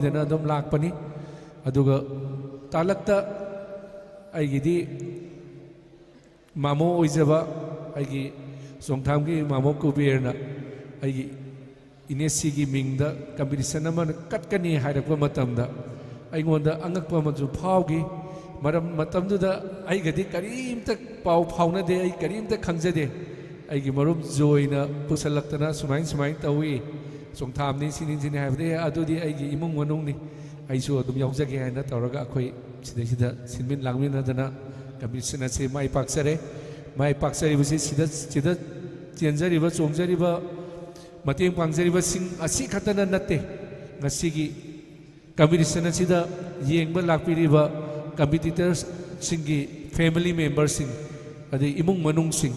dena dom lakpani aduga talakta aigidi mamo oizaba aigi songthamgi mamo kubirna aigi inesi gi mingda competition ama katkani hairakpa matamda aingonda angakpa maju phawgi maram matamduda aigadi karimta pau phawna de ai karimta khangjade aigi marum joina pusalaktana sumain sumain tawi songthamni sinin sini haibde adudi aigi imung manungni aisu adum yaujage haina tawraga akhoi sida sinmin langmin adana competition ase mai paksare mai paksari bisi sida chenjariba chongjariba mateng pangjariba sing asi khatana natte ngasigi competition asida yengba lakpiriba competitors singi family members sing adi imung manung sing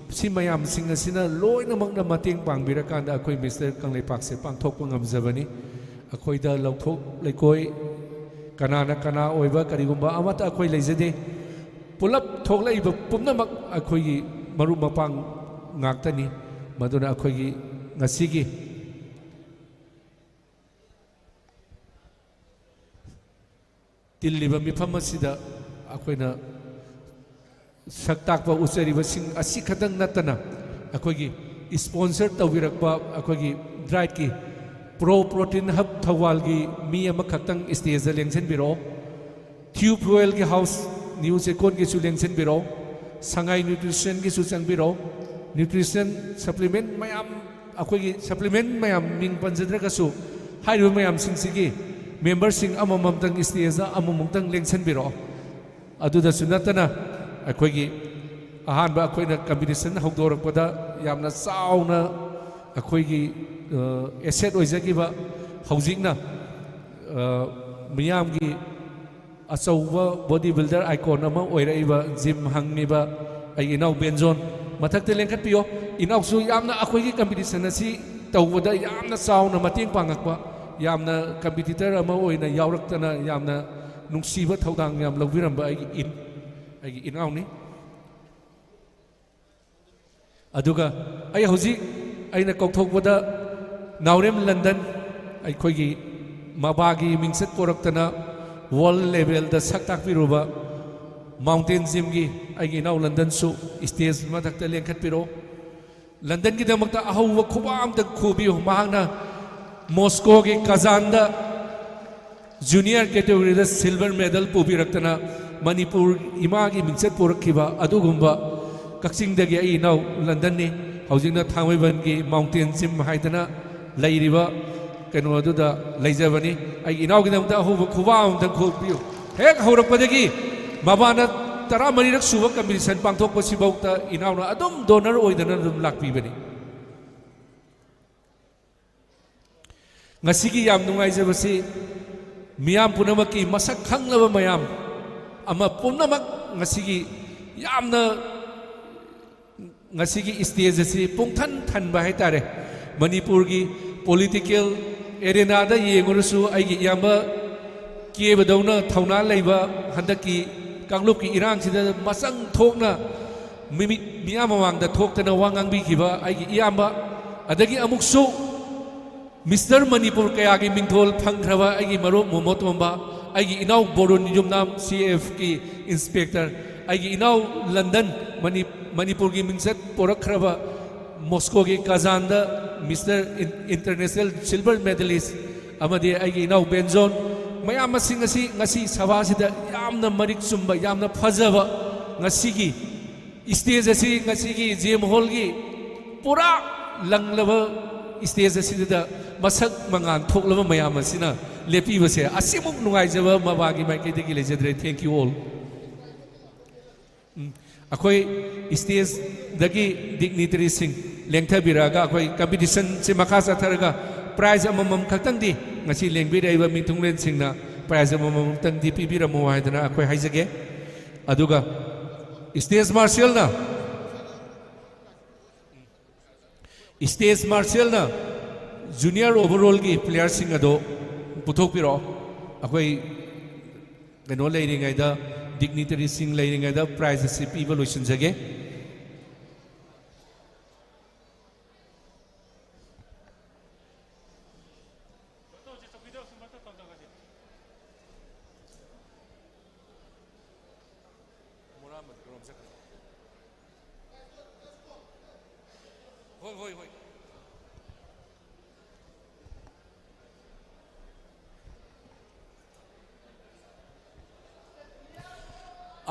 si mayam sing asina loina makna mateng pangbirakanda akhoi Mr. Kangleipak se pangthokpa ngamjabani akhoi da lauthok leikoi kana oiba karigumba amata akhoi leijade pulap thoklaiba pumnamak akhoi gi maru mapang ngaktani maduna akhoi gi ngasigi tilliba mifam asida akoina saktakpa usariba sing asi khatang natana akoigi sponsor tawbirakpa akoigi drive ki pro protein hub thawal gi mi ama khatang stage lengchen biro tube fuel gi house news ekon gi su lengchen biro sangai nutrition gi su chang biro nutrition supplement mayam akoigi supplement mayam ming panjadra ka su hairu mayam sing sigi member sing amamam tang stage amamam tang lengchen biro aduda sunatana akoigi ahanba akoina competition hogdorakpada yamna sauna akoigi asset oijagiba haujingna miyamgi achauba bodybuilder icon ama oiraiba gym hangiba ai inau benzon mathakte lengkhat piyo inau su yamna akoigi competition asi tawbada yamna sauna mateng pangakpa yamna competitor ama oina yauraktana yamna nungsiba thaudang yam lawbiramba ai inau ni aduga ai hoji aina kokthokbada naurem London aikoigi mabagi mingsat poraktana world level da saktak piruba mountain gym gi aigi nau London su stage mathakta lengkhat piro London gi damakta ahawwa khubam ta khubi mahangna Moscow gi Kazan da junior category da silver medal pubirakna Manipur ima gi mingsat porakhiba adugumba Kakching dagi ai nau London ni haujingna thangwaiban gi mountain gym haidana lairiba keno aduda laijabani ai inau gi namta huba khubam ta khopiu hek haurakpadagi mabana tara marirak suba competition pangthokpa sibauta inau na adum donor oidana dum lakpibani ngasigi yam nungaijabasi miyam punamaki masak khanglaba mayam ama punamak ngasigi yamna ngasigi stage asi pungthan thanba haitare Manipur gi political arena da yengursu aigi yamba kebadawna thauna leiba handaki kanglup ki irang sida masang thokna miyam mawangda thoktana wangang bi khiba aigi yamba adagi amuksu Mr. Manipur kaya gi mingthol phangkhrawa aigi maro momotomba aigi inau borun yumnam CF ki inspector aigi inau London Manipur gi mingsat porakhraba Moscow gi Kazan da Mr. International silver medalist amadi aigi inau benzon mayam masing ngasi sabasida yamna marik sumba yamna phajaba ngasigi stage asi ngasigi gym hall gi pura langlaba stage asida masak mangan thoklaba mayam asina lepi base asimuk nungaijaba mabagi maikidagi lejadre thank you all akhoi stage dagi dignitary sing lengthabiraga akhoi competition se makha satharaga prize amamam khaktang di ngasi lengbiraiba mitunglen singna prize amamam tang di pibiramo haidana akhoi haijage aduga stage martial na junior overall gi player sing ado puthok piro akhoi keno leiringai da dignitary sing leiringai da prize se evaluation jage ꯍꯣꯏ ꯍꯣꯏ ꯍꯣꯏ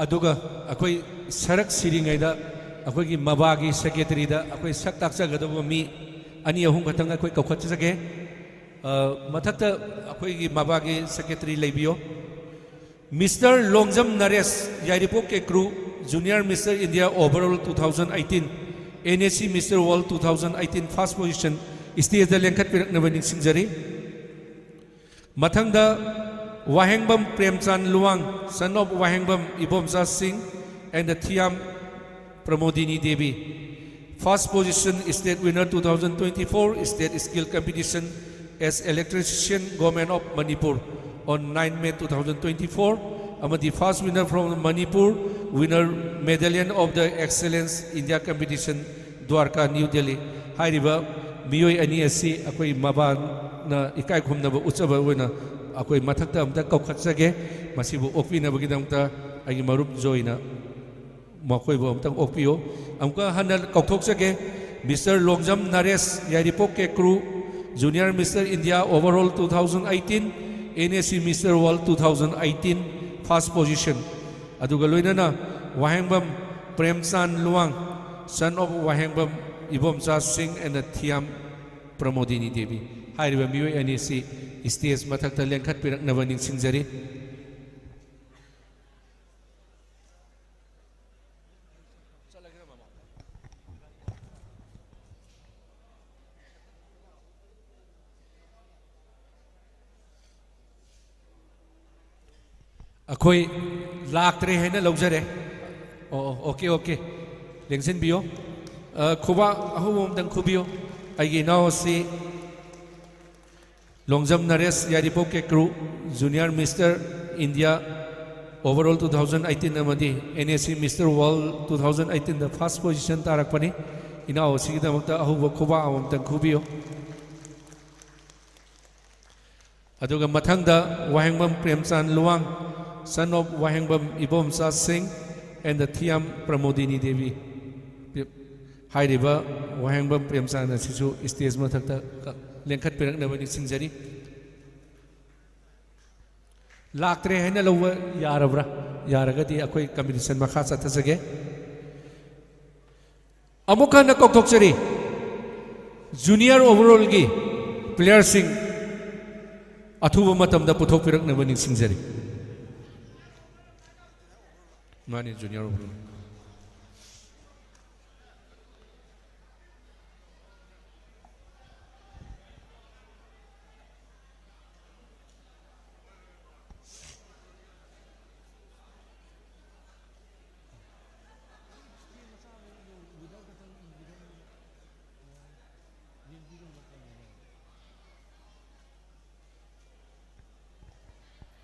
ꯑꯗꯨꯒ ꯑꯩꯈꯣꯏ ꯁꯔꯛ ꯁꯤꯔꯤꯉꯩꯗ ꯑꯩꯈꯣꯏꯒꯤ ꯃꯕꯥꯒꯤ ꯁꯦꯀ꯭ꯔꯦꯇꯔꯤꯗ ꯑꯩꯈꯣꯏ ꯁꯛ ꯇꯥꯛꯆꯒꯗꯕ ꯃꯤ ꯑꯅꯤ ꯑꯍꯨꯝ ꯈꯛꯇꯪ ꯑꯩꯈꯣꯏ ꯀꯧꯈꯠꯆꯒꯦ ꯃꯊꯛꯇ ꯑꯩꯈꯣꯏꯒꯤ ꯃꯕꯥꯒꯤ ꯁꯦꯀ꯭ꯔꯦꯇꯔꯤ ꯂꯩꯕꯤꯌꯣ ꯃꯤꯁꯇꯔ ꯂꯣꯡꯖꯝ ꯅꯔꯦꯁ ꯌꯥꯏꯔꯤꯄꯣꯛ Kekru junior mister India overall 2018 NSC mister world 2018 first position ꯁ꯭ꯇꯦꯖꯗ ꯂꯦꯡꯈꯠꯄꯤꯔꯛꯅꯕ ꯅꯤꯡꯁꯤꯡꯖꯔꯤ ꯃꯊꯪꯗ Wahengbam Premchand Luang, son of Wahengbam Ibomsa Singh and the Thiam Pramodini Devi. First position state winner 2024 state skill competition as electrician government of Manipur on 9 May 2024. Among the first winner from Manipur, winner medallion of the Excellence India competition Dwarka New Delhi. Hi river Miyoi Ani Asi Akoi Maban na Ikai Khumnaba Utsaba Wina Akoi Matakta Amta Kaukhatsage Masibu Okpina Bagidamta Agi Marup Joina Makoibo Amtang Okpio Amka Hanal Kautoksage Mr. Longjam Nares Yaripoke Crew Junior Mr. India Overall 2018 NSC Mr. World 2018 First Position Adugaloinana Wahengbam Premchand Luang son of Wahengbam Ibomsa Singh and the Thiam Pramodini Devi. Hi, Review NEC stage Matakta Lenkat Pirak Navaning Sinjari. Akoi Laktre Hena Luxere. Oh, okay. Lengsen Bio. Kuba Ahum Dan Kubio. I now see Longjam Nares Yaripoke Crew, Junior Mr. India, overall 2018 Amadi, NSC Mr. World 2018, the first position Tarakpani. In our Sigdamata Ahuba Kuba Awam Dan Kubio. Aduga Matanga, Wahengbam Premchand Luang, son of Wahengbam Ibomsa Singh and the Thiam Pramodini Devi. Hi river Wahengbam Premchand Sisu stage Matakta Lenkat Pirak Navani Sinjari Laktre Hena Lowa Yarabra Yaragati Akoi competition Makasa Tasage Amukana Kokoksari Junior Overall Gi Player Sing Atuba Matam da Putok Pirak Navani Sinjari Mani Junior Overall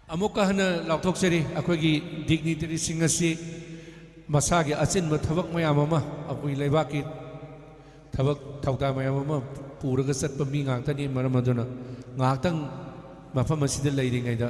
Amuka hana lautokseri akoigi dignitary singasi masagi achin ma thabak mayam ama akoi leibaki thabak thauda mayam ama puraga satpa mi ngangtani maram aduna ngaktang mafam asida leiringaida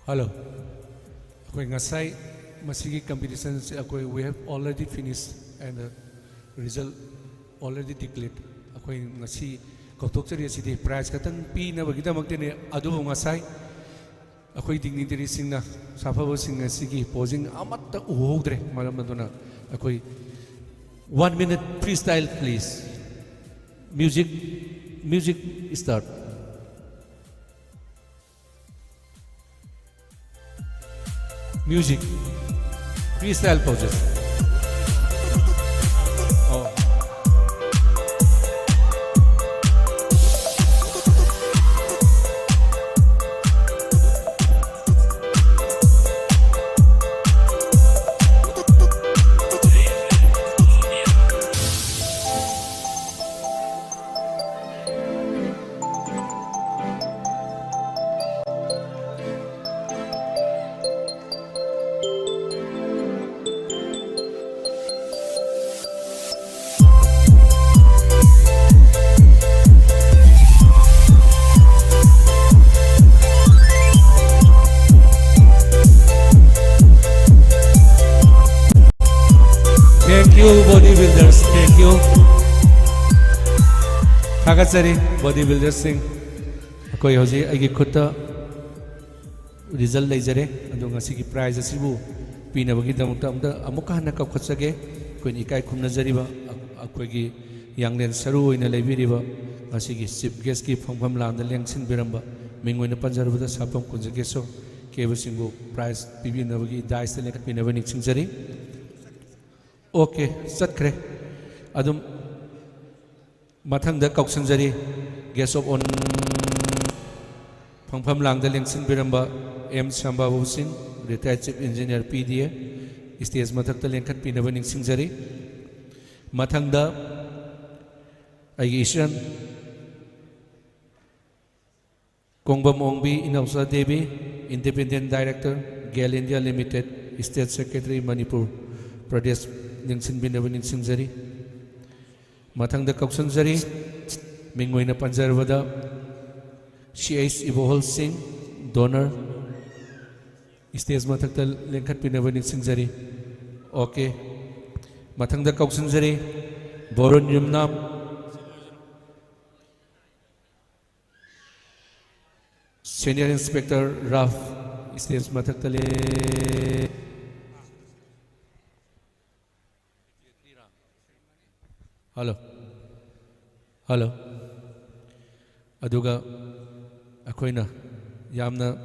Hello. Ako'y ngasay masigi competition se ako'y we have already finished and the result already declared. Ako'y ngasi kautukchari asidi prize katang pi na bagidamagtene adubo ngasay ako'y dignitary sing na safabo sing asigi posing amatta uhodre malam aduna ako'y 1 minute freestyle please. Music start. Music. Freestyle poses. Oh. Thank you, bodybuilders. Thank you. Thagatsari, bodybuilders sing. Ako'y hoji aigi khutta result leijare. Ado ngasi ki prize asibu pinabagi damukta amukka hana kaukhatsage. Ako'y ikai khumnajariba ako'y gi yanglen saru oina leibiriba ngasi ki chief guest ki phangpham landa lengsin biramba mingoina panjarabada sapam kunjage so keba singu prize pibinabagi dice le pinabani chingjari. Okay, satkre. Adum mathangda kauksanjari guest of on phangpham langda lengsin biramba M Shambabu Singh retired chief engineer PDA stage mathakta lengkhat pinaba ningsingjari mathangda aigi isran Kongbam Ongbi Inausa Devi independent director GAL India Limited state secretary Manipur Pradesh ningsin binaba ningsingjari mathangda kauksanjari mingoina panjarabada CH Ibohol Singh donor stage mathakta lengkhat pinaba ningsingjari. Okay, mathangda kauksanjari Boron Yumnam senior inspector Raf stage mathakta le Hello. Aduga akoina yamna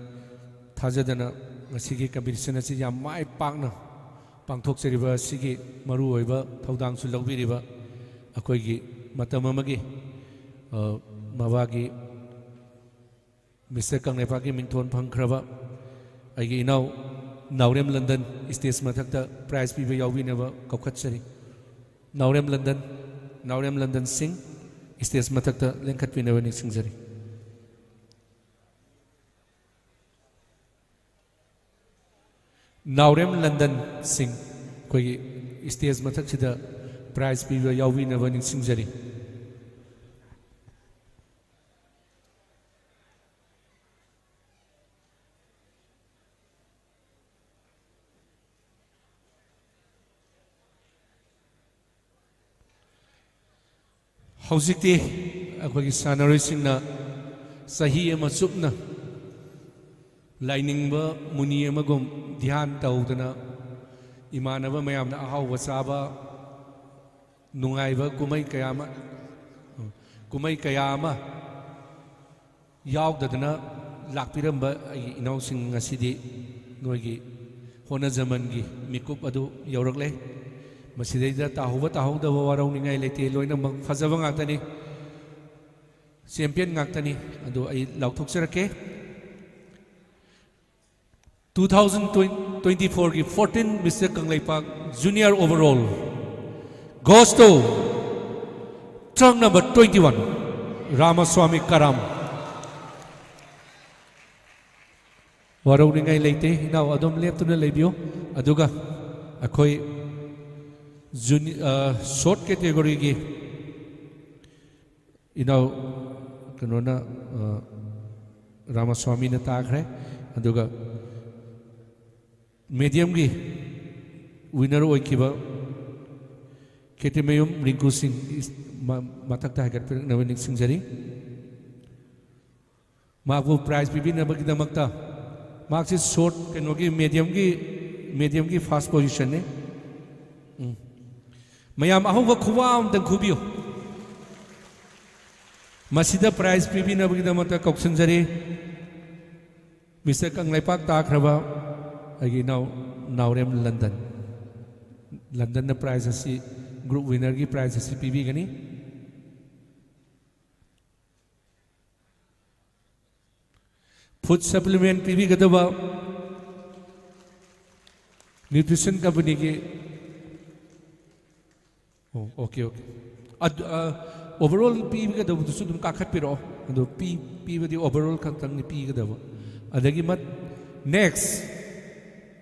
thajadana ngasigi competition asi yam mai pakna pangthokchariba sigi maru oiba thodang su laubiriba akoigi matam amagi mawagi Mr. Kangleipak ki mingthon phangkhraba aigi inau Naurem London stage mathakta prize piba yaubinaba kaukhatchari Naurem London Singh stage mathakta lengkhat pinaba ningsingjari. Naurem London Singh koi stage mathak sida prize piba yaubinaba ningsingjari. Hौजिक्ति अखोगी सानरोइसिंगना सही एमा चुपना लाइनिंगबा मुनि एमागुम ध्यान तौदना इमानबा मयामना अहाउबा चाबा नुंगाइबा कुमै कयामा यावदना लाक्पिरंबा अगी इनाउसिंग ngasidi नोइगी होनाजमनगी मिकुप अदु यौरकले मसीदा ताहुदब वारौनिंगाई लेते लोइनमक फजब ngaktani champion ngaktani adu ai lauthokjarake 2024 ki 14 Mr. Kangleipak junior overall goes to trunk number 21 Ramaswamy Karam warauningai leite now adom leptuna leibio aduga akhoi short category ki kanona Ramaswamy na takhre aduga medium gi winner oikiba ketimeyum rinku sing matak ta hagar na winik singjari mabu prize bibi na bagida makta marks is short kenogi medium gi first position ne mayam ahuba khuwam dang khubiyo masida prize bibi na bagida makta koksanjari Mr. Kangleipak takraba agi naurem London na prize asi group winner gi prize asi PB gani food supplement PB gadaba nutrition company gi okay overall PB gadaba tu sudum kakhat piro ado PB di overall kantang ni PB gadaba adagi mat next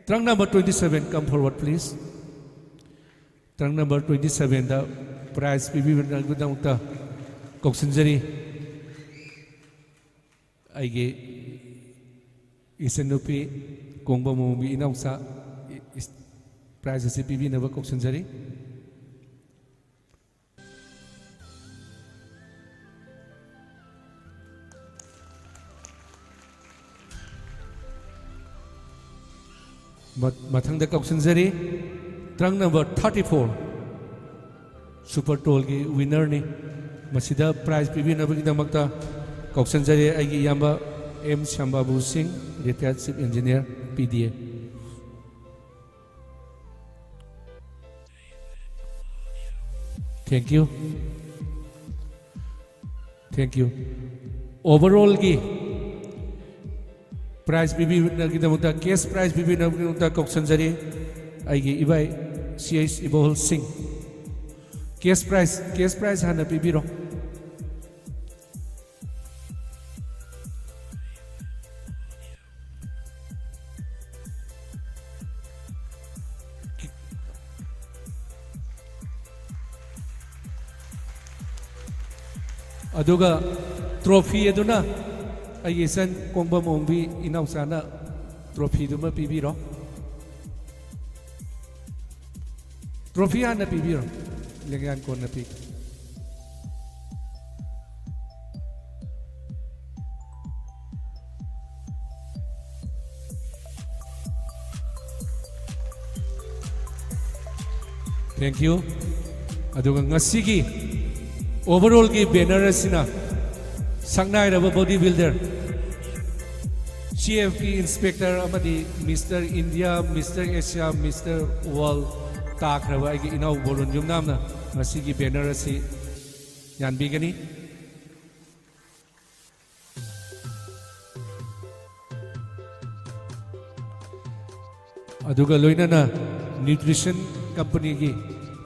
trunk number 27 come forward please trunk number 27 the prize PB gudang ta koksinjari aige isenupi kongba mumbi inausa prize PB na ba koksinjari Mathang da koksanjari trunk number 34 super tall gi winner ni masida prize PB na bagida makta koksanjari aigi yamba M Shambabu Singh retired chief engineer PDA thank you overall gi prize PB na gidamata case prize PB na gidamata koksanjari aigi ibai CH Imphal Singh case prize hana PB ro aduga trophy aduna aigi san kongba mongbi inausana trophy duma PB ro trophy hana PB ro lengyan kon na pi thank you aduga ngasigi overall ki banner asina sangnai raba bodybuilder CFP inspector amadi Mr. India Mr. Asia Mr. World takraba aigi inau bolon yumnamna ngasigi banner asi yanbigani aduga loinana nutrition company ki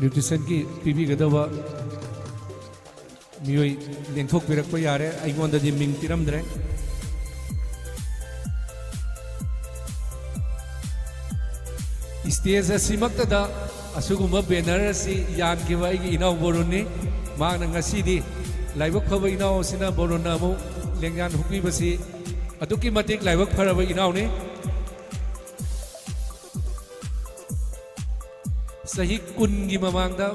nutrition ki PB gadawa miyoi lengthok pirakpa yare aingonda di ming tiramdre stage asimakta da asugumba banner asi yan kiwa igi inaw boroni magna ngasidi laibak phaba inaw sina borona mo lengyan hukmi basi aduki matik laibak pharaba inaw ne sahi kun gi mamangda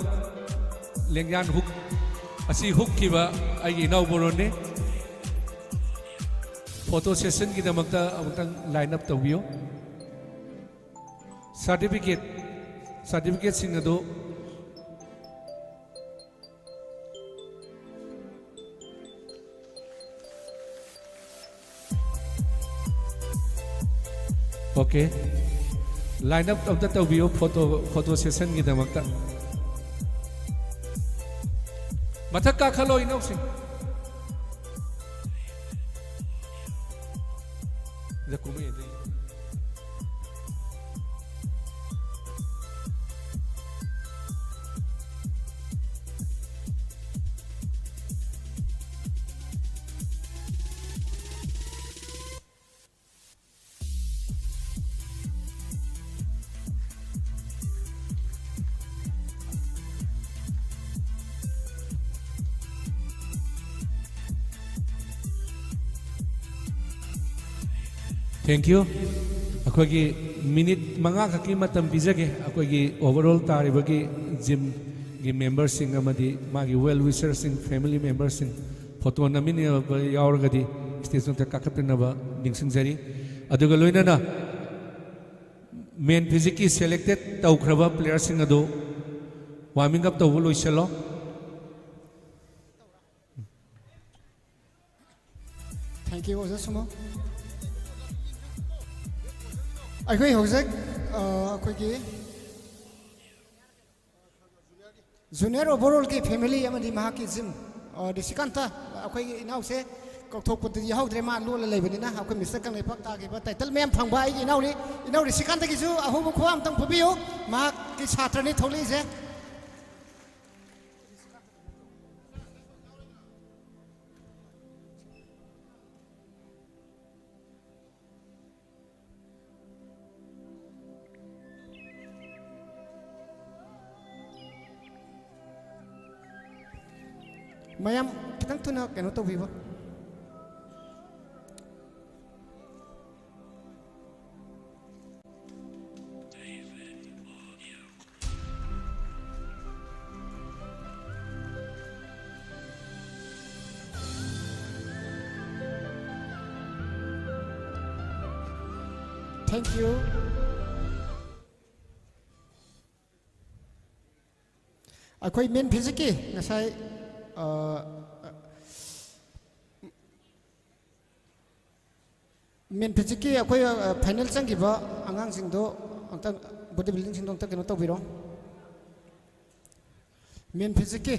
lengyan huk asi huk kiba agi inaw boroni photo session ki damakta amutang line up tawbiyo certificate sing ado okay line up of the tawbiyo photo session ki damakta mathak ka khalo inaw sing da kumai dai Thank you. Akogi minute manga kaki matam pizage akoigi overall taribagi gym gi members sing amadi magi well wishers sing family members sing photo namini yauragadi station ta kakapinaba ningsingjari aduga loinana main physics selected tawkraba players sing adu warming up tawbu loisalo thank you Oza Sumo ꯑꯩꯈꯣꯏ ꯍꯧꯖꯤꯛ ꯑꯩꯈꯣꯏꯒꯤ junior ꯑꯣꯚꯔꯑꯣꯜꯒꯤ family ꯑꯃꯗꯤ ꯃꯍꯥꯛꯀꯤ gym ꯗꯤꯁꯤꯀꯥꯟꯇ ꯑꯩꯈꯣꯏꯒꯤ ꯏꯅꯥꯎꯁꯦ ꯀꯧꯊꯣꯛꯄꯗꯤ ꯌꯥꯎꯗ꯭ꯔꯦ ꯃꯥ ꯂꯣꯜꯂ ꯂꯩꯕꯅꯤꯅ ꯑꯩꯈꯣꯏ ꯃꯤꯁꯇꯔ ꯀꯪꯂꯩꯄꯥꯛ ꯇꯥꯈꯤꯕ ꯇꯥꯏꯇꯜ ꯃꯌꯥꯝ ꯐꯪꯕ ꯑꯩꯒꯤ ꯏꯅꯥꯎ ꯗꯤꯁꯤꯀꯥꯟꯇꯒꯤꯁꯨ ꯑꯍꯧꯕ ꯈꯨꯋꯥ ꯑꯝꯇꯪ ꯐꯨꯕꯤꯌꯨ ꯃꯍꯥꯛꯀꯤ ꯁꯥꯇ꯭ꯔꯅꯤ ꯊꯣꯛꯂꯛꯏꯁꯦ ꯃꯌꯥꯝ ꯈꯤꯇꯪ ꯊꯨꯅ ꯀꯩꯅꯣ ꯇꯧꯕꯤꯕ Thank you. ꯑꯩꯈꯣꯏ ꯃꯦꯟ ꯐꯤꯖꯤꯛꯀꯤ ꯉꯁꯥꯏ ꯃꯦꯟ ꯐꯤꯖꯤꯛꯀꯤ ꯑꯩꯈꯣꯏ ꯐꯥꯏꯅꯦꯜ ꯆꯪꯈꯤꯕ ꯑꯉꯥꯡꯁꯤꯡꯗꯣ ꯑꯝꯇꯪ ꯕꯣꯗꯤ ꯕꯤꯜꯗꯤꯡꯁꯤꯡꯗꯣ ꯑꯝꯇ ꯀꯩꯅꯣ ꯇꯧꯕꯤꯔꯣ ꯃꯦꯟ ꯐꯤꯖꯤꯛꯀꯤ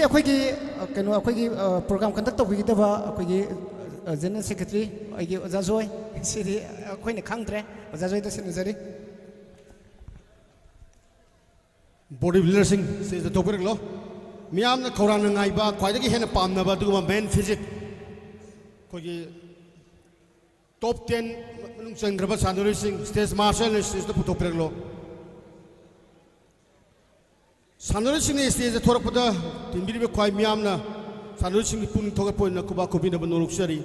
ꯑꯩꯈꯣꯏꯒꯤ ꯀꯩꯅꯣ ꯑꯩꯈꯣꯏꯒꯤ ꯄ꯭ꯔꯣꯒ꯭ꯔꯥꯝ ꯀꯟꯗꯛ ꯇꯧꯕꯤꯒꯗꯕ ꯑꯩꯈꯣꯏꯒꯤ ꯖꯦꯅꯔꯦꯜ ꯁꯦꯀ꯭ꯔꯦꯇꯔꯤ ꯑꯩꯒꯤ ꯑꯣꯖꯥ ꯖꯣꯏ ꯁꯤꯗꯤ ꯑꯩꯈꯣꯏꯅ ꯈꯪꯗ꯭ꯔꯦ ꯑꯣꯖꯥ ꯖꯣꯏꯗ ꯁꯤꯟꯅꯖꯔꯤ ꯕꯣꯗꯤ ꯕꯤꯜꯗꯔꯁꯤꯡ ꯁꯤꯗ ꯇꯧꯕꯤꯔꯛꯂꯣ ꯃꯤꯌꯥꯝꯅ ꯈꯧꯔꯥꯡꯅ ꯉꯥꯏꯕ ꯈ꯭ꯋꯥꯏꯗꯒꯤ ꯍꯦꯟꯅ ꯄꯥꯝꯅꯕ ꯑꯗꯨꯒꯨꯝꯕ ꯃꯦꯟ ꯐꯤꯖꯤꯛ ꯑꯩꯈꯣꯏꯒꯤ ꯇꯣꯞ 10 ꯃꯅꯨꯡ ꯆꯟꯈ꯭ꯔꯕ ꯁꯥꯟꯅꯔꯣꯏꯁꯤꯡ ꯁ꯭ꯇꯦꯖ ꯃꯥꯔꯁꯦꯜꯅ ꯁ꯭ꯇꯦꯖꯇ ꯄꯨꯊꯣꯛꯄꯤꯔꯛꯂꯣ ꯁꯥꯟꯅꯔꯣꯏꯁꯤꯡꯅ ꯁ꯭ꯇꯦꯖꯇ ꯊꯣꯔꯛꯄꯗ ꯇꯤꯟꯕꯤꯔꯤꯕ ꯈ꯭ꯋꯥꯏ ꯃꯤꯌꯥꯝꯅ ꯁꯥꯟꯅꯔꯣꯏꯁꯤꯡꯒꯤ ꯄꯨꯛꯅꯤꯡ ꯊꯧꯒꯠꯄ ꯑꯣꯏꯅ ꯈꯨꯕꯥꯛ ꯈꯨꯕꯤꯅꯕ ꯅꯣꯛꯆꯔꯤ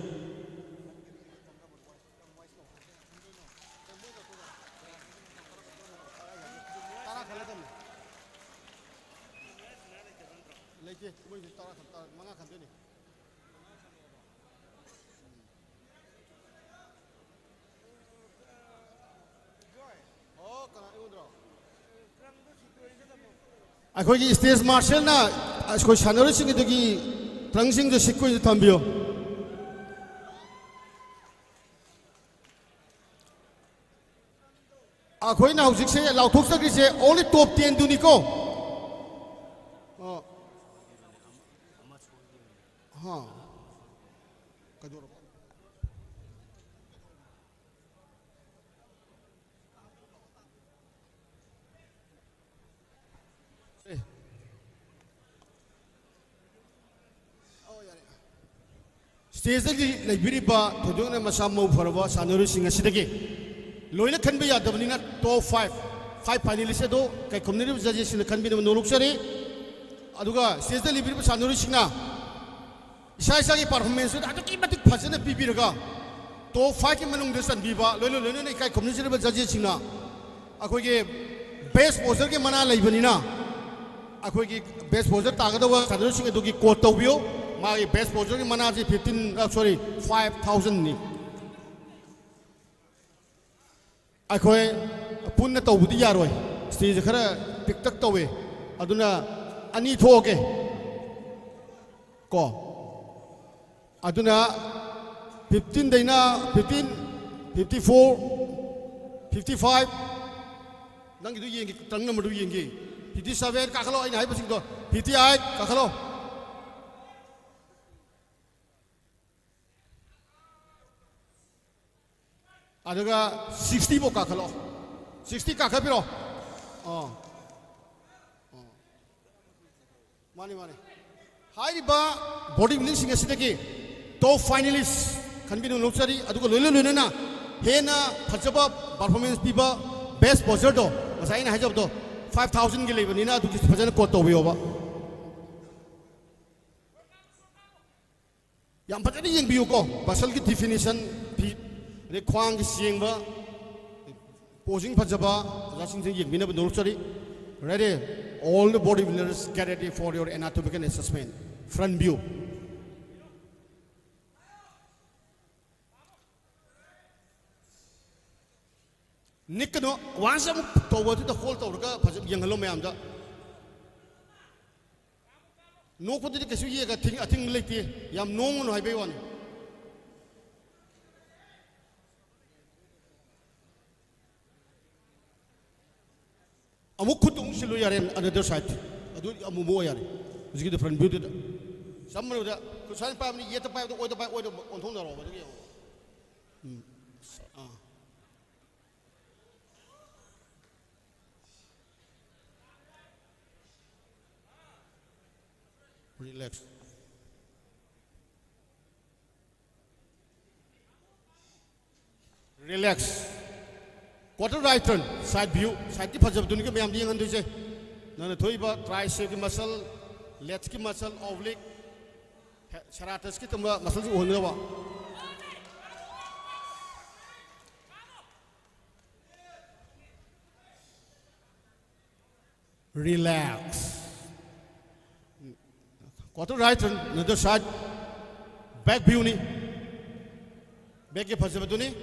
ꯑꯩꯈꯣꯏꯒꯤ ꯁ꯭ꯇꯦꯖ ꯃꯥꯔꯁꯦꯜꯅ ꯑꯩꯈꯣꯏ ꯁꯥꯟꯅꯔꯣꯏꯁꯤꯡꯒꯤꯗꯒꯤ ꯇ꯭ꯔꯪꯁꯤꯡꯗꯨ ꯁꯤꯠꯀꯣꯏꯅ ꯊꯝꯕꯤꯌꯨ ꯑꯩꯈꯣꯏꯅ ꯍꯧꯖꯤꯛꯁꯦ ꯂꯥꯎꯊꯣꯛꯆꯈ꯭ꯔꯤꯁꯦ ꯑꯣꯟꯂꯤ ꯇꯣꯞ 10 ꯗꯨꯅꯤꯀꯣ ꯁ꯭ꯇꯦꯖꯇꯒꯤ ꯂꯩꯕꯤꯔꯤꯕ ꯊꯣꯏꯗꯣꯛꯅ ꯃꯁꯥ ꯃꯎ ꯐꯔꯕ ꯁꯥꯟꯅꯔꯣꯏꯁꯤꯡ ꯑꯁꯤꯗꯒꯤ ꯂꯣꯏꯅ ꯈꯟꯕ ꯌꯥꯗꯕꯅꯤꯅ ꯇꯣꯞ 5 ꯐꯥꯏꯅꯦꯂꯤꯁ ꯑꯗꯨ ꯀꯩꯈꯨꯝꯅꯔꯤꯕ ꯖꯖꯦꯁꯁꯤꯡꯅ ꯈꯟꯕꯤꯅꯕ ꯅꯣꯛꯆꯔꯤ ꯑꯗꯨꯒ ꯁ꯭ꯇꯦꯖꯇ ꯂꯩꯕꯤꯔꯤꯕ ꯁꯥꯟꯅꯔꯣꯏꯁꯤꯡꯅ ꯏꯁꯥꯒꯤ ꯄꯔꯐꯣꯔꯃꯦꯟꯁꯇꯨ ꯑꯗꯨꯛꯀꯤ ꯃꯇꯤꯛ ꯐꯖꯅ ꯄꯤꯕꯤꯔꯒ ꯇꯣꯞ 5ꯀꯤ ꯃꯅꯨꯡꯗ ꯆꯟꯕꯤꯕ ꯂꯣꯏꯅ ꯏꯀꯥꯏ ꯈꯨꯝꯅꯖꯔꯤꯕ ꯖꯖꯦꯁꯁꯤꯡꯅ ꯑꯩꯈꯣꯏꯒꯤ ꯕꯦꯁ ꯄꯣꯖꯔꯒꯤ ꯃꯅꯥ ꯂꯩꯕꯅꯤꯅ ꯑꯩꯈꯣꯏꯒꯤ ꯕꯦꯁ ꯄꯣꯖꯔ ꯇꯥꯒꯗꯕ ꯁꯥꯟꯅꯔꯣꯏꯁꯤꯡ ꯑꯗꯨꯒꯤ ꯀꯣꯠ ꯇꯧꯕꯤꯌꯨ मागी बेस्ट पोजर की मना जी 5,000 अखोई पुण्य तौबुदी यारोय स्टेज खरा पिक तक तौवे अदुना अनी थोके को अदुना 15 दैना 15 54 55 नंगी दु येंगी तंग नंबर दु येंगी 57 काखलो आइना हाइ बसिंग दो 58 काखलो अदुगा 60 बो काखलो 60 काखबिरो माने हाइबा बॉडी बिल्डिंग सिंग सिदगी टॉप फाइनलिस्ट खनबिनो लोचरी अदुगा लोइना हेना फजबा परफॉर्मेंस पीबा बेस्ट पोजर दो मसाइना हाजब दो 5,000 के लेबनिना अदुगी फजन कोट तोबियोबा याम फजन यंगबियो को बसल की डेफिनेशन रे ख्वांग सिंगबा posing fajaba jasing se yeng bina benoluk sari. Ready, all the bodybuilders get ready for your anatomical assessment. Front view. Nikno once am toward the whole toga fajab yeng hello mayam da. No put the kasu ye ga thing like yam no no hai be one. Amuk kutung silu yaren another side. Adu amumo yare. Zigi the front view to the. Some of the kusan family yet the pipe or the pipe or the on tonga over. Relax. Relax. Quarter right turn, side view, side the Pajab Dunika Mayam Ding and Duje. None of Toiba, tricep muscle, left muscle, oblique, Sharatas Kitamba, muscles Unova. Relax. Quarter right turn, another side, back view ni, back Pajab Duni.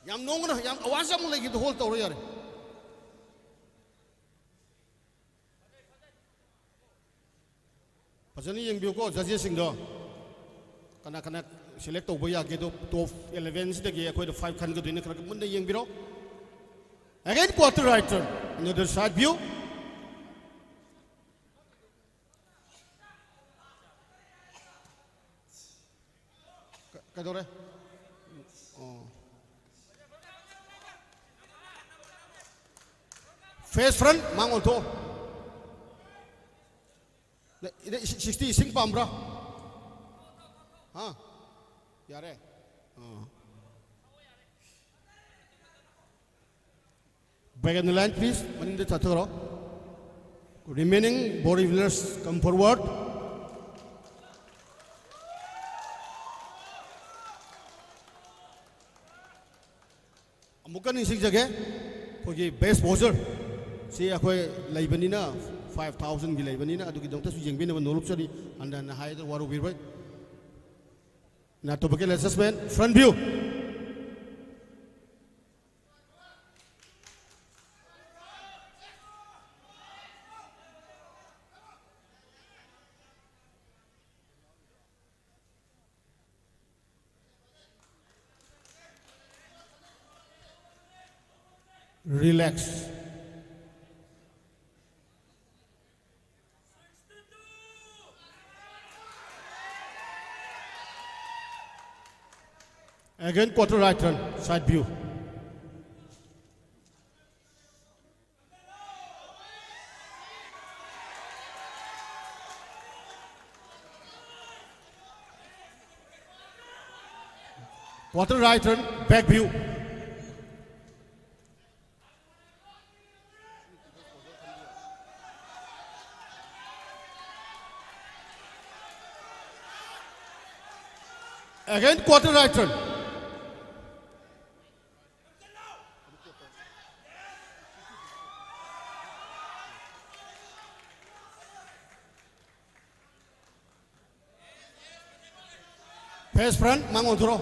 Yam no one, yam awasam like the whole tower. Pasani yang bioko judges sing do. Kana select over ya get top 11 the gay the 500 in the Munda yang biro. Again quarter right turn. Another side view. Kadore. Face front, mang on to. 60 sing pambra. Huh? Yare. Back in the line, please. One in the Tataro. Remaining bodybuilders come forward. Amukan in six again. Okay, best poser. See, I Libanina 5,000 Libanina. I do not see Jambin of Noluxury and then hide the water we right. Not to begin assessment. Front view. Relax. Again, quarter right turn, side view. Quarter right turn, back view. Again, quarter right turn. Face front, mang on throw.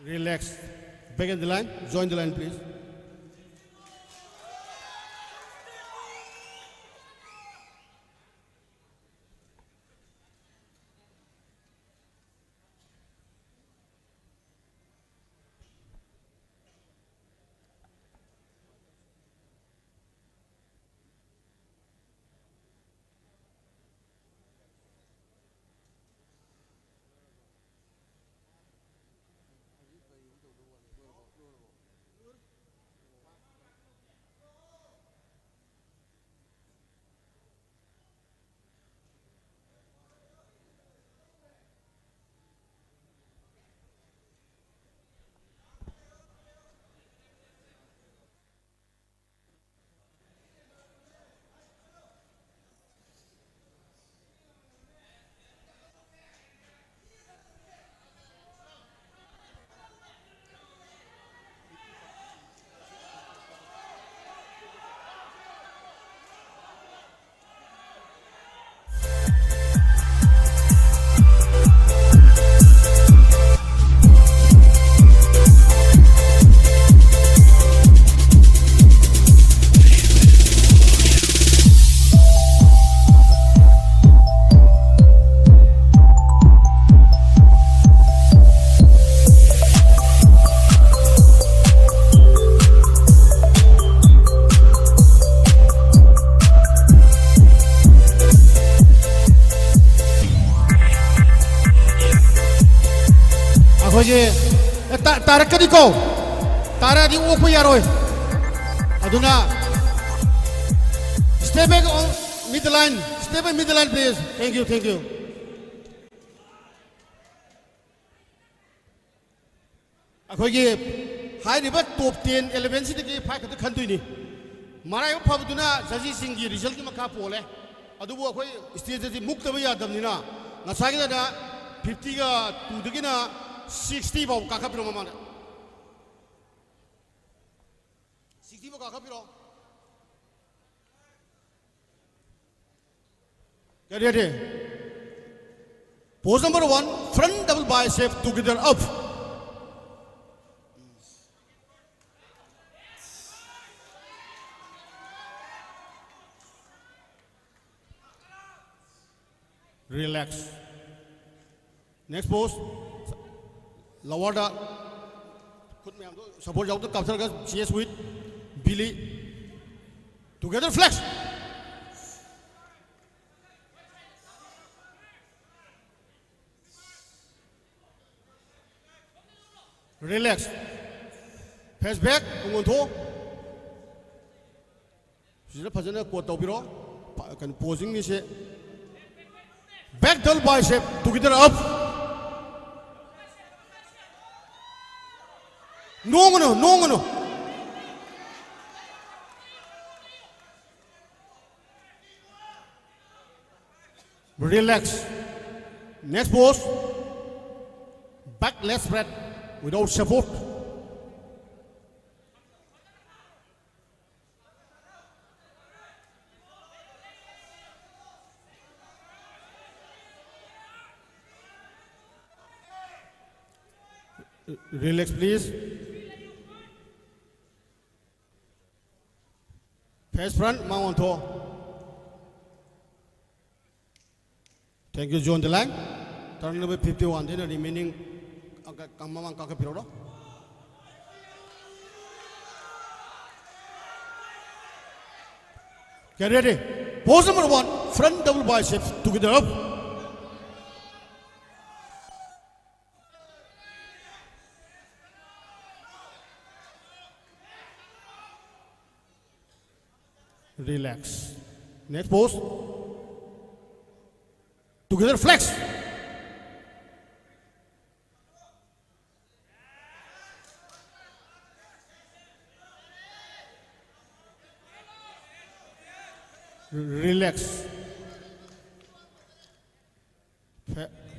Relax. Back in the line. Join the line, please. ꯑꯩꯈꯣꯏꯒꯤ ꯇꯥꯔꯛꯀꯅꯤꯀꯣ ꯇꯥꯔꯛꯑꯗꯤ ꯑꯣꯛꯄ ꯌꯥꯔꯣꯏ ꯑꯗꯨꯅ step back on mid line step back mid line please thank you ꯑꯩꯈꯣꯏꯒꯤ ꯍꯥꯏꯔꯤꯕ ꯇꯣꯞ 10 11 ꯁꯤꯗꯒꯤ 5 ꯈꯛꯇ ꯈꯟꯗꯣꯏꯅꯤ ꯃꯔꯥꯏꯕꯛ ꯐꯕꯗꯨꯅ ꯖꯖꯤꯁꯤꯡꯒꯤ ꯔꯤꯖꯜꯠꯀꯤ ꯃꯈꯥ ꯄꯣꯜꯂꯦ ꯑꯗꯨꯕꯨ ꯑꯩꯈꯣꯏ ꯁ꯭ꯇꯦꯖꯗꯗꯤ ꯃꯨꯛꯇꯕ ꯌꯥꯗꯕꯅꯤꯅ ꯉꯁꯥꯏꯒꯤꯗꯅ 50ꯒ 2ꯗꯒꯤꯅ 60 ꯐꯥꯎ ꯀꯥꯈꯠꯄꯤꯔꯣ ꯃꯃꯥꯡꯗ 60 ꯐꯥꯎ ꯀꯥꯈꯠꯄꯤꯔꯣ Get ready. Pose number 1, front double bicep together up. Relax. Next pose. Lower the support out the capture chest with belly. Together flex. Relax. Face back. Ungonto. Sila fazana quad tawbiro. Kan posing ni se. Back double bicep together up. No. Relax. Next pose. Back leg spread without support. Relax, please. Face front, mount on toe. Thank you, John Delang. Turn number 51, then the remaining Kamamang Kakapiro. Get ready. Pose number 1, front double biceps together up. Relax. Next pose. Together flex. Relax.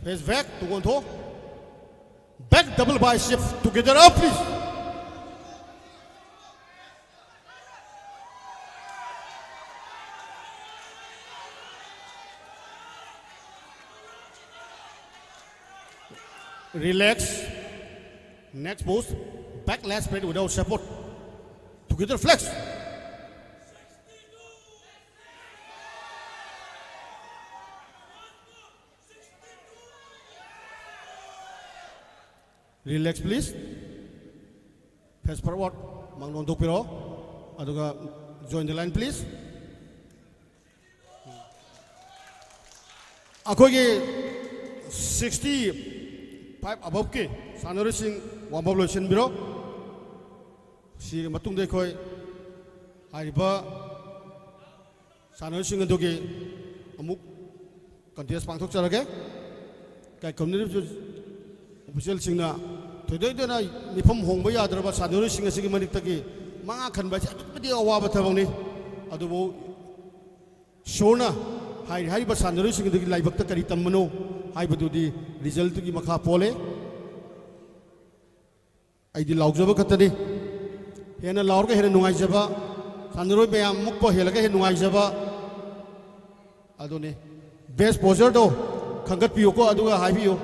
Face back to one toe. Back double bicep together up, please. Relax. Next pose. Back leg spread without support. Together flex. Relax, please. Face forward. Mangnon Dupiro. Aduga join the line, please. Akogi 65 above ke Sanorising Wambablotion Bureau. Si Matung de Koi Hariba Sanorising and Dogi Amuk Contest Pangtok Charage. Kai community official Singna. Today, then I Nipum Hombaya, the Sanorising a Sigamanitaki, Mangakan, but the Awabatavoni, Adobo Shona, Hariba Sanorising the Laibaka Karitamano. I would do the result to Makapole. I did Laugzaba Katari. Hena Laurga had Nuazaba, Sanrobe Mukpo Helga had Nuazaba Adone. Best poser though, Kangat Pioko Adua Hivio.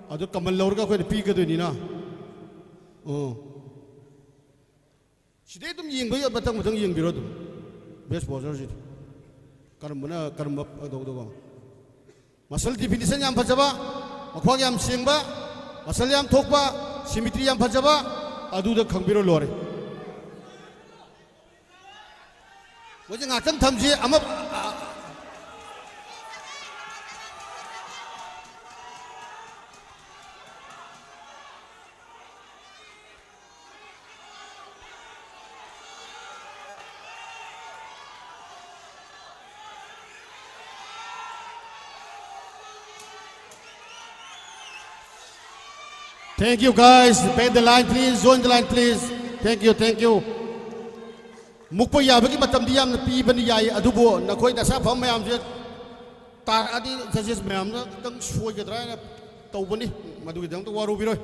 Adu Kamal Laurga for the Pika de Nina. Oh. She did them ying, but I'm young Birod. Best poser. Karmana Karma Adogo. Masal definition yam phajaba makhwag yam sengba masal yam thokba symmetry yam phajaba adu da khangbiro lore moje ngatan thamji ama Thank you guys. Bend the line please. Join the line please. Thank you, thank you. Mukpa yabagi matam diyam na pi bani yai adubo na koi nasa pham mayam je tar adi judges mayam na tang shoi gadra na tau bani madu gidang to waru biroi.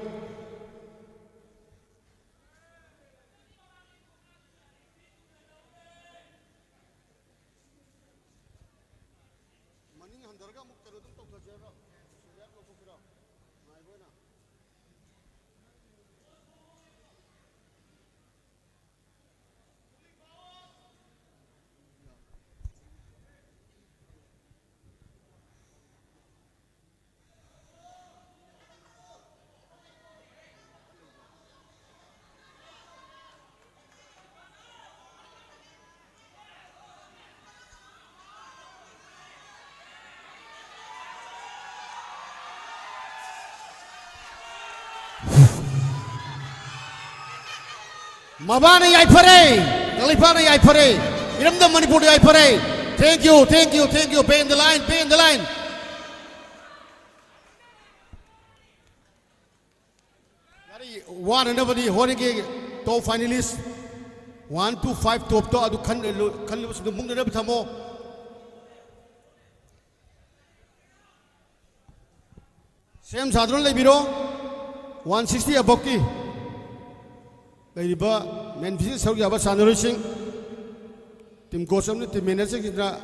Mabana yai pare, Kangleipak yai pare, Iramda Manipur yai pare. Thank you, thank you, thank you. Pay in the line, pay in the line. One and nobody holding top finalists. 1 to 5 top to adu kan lubus mung na bitamo. Same sadron lebiro 160 above ki. Ladiba men visit Saudi Arabia Sanurishing Tim Gosam Tim Manager Kidra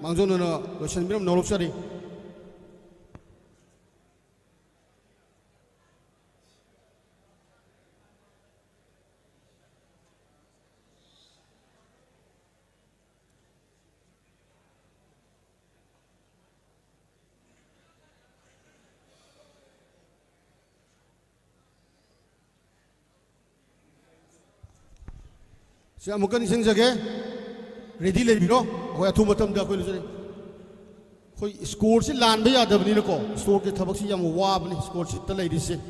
Mangzono Russian Biram Nolopsari. Siya mungkin isang jagay ready lagi biro, kaya tu matam dah kau lupa. Kau score si lan bayar dah begini ko, score ke thabak si yang wab ni score si terlai di si.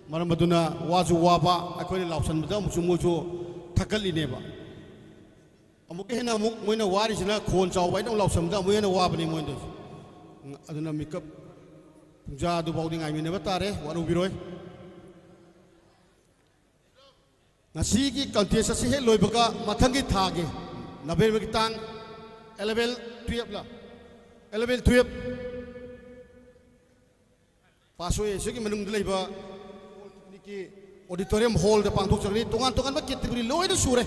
Mana maduna waju waba, aku ni lausan betul musuh thakal ini ba. Mungkin hena mungkin waris na kon caw bayi dong lausan betul mungkin wab ni mungkin tu. Aduna makeup jadu bau dengan ini betare, waru biro. Nasi ki contest si he loi baka mathangi thage nabe baki tang level 12 la level 12 pasoi se ki manung dlai ba ki auditorium hall da pangthok chakri tongan ba category loi da sure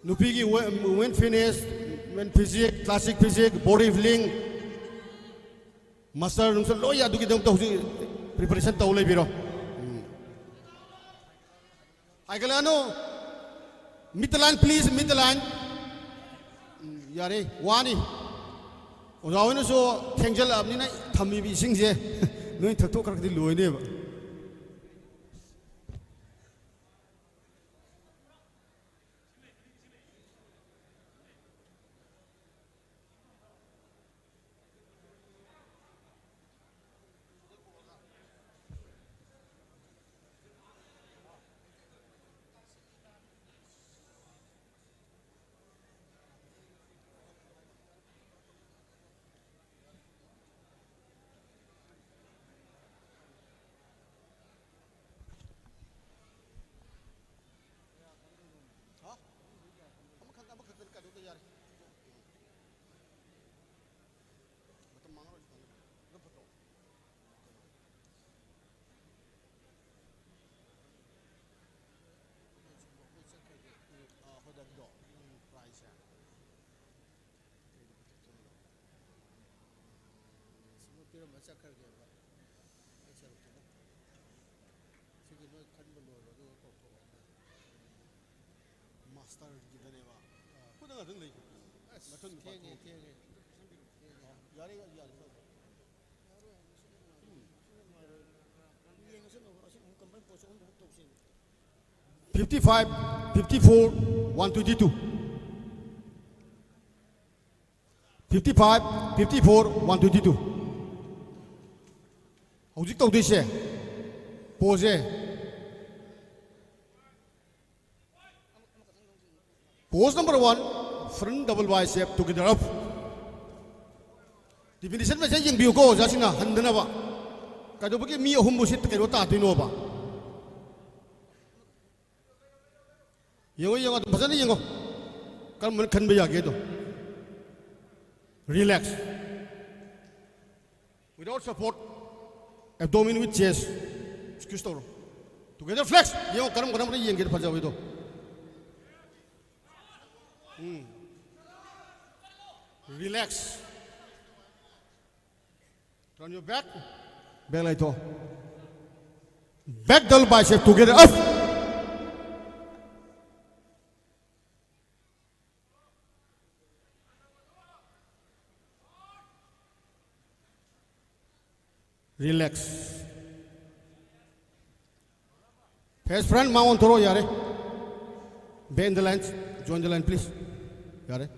nupi ki women fitness men physics classic physics body building master nung loi adu ki dong to preparation taw lai biro. I can know. Meet the line, please. Meet the line. Yari, wani. Ozawan so thangjal abni na thami bi sing je. Noi thakto krak di loi ne ba. Master kita ni ba. Kau dah dengar lagi. Macam ni. Yari yari. 55, 54, 122. 55, 54, 122. How's tàu this? Pose. Pose number 1, front double bicep together up. Definition macam yang biuko, jadi na handana ba. ꯀꯩꯗꯧꯕꯒꯤ ꯃꯤ ꯑꯍꯨꯝꯕꯨ ꯁꯤ ꯀꯩꯅꯣ ꯇꯥꯗꯣꯏꯅꯣꯕ ꯌꯦꯡꯉꯣ ꯌꯦꯡꯉꯣ ꯑꯗꯨꯝ ꯐꯖꯅ ꯌꯦꯡꯉꯣ ꯀꯔꯝꯕꯅ ꯈꯟꯕ ꯌꯥꯒꯦꯗꯣ relax without support abdomen with chest squeeze tꯧꯔꯣ together flex ꯌꯦꯡꯉꯣ ꯀꯔꯝꯕꯅ ꯌꯦꯡꯒꯦ ꯐꯖꯕꯗꯣ relax turn your back like to back double bicep together up relax face front mount throw yare bend the lines join the line please yare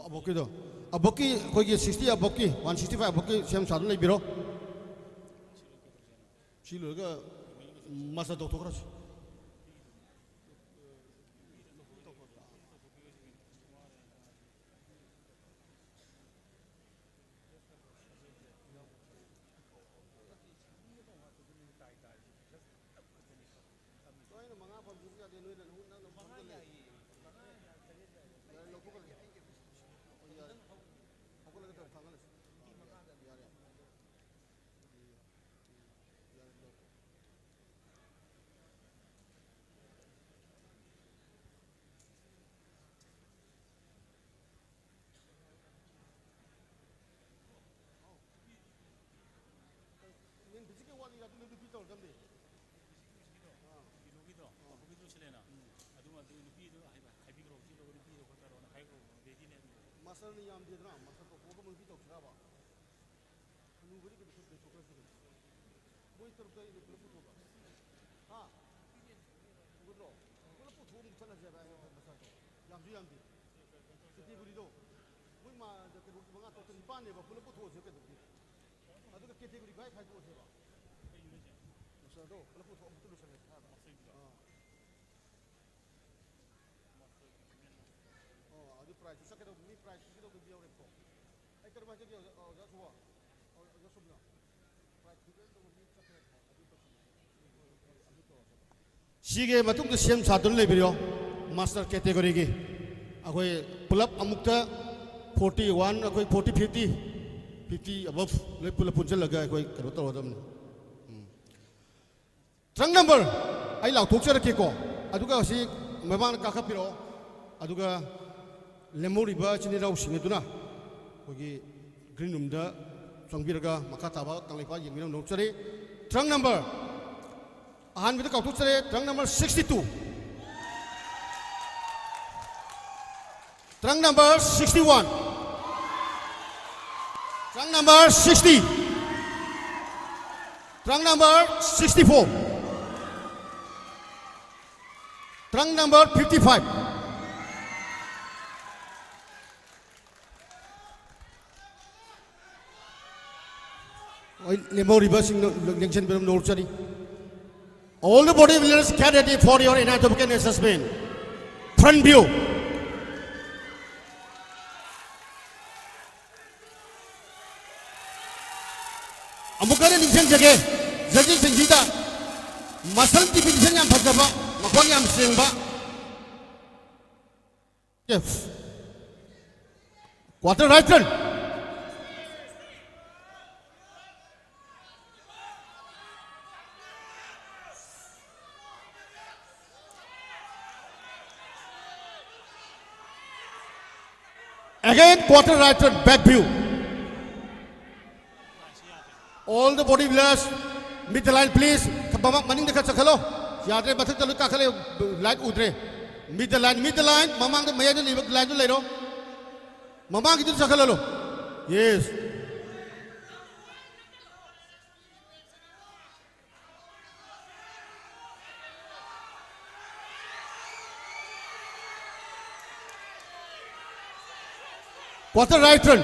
abokki do abokki koigi 60 abokki 165 abokki sem sadun lei biro si loga masa do tokras masalahnya yang dia drama masalah kau kau mungkin tahu kenapa kamu beri kita sudah suka suka boy terus itu belum putus ha betul belum putus mungkin saja masalah yang dia jadi beri do boy mah jadi beri mana tahu terlibat ni bah belum putus jadi tu ada ke kategori baik baik putus bah masalah do belum putus betul saja price sakit tu ni price kita tu biar repot. Ai kerja macam dia dah semua. Dah semua. Price kita tu ni sakit. Sige matung tu siam sadun le birio master category ki. Akoi pulap amukta 41 akoi 40 50 above le pulap punchal laga akoi kerja tu adam. Trang number ai lau thuk chara ki ko. Aduga si memang kakak biro. Aduga lemuriba chini rau singeduna kogi green room da changbiraga makata ba Kangleipak yengminam nokchari trunk number ahan bida kautu chare trunk number 62 trunk number 61 trunk number 60 trunk number 64 trunk number 55 Lemo reversing junction from Northern. All the body builders get ready for your anatomical assessment. Front view. Amukare junction jage. Jadi sengita. Masal TV junction yang pasaba. Makwan yang sengba. Yes. Quarter right turn. Again, quarter right turn, back view. All the body builders, mid the line please. bama maning dekha chakhalo yadre bathak talu ka khale light udre mid the line mamang de maya de line du leiro mamang kitu chakhalo lo yes quarter right turn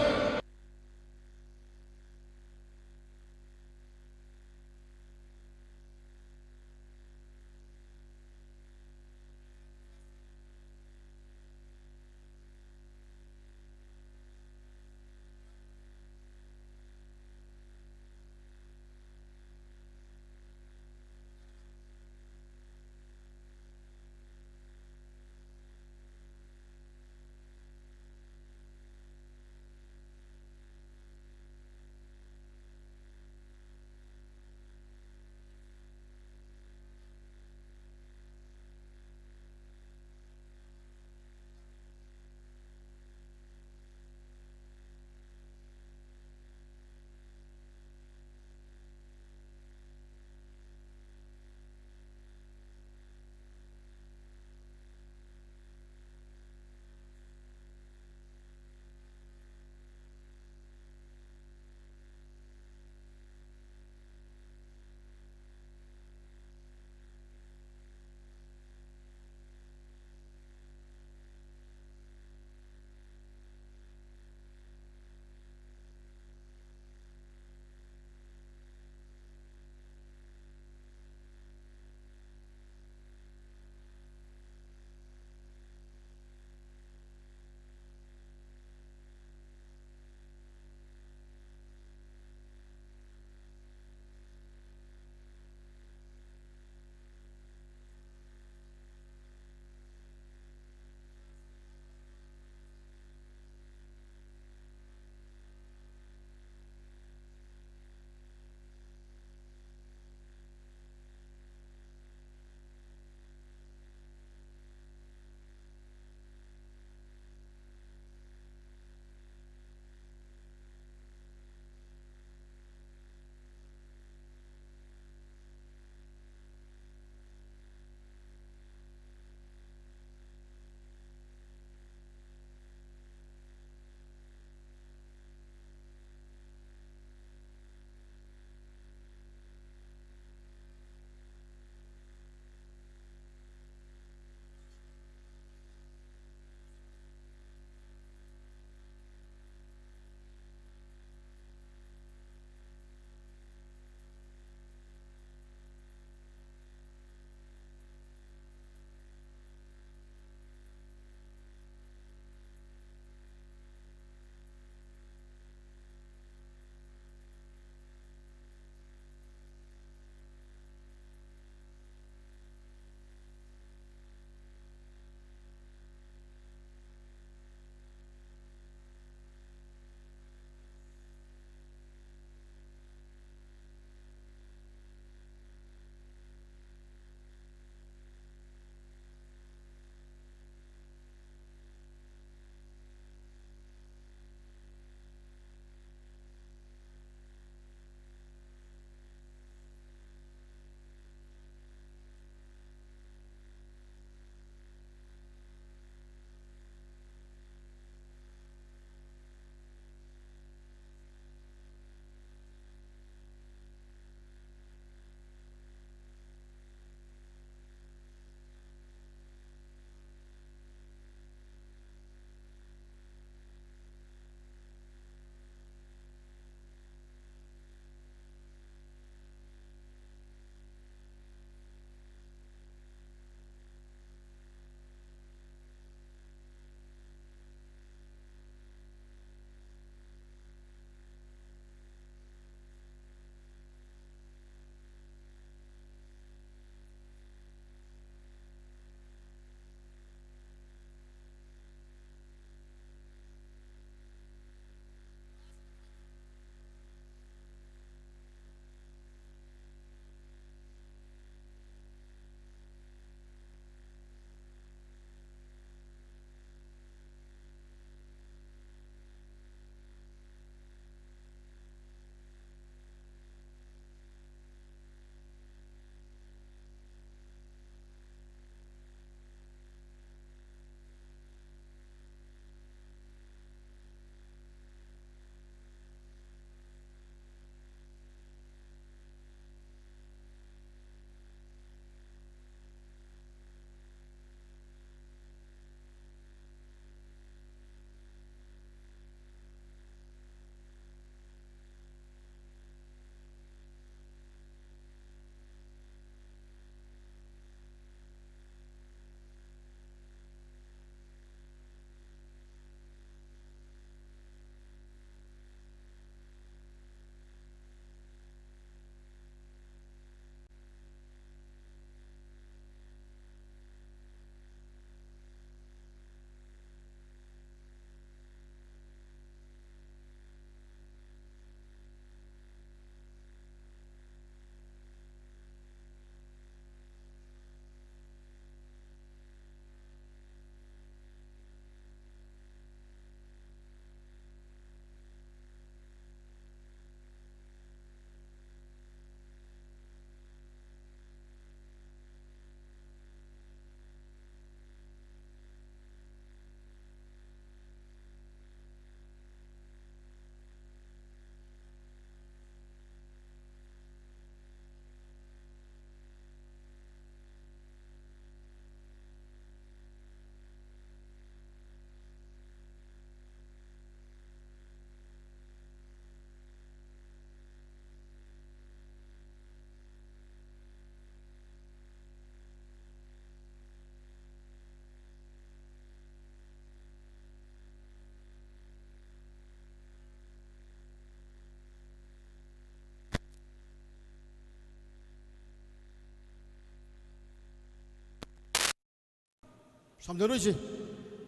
samjaruisi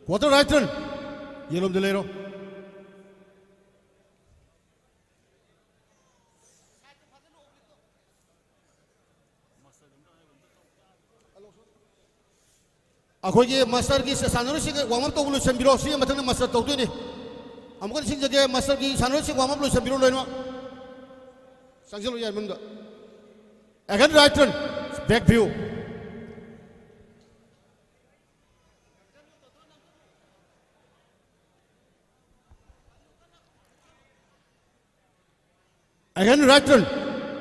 quarter right turn yelom delero akhoi master ki sanaruisi warm up to bulu sambiro si mathang master to tu ni amukon sing jage master ki sanaruisi warm up lu sambiro loino sangjalo ya munda again right turn back view again right turn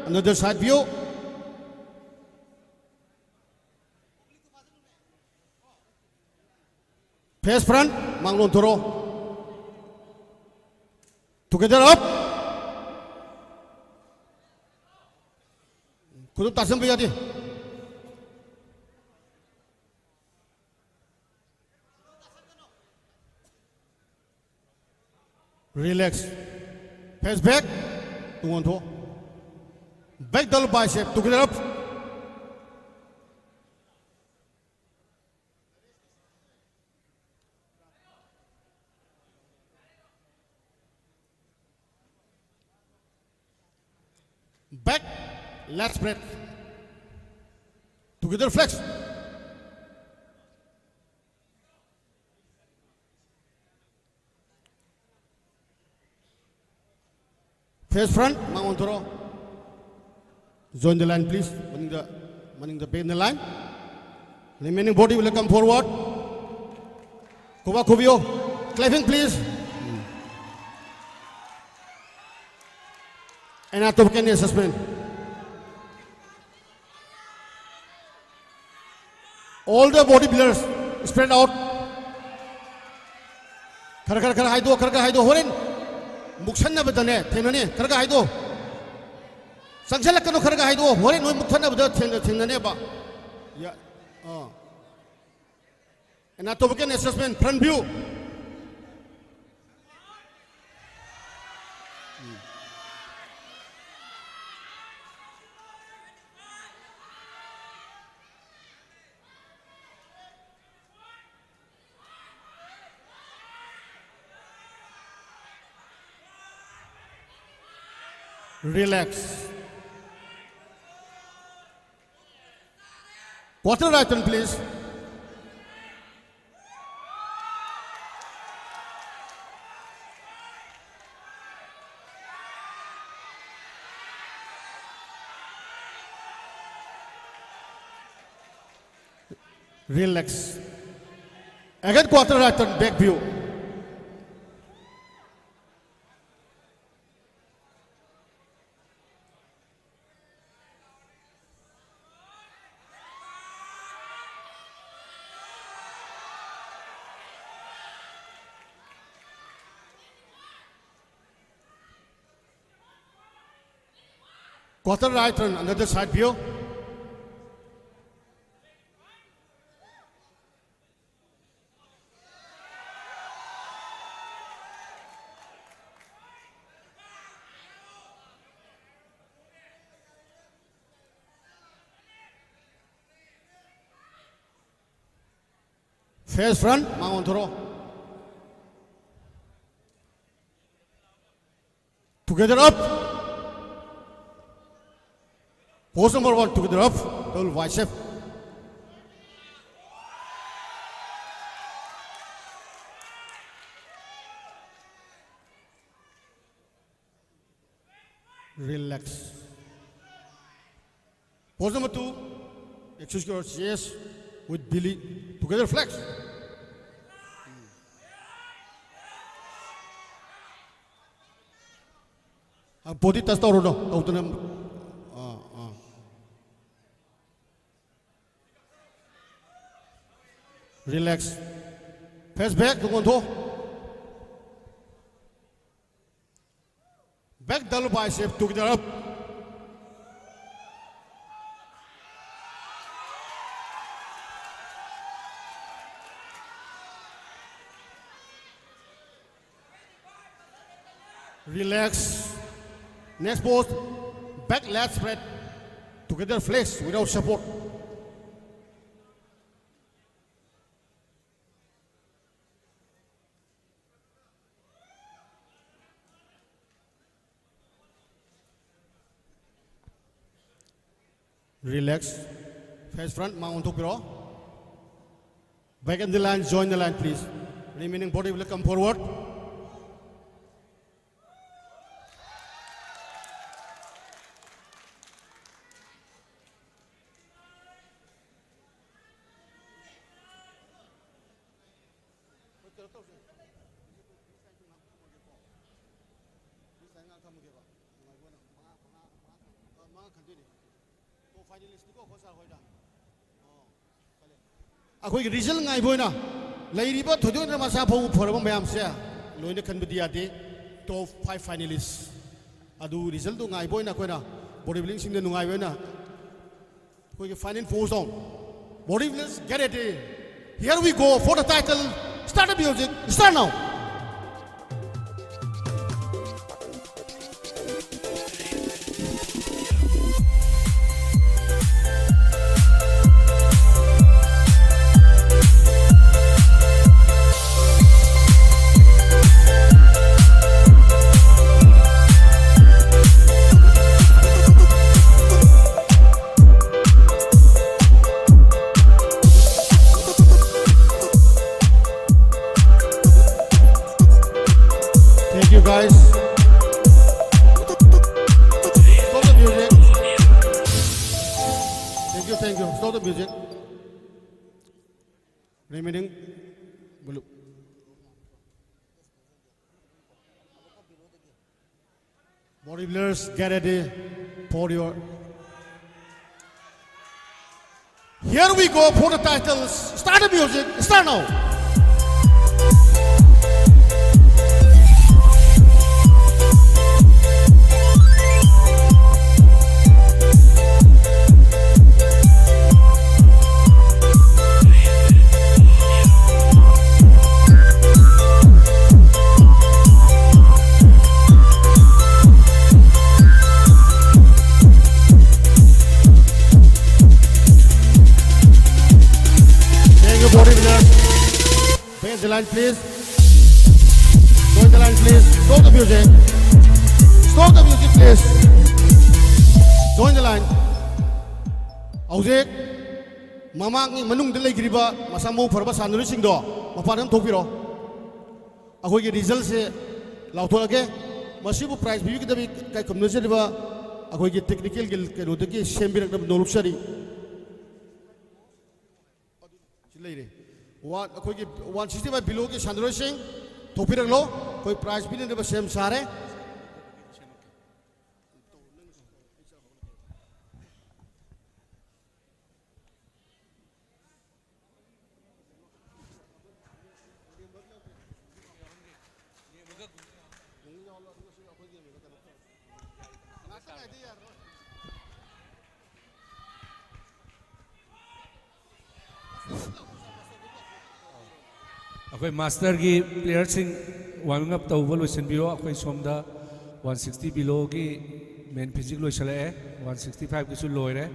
another side view face front manglon toro together up kudu tasam biyadi relax face back tungon tho back double bicep together up back lat spread together flex face front mangon toro join the line please running the back in the line remaining body will come forward kuba kubio clapping please and after can assessment all the body builders spread out khar haido horen muksanna badane thenane khar haido sangsalakano khar haido horen noi muksanna bada thenane ba ya and after can assessment front view relax quarter right turn please relax again quarter right turn back view quarter right turn another side view face front mangon thoro together up pose number 1 together up double bicep relax pose number 2 exercise your chest with belly together flex body touch tawro no tawtana relax face back tungon tho back double bicep together up relax next pose back lat spread together flex without support Relax. Face front, mount to piro. Back in the line, join the line, please. Remaining body will come forward. अखोई result ngai boina leiriba thodo na masa pho phorba mayam se loina khan bidia de top 5 finalists adu result do ngai boina koina bodybuilding sing de ngai boina koi final four zone bodybuilders get it here we go for the title start the music start now. Guys, stop the music. Thank you. Stop the music. Remaining blue. Bodybuilders, get ready for your. Here we go for the titles. Start the music. Start now. The line, please. Join the line, please. Stop the music. Stop the music, please. Join the line. Aujek, mamang ni manung delay griba masamu farba sanuri sing do. Mapanam thokiro. Akoi ke result se lauto lage. Masibu prize biyu kita bi kai community riba. Akoi ke technical ke rote ke sembir ekdam noluksari. Chilai re. What a quick 165 below the Sandrosing, Topir low, quick price bill in the same Sare. अखोई master की player Singh warming up तौबा लोइसन बिरो अखोई सोमदा 160 below की main physique लोइसले 165 किसु लोइरे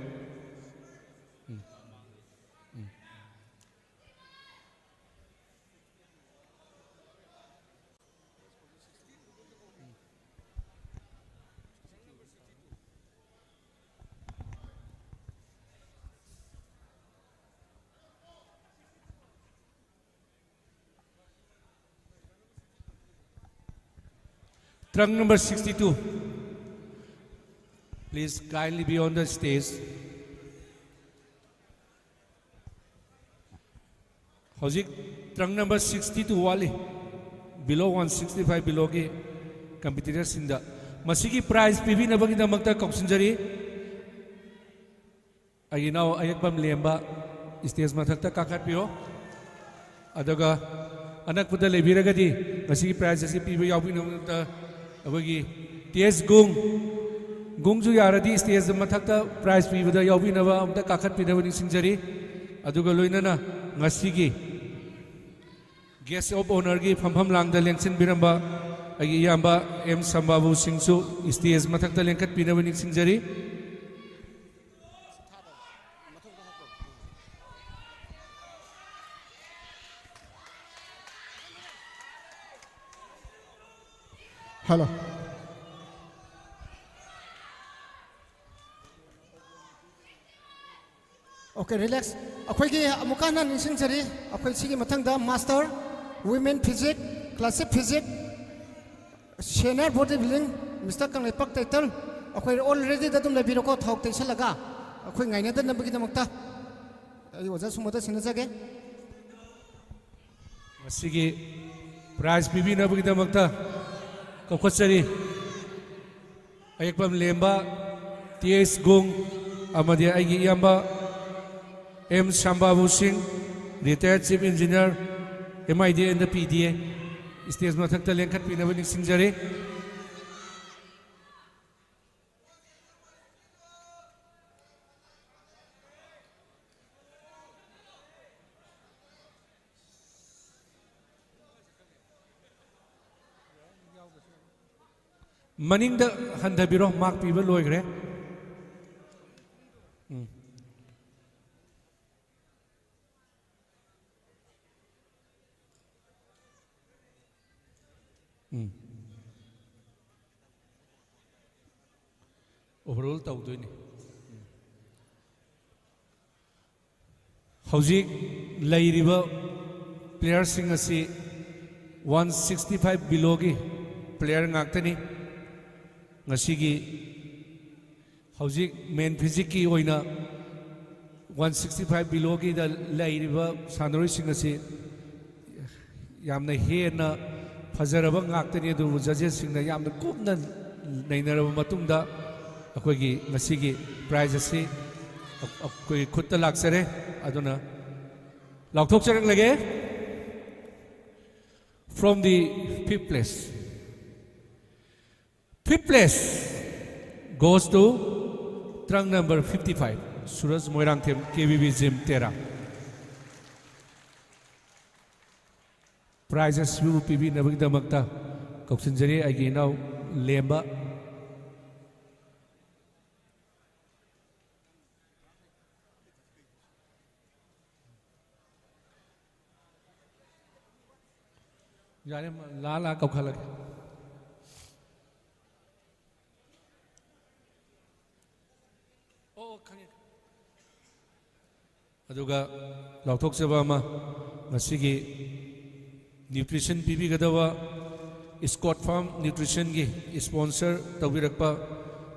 Trunk number 62, please kindly be on the stage. Howzik, trunk number 62 wali, below 165 below ki competitors in the Masiki prize PV na bagi na magta kausinjari. Ayinaw ayakbam lemba stage mathakta kakat piyo. Adaga anak puta lebiraga di Masiki prize asi PV yaw pinamagta अबगी test गुंग जो यारदी stage मथक्ता prize पीबदा यावबिनबा अमता काखत पिनबा निसिंजरी अदुगा लोइनना ngasiगी गेस्ट ऑफ ऑनर की फमफम लांगदा लेंसिन बिरंबा अगी याम्बा एम संबाबु सिंगसु स्टेज मथक्ता लेंखत पिनबा निसिंजरी Hello. Okay, relax. ꯑꯩꯈꯣꯏꯒꯤ ꯑꯃꯨꯛꯀ ꯍꯟꯅ ꯅꯤꯡꯁꯤꯡꯖꯔꯤ ꯑꯩꯈꯣꯏ ꯁꯤꯒꯤ ꯃꯊꯪꯗ master women physique classic physique senior bodybuilding mister Kangleipak title ꯑꯩꯈꯣꯏ ꯑꯣꯜꯔꯦꯗꯤꯗ ꯑꯗꯨꯝ ꯂꯩꯕꯤꯔꯣꯀꯣ ꯊꯥꯎ ꯇꯩꯁꯜꯂꯒ ꯑꯩꯈꯣꯏ ꯉꯥꯏꯅꯗꯅꯕꯒꯤꯗꯃꯛꯇ ꯑꯩ ꯑꯣꯖꯥ ꯁꯨꯃꯗ ꯁꯤꯟꯅꯖꯒꯦ ꯃꯁꯤꯒꯤ ꯄ꯭ꯔꯥꯏꯖ ꯄꯤꯕꯤꯅꯕꯒꯤꯗꯃꯛꯇ ꯀꯧꯈꯠꯆꯔꯤ ꯑꯌꯦꯛꯄꯝ ꯂꯦꯝꯕ ꯇꯤ ꯑꯦꯁ ꯒꯨꯡ ꯑꯃꯗꯤ ꯑꯩꯒꯤ ꯏꯌꯥꯝꯕ M Sambabu Singh retired chief engineer M I D and P D A stage ꯃꯊꯛꯇ ꯂꯦꯡꯈꯠꯄꯤꯅꯕ ꯅꯤꯡꯁꯤꯡꯖꯔꯤ ꯃꯅꯤꯡꯗ ꯍꯟꯊꯕꯤꯔꯣ ꯃꯥꯔꯛ ꯄꯤꯕ ꯂꯣꯏꯈ꯭ꯔꯦ overall tawdoini hojik leiriba players sing asi 165 below gi player ngaktani ngasigi hojik main physics ki oina 165 below gi da leiriba sanori sing asi yamna hena fazaraba ngaktani adu judges singna yamna kupna nainaraba matungda ꯑꯩꯈꯣꯏꯒꯤ ꯉꯁꯤꯒꯤ prize ꯑꯁꯤ ꯑꯩꯈꯣꯏꯒꯤ ꯈꯨꯠꯇ ꯂꯥꯛꯆꯔꯦ ꯑꯗꯨꯅ ꯂꯥꯎꯊꯣꯛꯆꯔꯛꯂꯒꯦ from the fifth place goes to trunk number 55 Suraj Moirangthem KVB Gym Tera prize asibu pibinabagidamagta kauksinjari aigi inaw lemba यारे लाला कौखा लगे ओ खंगे अदुगा लाउथोक्चबा अमा ngasigi nutrition pibigadawa Scott Farm Nutrition gi sponsor tawbirakpa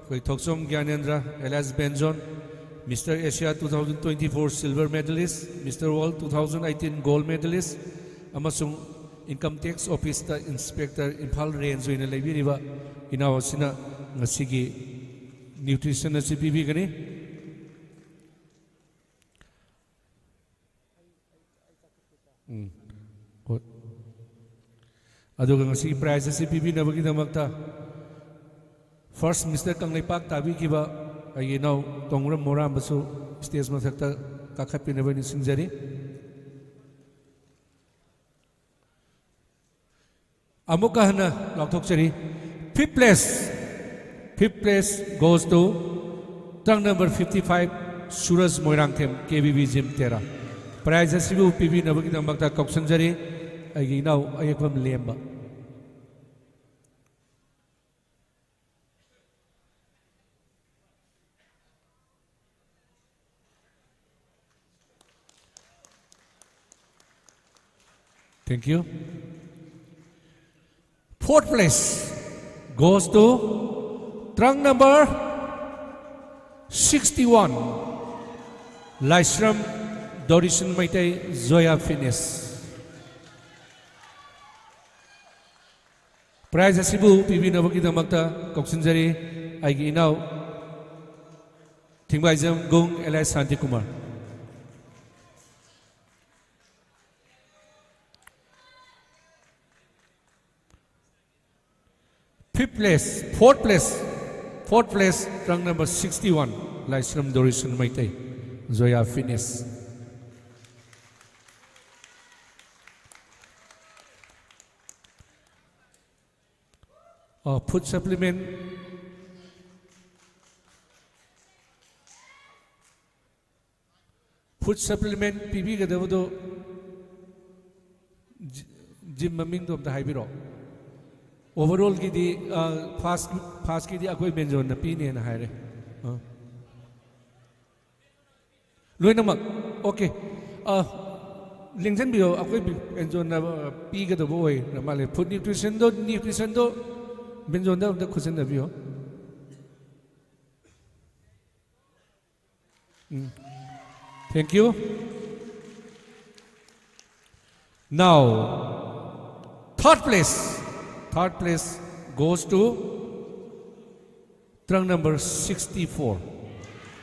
koi thoksom Gyanendra Elias Benjon Mr. Asia 2024 silver medalist Mr. World 2018 gold medalist amasung Income Tax Office ta Inspector Imphal Range oina leibiriba inawasina ngasigi nutrition asi pibigani aduga ngasigi prize asi pibinabagidamagta first Mr. Kangleipak tabikiba agi naw tongram moram basu stage mathakta kakhatpinaba nisingjari Amuka hana lauthokchari fifth place goes to trunk number 55 Suraj Moirangthem KVB Gym Tera prize asibu pibi nabagidamagta kauksanjari aigi naw ayekpam lemba Thank you. Fourth place goes to trunk number 61 Laisram Dorison Maitai Zoya Fitness prize asibu pibinabagidamagta kauksinjari aigi inaw Thingbaijam Gung Elias Santi Kumar fourth place, trunk number 61, Laisram Dorison Maitai, Zoya Fitness. Food supplement. Food supplement PB gadavado gym maming dom da haibiro. Overall ki di fast ki di akoi benjon na pini na haire loinamak okay lingjan bio akoi benjon na pi ga do boy na male food nutrition do benjon da kusen na bio thank you now third place goes to trunk number 64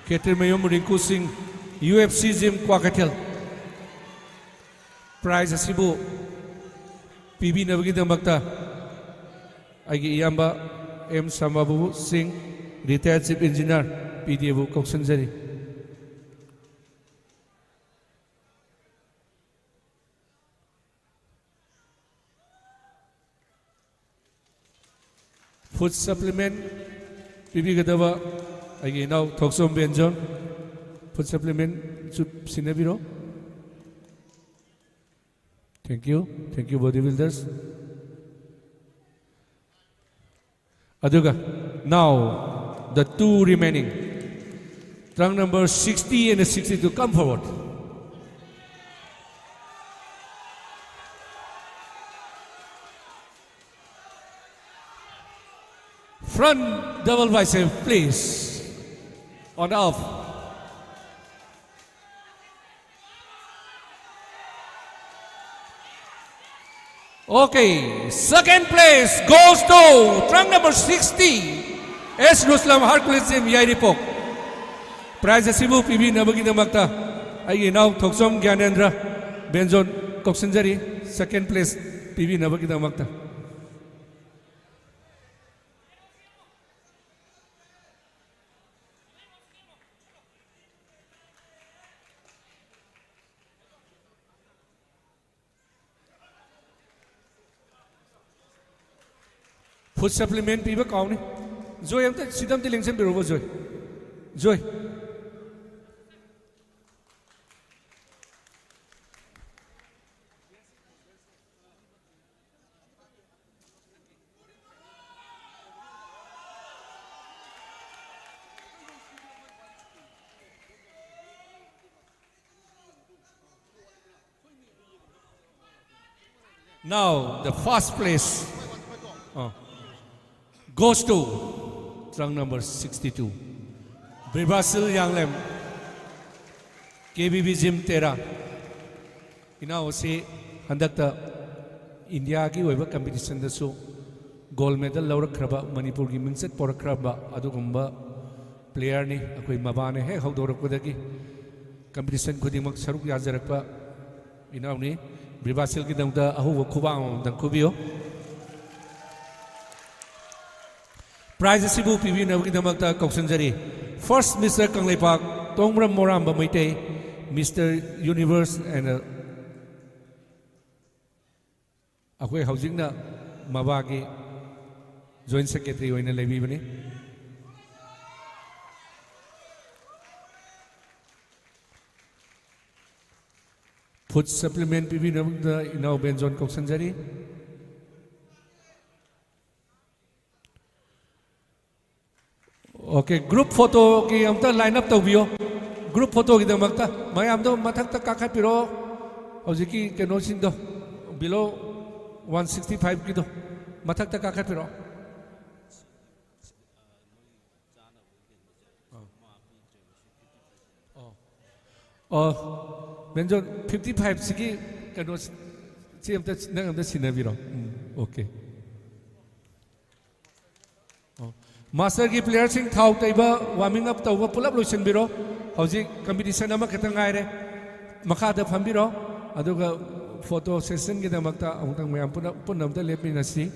Ketir Mayom Rinku Singh UFC Gym Kwakatel prize asibu PB Navagidamata Agi Iyamba M Samabu Singh retired chief engineer PDAbu Koksanjari food supplement PB Gadava Agi now Toksom Benjon food supplement Sinabiro. Thank you bodybuilders. Aduga. Now the two remaining trunk number 60 and 62 come forward. Front double bicep please on off. Okay, second place goes to trunk number 60 S. Ruslam Hercules Jim Yairipok. Prize Sibu PB Nabaginamakta. I now Toksom Gyanendra Benjon Koksanjari. Second place PB Nabaginamakta. Food supplement piba kaune joy amta sidam te lengsen biroba joy now the first place goes to trunk number 62 Bribasil Yanglem KBB Gym Tera ina ose handakta India ki oiba competition da so gold medal laurakraba Manipur gi mingset porakraba adugumba player ni akoi mabane he haudorakudagi competition khudingmak saruk yajarakpa ina ni Bribasil ki damda ahu khubang dang khubio Prize Sibu PB Navagidamata Koksanjari. First, Mr. Kangleipak, Tongram Moramba Maite, Mr. Universe, and Akwe Housingna Mabagi, Joint Secretary in Levibani. Food supplement PB Navagida now Benjon Koksanjari. Okay, group photo ki amta line up tawbiyo. Group photo ki damakta. Mayam do mathakta kakha piro. Hojiki keno sindo below 165 ki do. Mathakta kakha piro. Benjon 55 sigi keno si amta nang amta sinabiro. Okay. Master ki player sing thau taiba warming up tawba pull up lotion biro hauji competition ama khatang aire makha da pham biro aduga photo session ki damakta amtang mayam punam da lepi nasi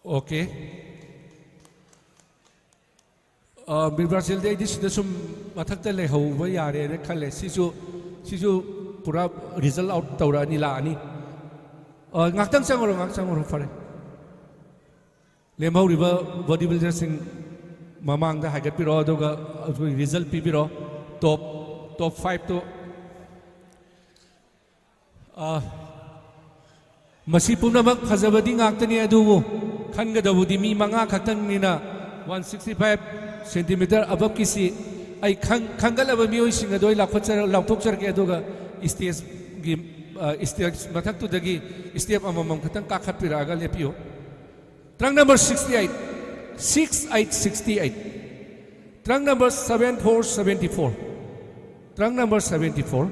okay Brazil day this the sum mathakta le hauba yare re khale sisu pura result out tawra ni la ani ngaktang changoro fare lemau river bodybuilder sing mamang da hagat piro aduga result pi biro top 5 to masi punamak phajabadi ngaktani adubu khangadabudi mi manga khaktangnina 165 centimeter above kisi ai khangalaba mioi singa doi lakhotchar ke aduga stage gi stage mathak tu dagi step amamam khatang ka khat piraga lepio trunk number 68 6868 trunk number 7474 trunk number 74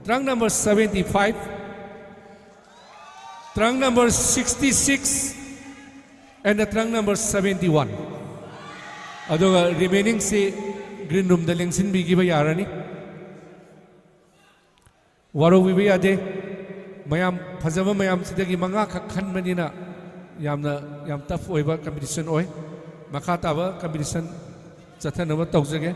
trunk number 75 trunk number 66 and the trunk number 71 aduga remaining si green room da lengsin bigi ba yarani waro wi ade mayam phajaba mayam sidagi manga khan manina yam tough oiba competition oi makha taba competition chathanaba tawjage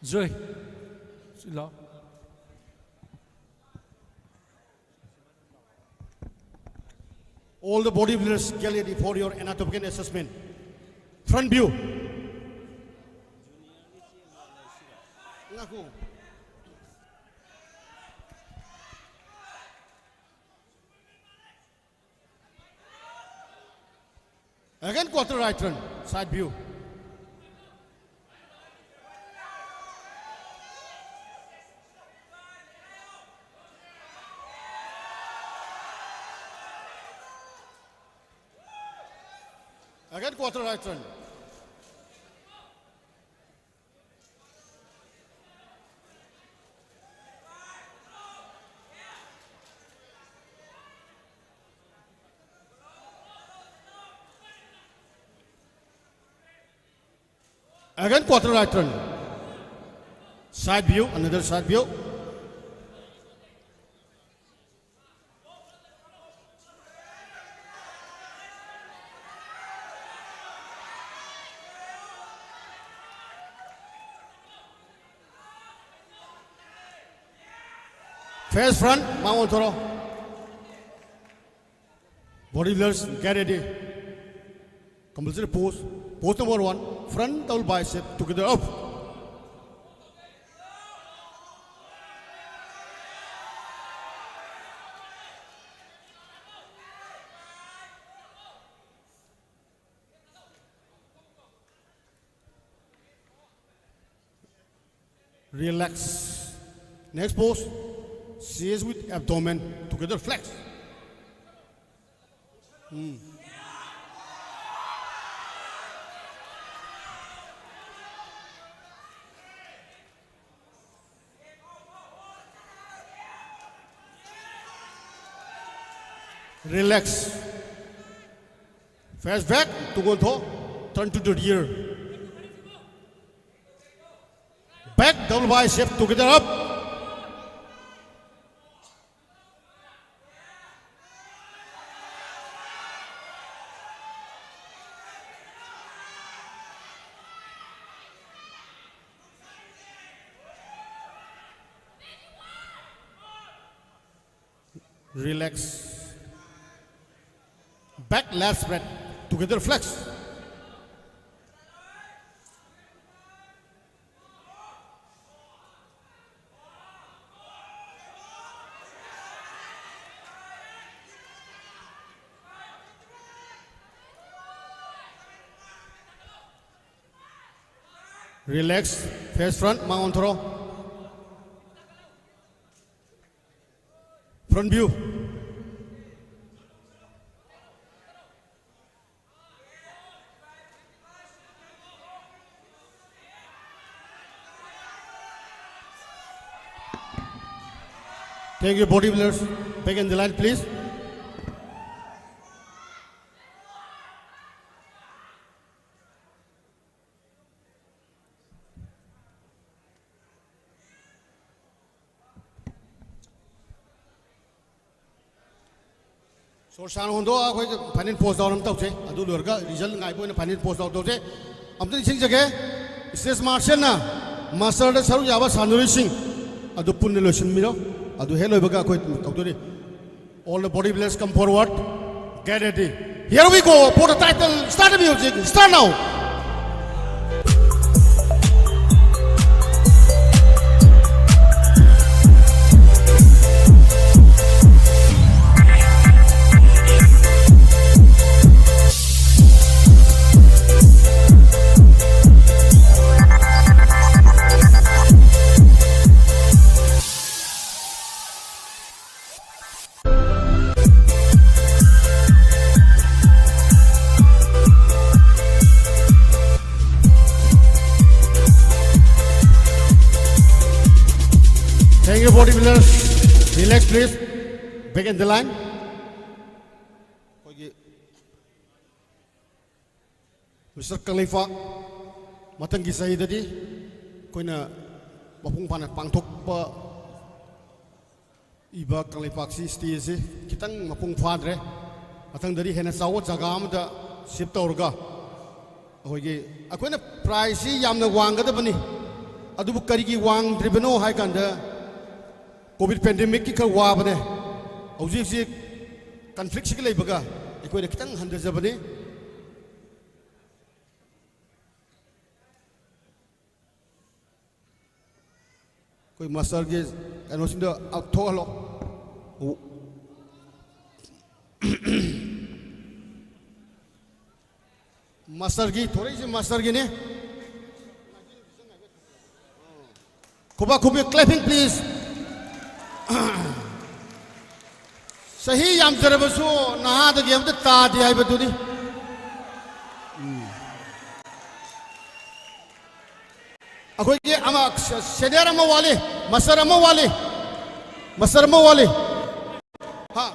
Joy, sila. All the bodybuilders get ready for your anatomical assessment. Front view. Ngaku. Again quarter right turn, side view. Again quarter right turn. Again quarter right turn. Side view, another side view. Face front, Mount Toro. Bodybuilders, get ready. Compulsory pose. Pose number 1. Front double bicep together up. Relax. Next pose. Seize with abdomen together flex. Relax. Face back to go to turn to the rear. Back double bicep together up. Relax. Back lat spread. Together flex. Relax. Face front. Mount throw. Front view. Take your bodybuilders back in the line, please. So, San Hondo, I will find in post down to say, I do Lurga, result, I will find in post out to say. I'm the things again. It says Marshana, Master the Sarujava Sandurising, I do Punilation Miro. All the bodybuilders come forward. get ready. Here we go for the title. Start the music. Start now. Thank you, bodybuilders. Relax, please. Back in the line. Mr. Kangleipak, matang gisay tadi, kau na mapung panas pangtok pa iba Kangleipak si stage kita mapung padre, matang dari hena sawat jagam da sip taurga. Aku na price yam na wang kada bani, adu bukari ki wang tribeno hai kanda. COVID pandemic ki kawa bane, auji conflict si kelai baga, ikut ada kita handle zabane. Kau master ke, kan masih dah auto lo. Master ki, थोड़े से master ki ne. Kuba clapping please. सही याम जरा बसो नहा तो game तो ताज़ है बतूनी अकोई के अमा शेडेर अमा वाले मसर अमा वाले हाँ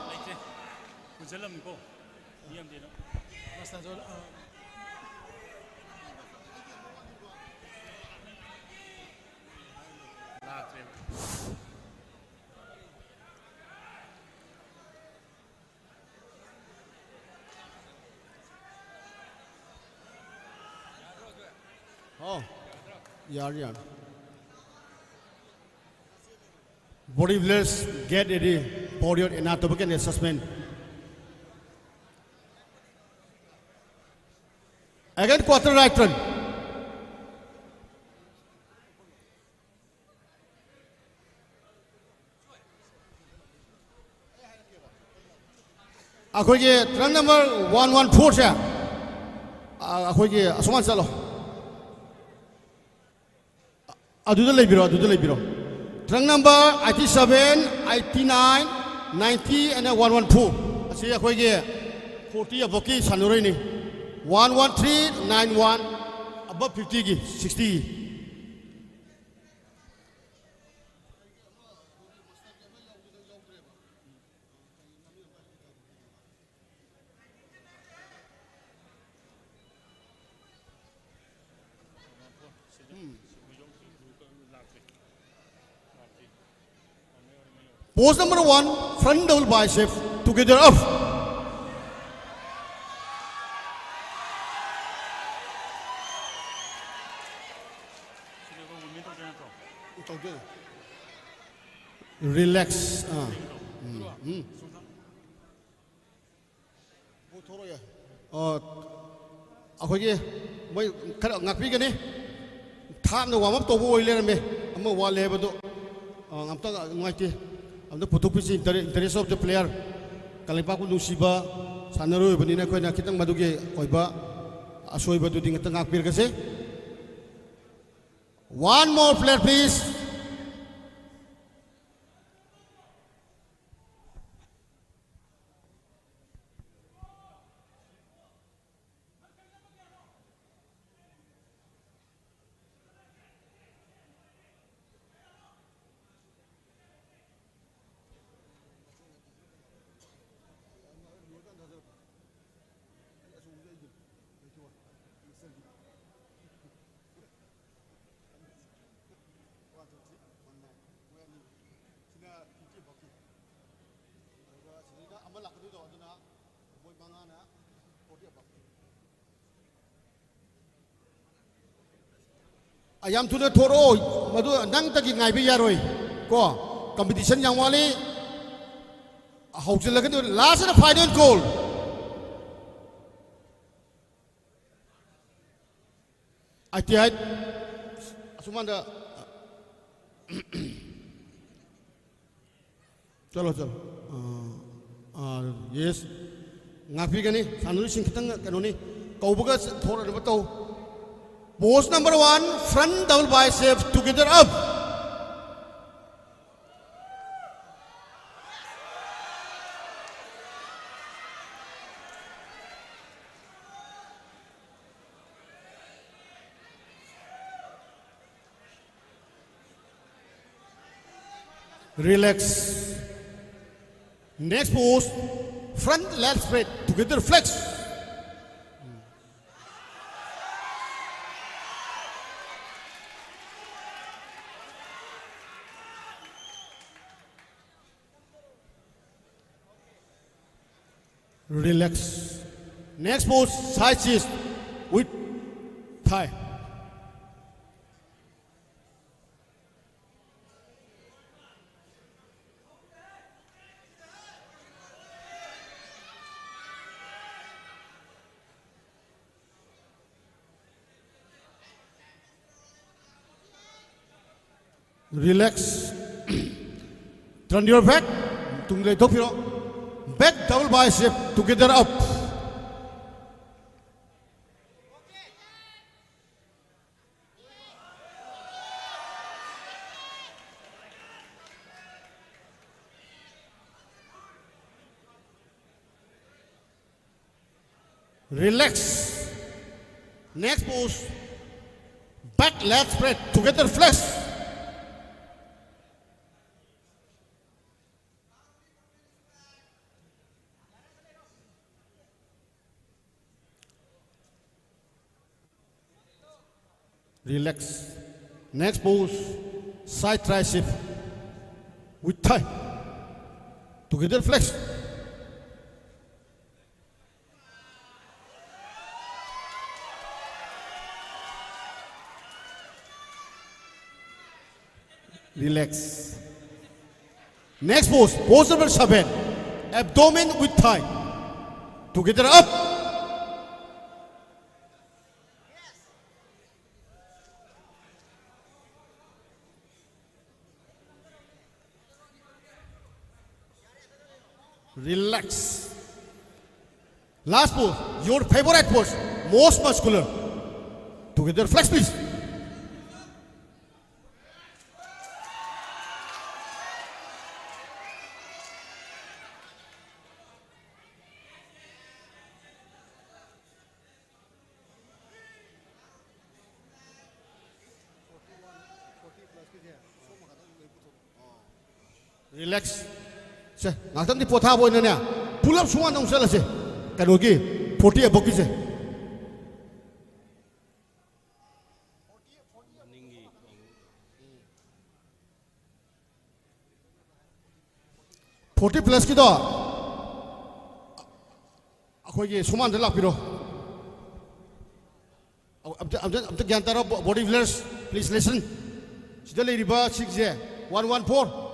Oh, yeah. Bodybuilders, get ready for your anatomical assessment. Again, quarter right turn. Akoye turn number 114 se. Akoye asuman chalo. Aduda lebiro. Trunk number 87, 89, 90 and 112. Asi akoy ge 40 aboki sanurai ni. 113, 91 above 50 gi 60. Pose number 1, front double bicep, together up. Relax. Akoye, moi kara ngakpi gane. Tham na warm up to boy le me. Amma wale bado. Ngamta ngaiti. Amda putuk pisi interest of the player. Kangleipak pun nusiba sanaru benina kau nak kita maduge oiba asoi batu tinggal tengah pir kase. One more player please. Ayam tu dah thoro, madu nang tak ingai biar roi, ko competition yang wali, hau je lagi tu last and final goal, 88 asumanda chalo chalo yes ngapi gani sanuri sing kitang kanoni kaubaga thora na batau pose number 1 front double biceps together up relax. Next pose, front leg spread, together flex. Relax. Next pose, side chest with thigh. Relax. Turn your back. Tungle topiro. Back double bicep together up. Relax. Next pose. Back leg spread together flex. Relax. Next pose, side tricep with thigh. Together flex. Relax. Next pose, pose number 7. Abdomen with thigh. Together up. Relax. Last pose, your favorite pose, most muscular. Together, flex please. Relax. Se, ngaktan di potha boy na niya. Pull up suwan ang sala se. Kanogi 40 above ki se. Forty plus ki do. Ako ye suman dalak piro. Am the gyan taro body builders, please listen. Sida le riba 6 je 114.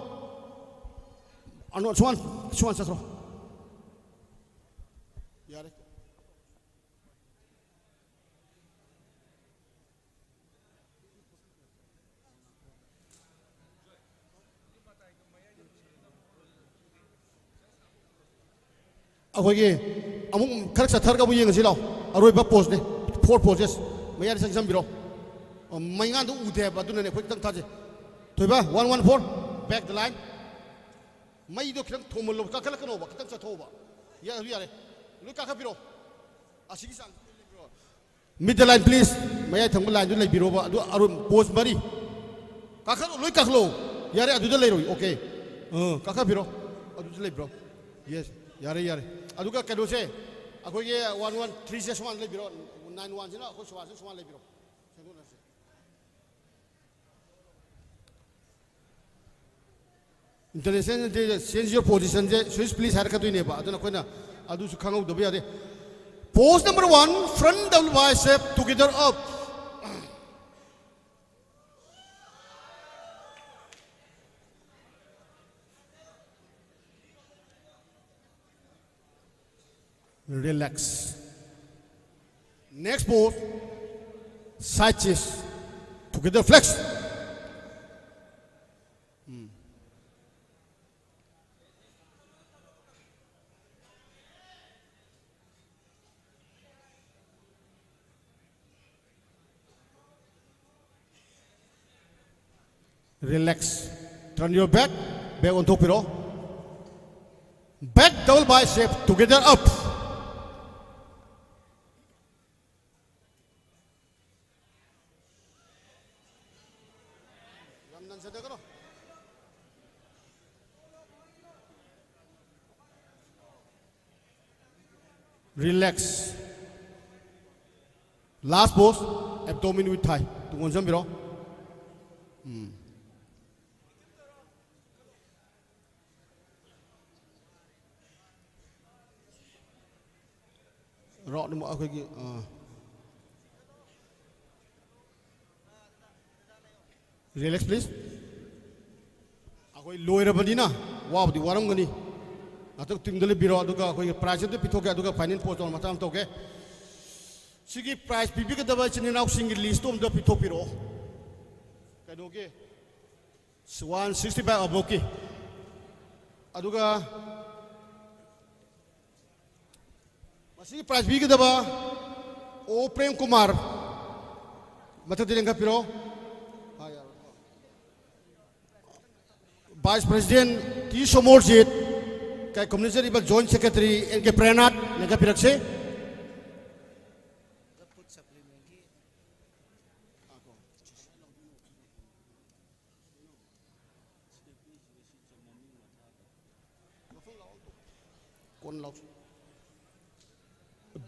Ano suan satro. Yare. Akoge amung kharak sathar ka bu yeng si law aroi ba pose ne 4 poses mayar sang sam biro mai ngan du ude ba du ne khoi tang thaje toiba 114 back the line mai do khang thomol lo ka khala kano ba katang sa thoba ya yare lu ka kha biro asigi sang mid the line please mai thang line du lai biro ba du arun pose bari ka kha lu ka khlo yare adu de lai roi okay ka kha biro adu de lai biro yes yare yare adu ka kado se akoi ye 113 se swan lai biro 91 se na akoi swan lai biro International change your position. Switch please. Haircut to neba. Aduna koina. Adu su khangau dobe ade. Pose number 1. Front double bicep together up. Relax. Next pose. side chest, together flex. Relax. Turn your back on top it. Back double bicep together up. Relax. Last pose, abdomen with thigh. Tunggu jam biro. Rock ni mo ako gi. Relax please. Ako lower badina. Wow, di waram gani. Atuk tinggal biro aduga ako price tu pitoke aduga finance post on matam toke. Sigi price bibi ka dapat chini nak single list tu amda pitok biro. Kado ke? 165 aboki. Aduga masih price bibi ka dapat O Prem Kumar. Mata dilengkap biro. Vice President T. Somorjit, kay Community Rival Joint Secretary N.K. Prenat, nagkapirak siya.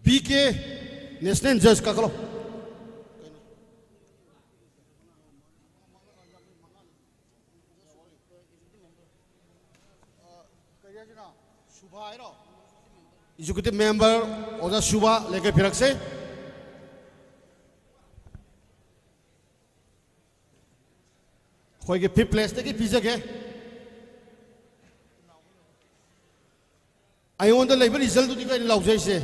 BK National Judge kakalo. Executive member Oda Shubha leke pirak se. Koi ke fifth place teki pizza ke. Ayo onda level result tu dikai lau jai se.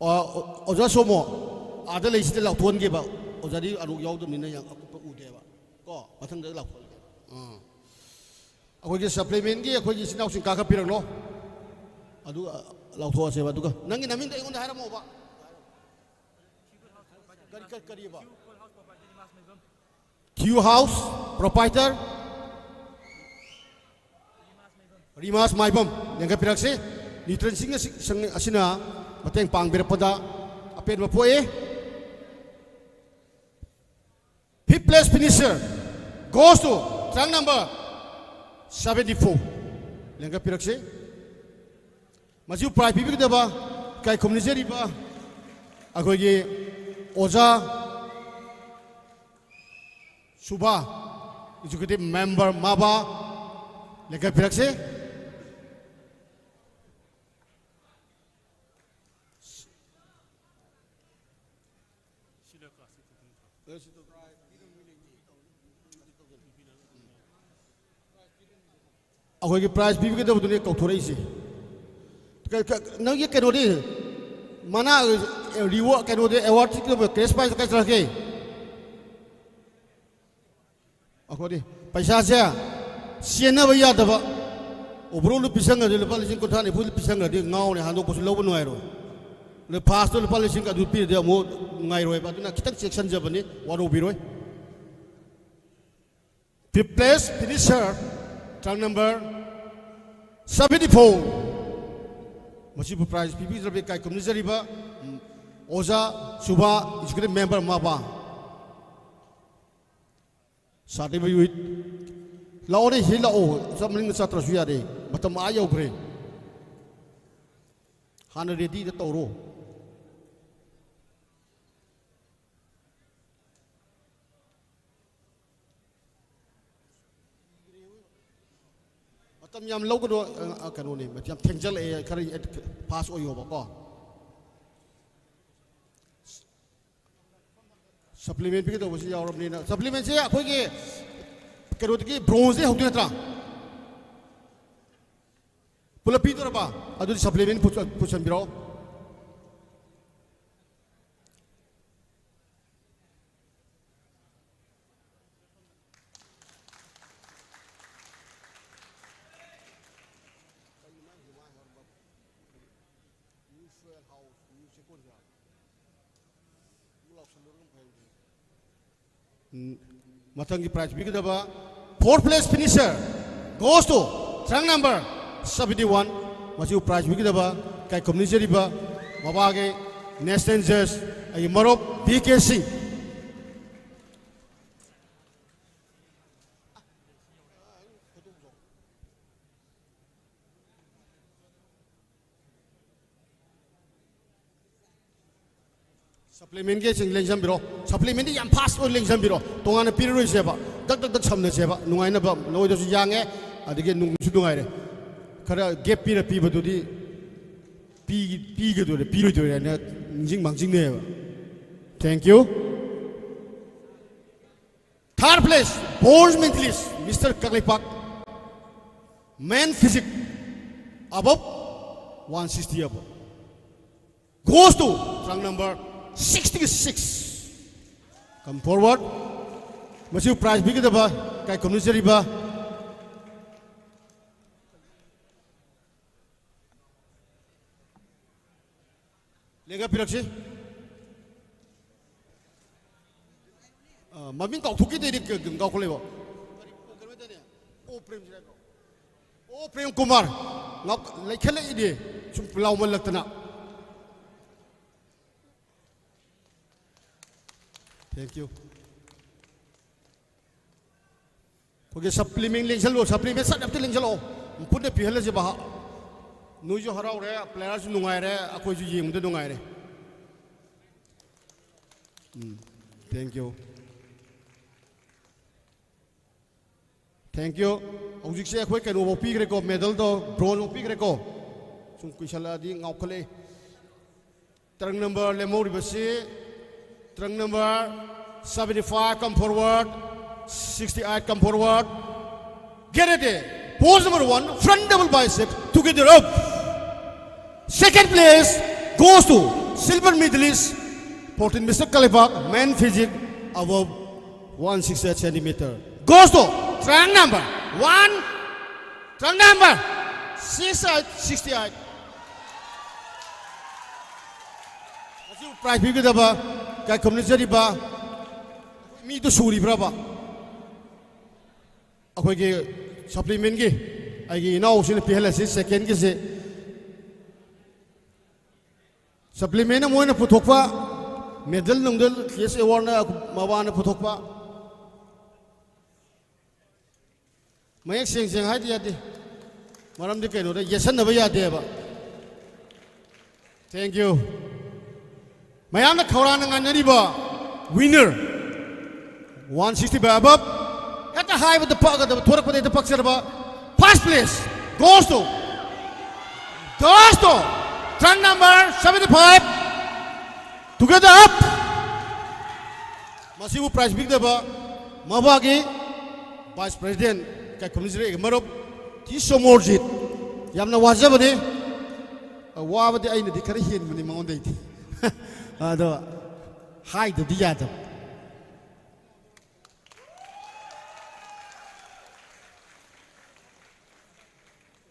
Oja somo ada lagi sih lau tuan ke ba. Oja di anu yau tu mina yang aku udah ba. Ko matang dah lau. Aku je supplement ke aku je sinau sing kakak pirang lo. Adu lau tua se ba tu ka. Nangin namin dah ingon dah haram ba. Kari ba. Q House proprietor Rimas Maibam yang ke pirang se ni trensing asina mateng pang berpada apen mapoe. Fifth place finisher goes to trunk number 74. Lengkap pirak se. Masih prize pipi kita ba kai community ba. Aku lagi Oja Shubha executive member Maba lengkap pirak se. Aku lagi prize bibi kita betul ni kau thorai sih. Nang ye keno ni mana reward keno ni award kita cash prize kai terake. Aku ni paisa saya siapa bayar dah. Obrol lu pisang ada lepas lising kontan ibu lu pisang ada ngau ni handuk kusul lawan nuai ro. Lepas tu lepas lising kat dupi dia mau ngai ro. Lepas tu nak kita section je bani waru biroi. Fifth place finisher. Trunk number 74. Masih berprize pipi terlebih kai community riba Oza Shubha executive member Maba. Saat ini yuit lau ni hilau samling satra suya deh. Macam ayau bre. Hana ready dah tahu. Macam yang lau kedua kan ni macam tenjel kari pas oyo bapa. supplement pick the Europe supplements here, Kogi Karotiki, bronze, Hokinatra. Pull a Peter Ba, I do supplement push and bureau. Matangi prize big daba. Fourth place finisher goes to trunk number 71. Masu prize big daba. Kai community ba. Mabage Nest Rangers. Ay Marop DK Singh. Supplement ke sing lengsan biro supplement yam pass or lengsan biro tongana piru seba dak samne seba nungai na ba no jo yange adige nung su dungai re khara gap pi pi badu di pi ge do re pi ro do re na jing mang jing ne. Thank you. Third place bronze medalist Mr. Kangleipak, man physique above 160 above, goes to trunk number 66. Come forward. Masu prize big daba. Kai community ba. Lega pirakse. Mamin kau thuki de kau kolebo. O Prem Kumar. Ngak lekhle ide. Chung pulau malak tana. Thank you. Okay, supplement link salo, supplement sat apte link salo. Put the pihal je bah. Nujo harau re, players nungai re, aku ju yim de nungai re. Thank you. Thank you. Ojik se aku kan ubo pig reko medal to bronze pig reko. Sung kuisala di ngau kale. Trunk number lemori basi. Trunk number 75 come forward, 68 come forward. Get it there. Pose number 1, front double bicep, together up. Second place goes to silver medalist, 14 Mr. Kangleipak, man physique above 168 centimeter. Goes to trunk number 1, trunk number 68. Prize big daba. Kai community ba mi to suri braba akhoi ge supplement ge ai ge now sin pehla se second ge se supplement mo na puthokpa medal nungdal yes award na mawa na puthokpa mayak seng hai dia de maram de kaino de yesan na ba ya de ba. Thank you. Mayam na khawra na ngani ba winner 160 by above at the high with the puck the thorak pa de puck sir ba. First place goes to trunk number 75 together up. Masibu prize big ba mabagi vice president kai community marop ti somorjit yamna wajabani wabadi aina dikhari hen mani mangonde ti ado hide the yada.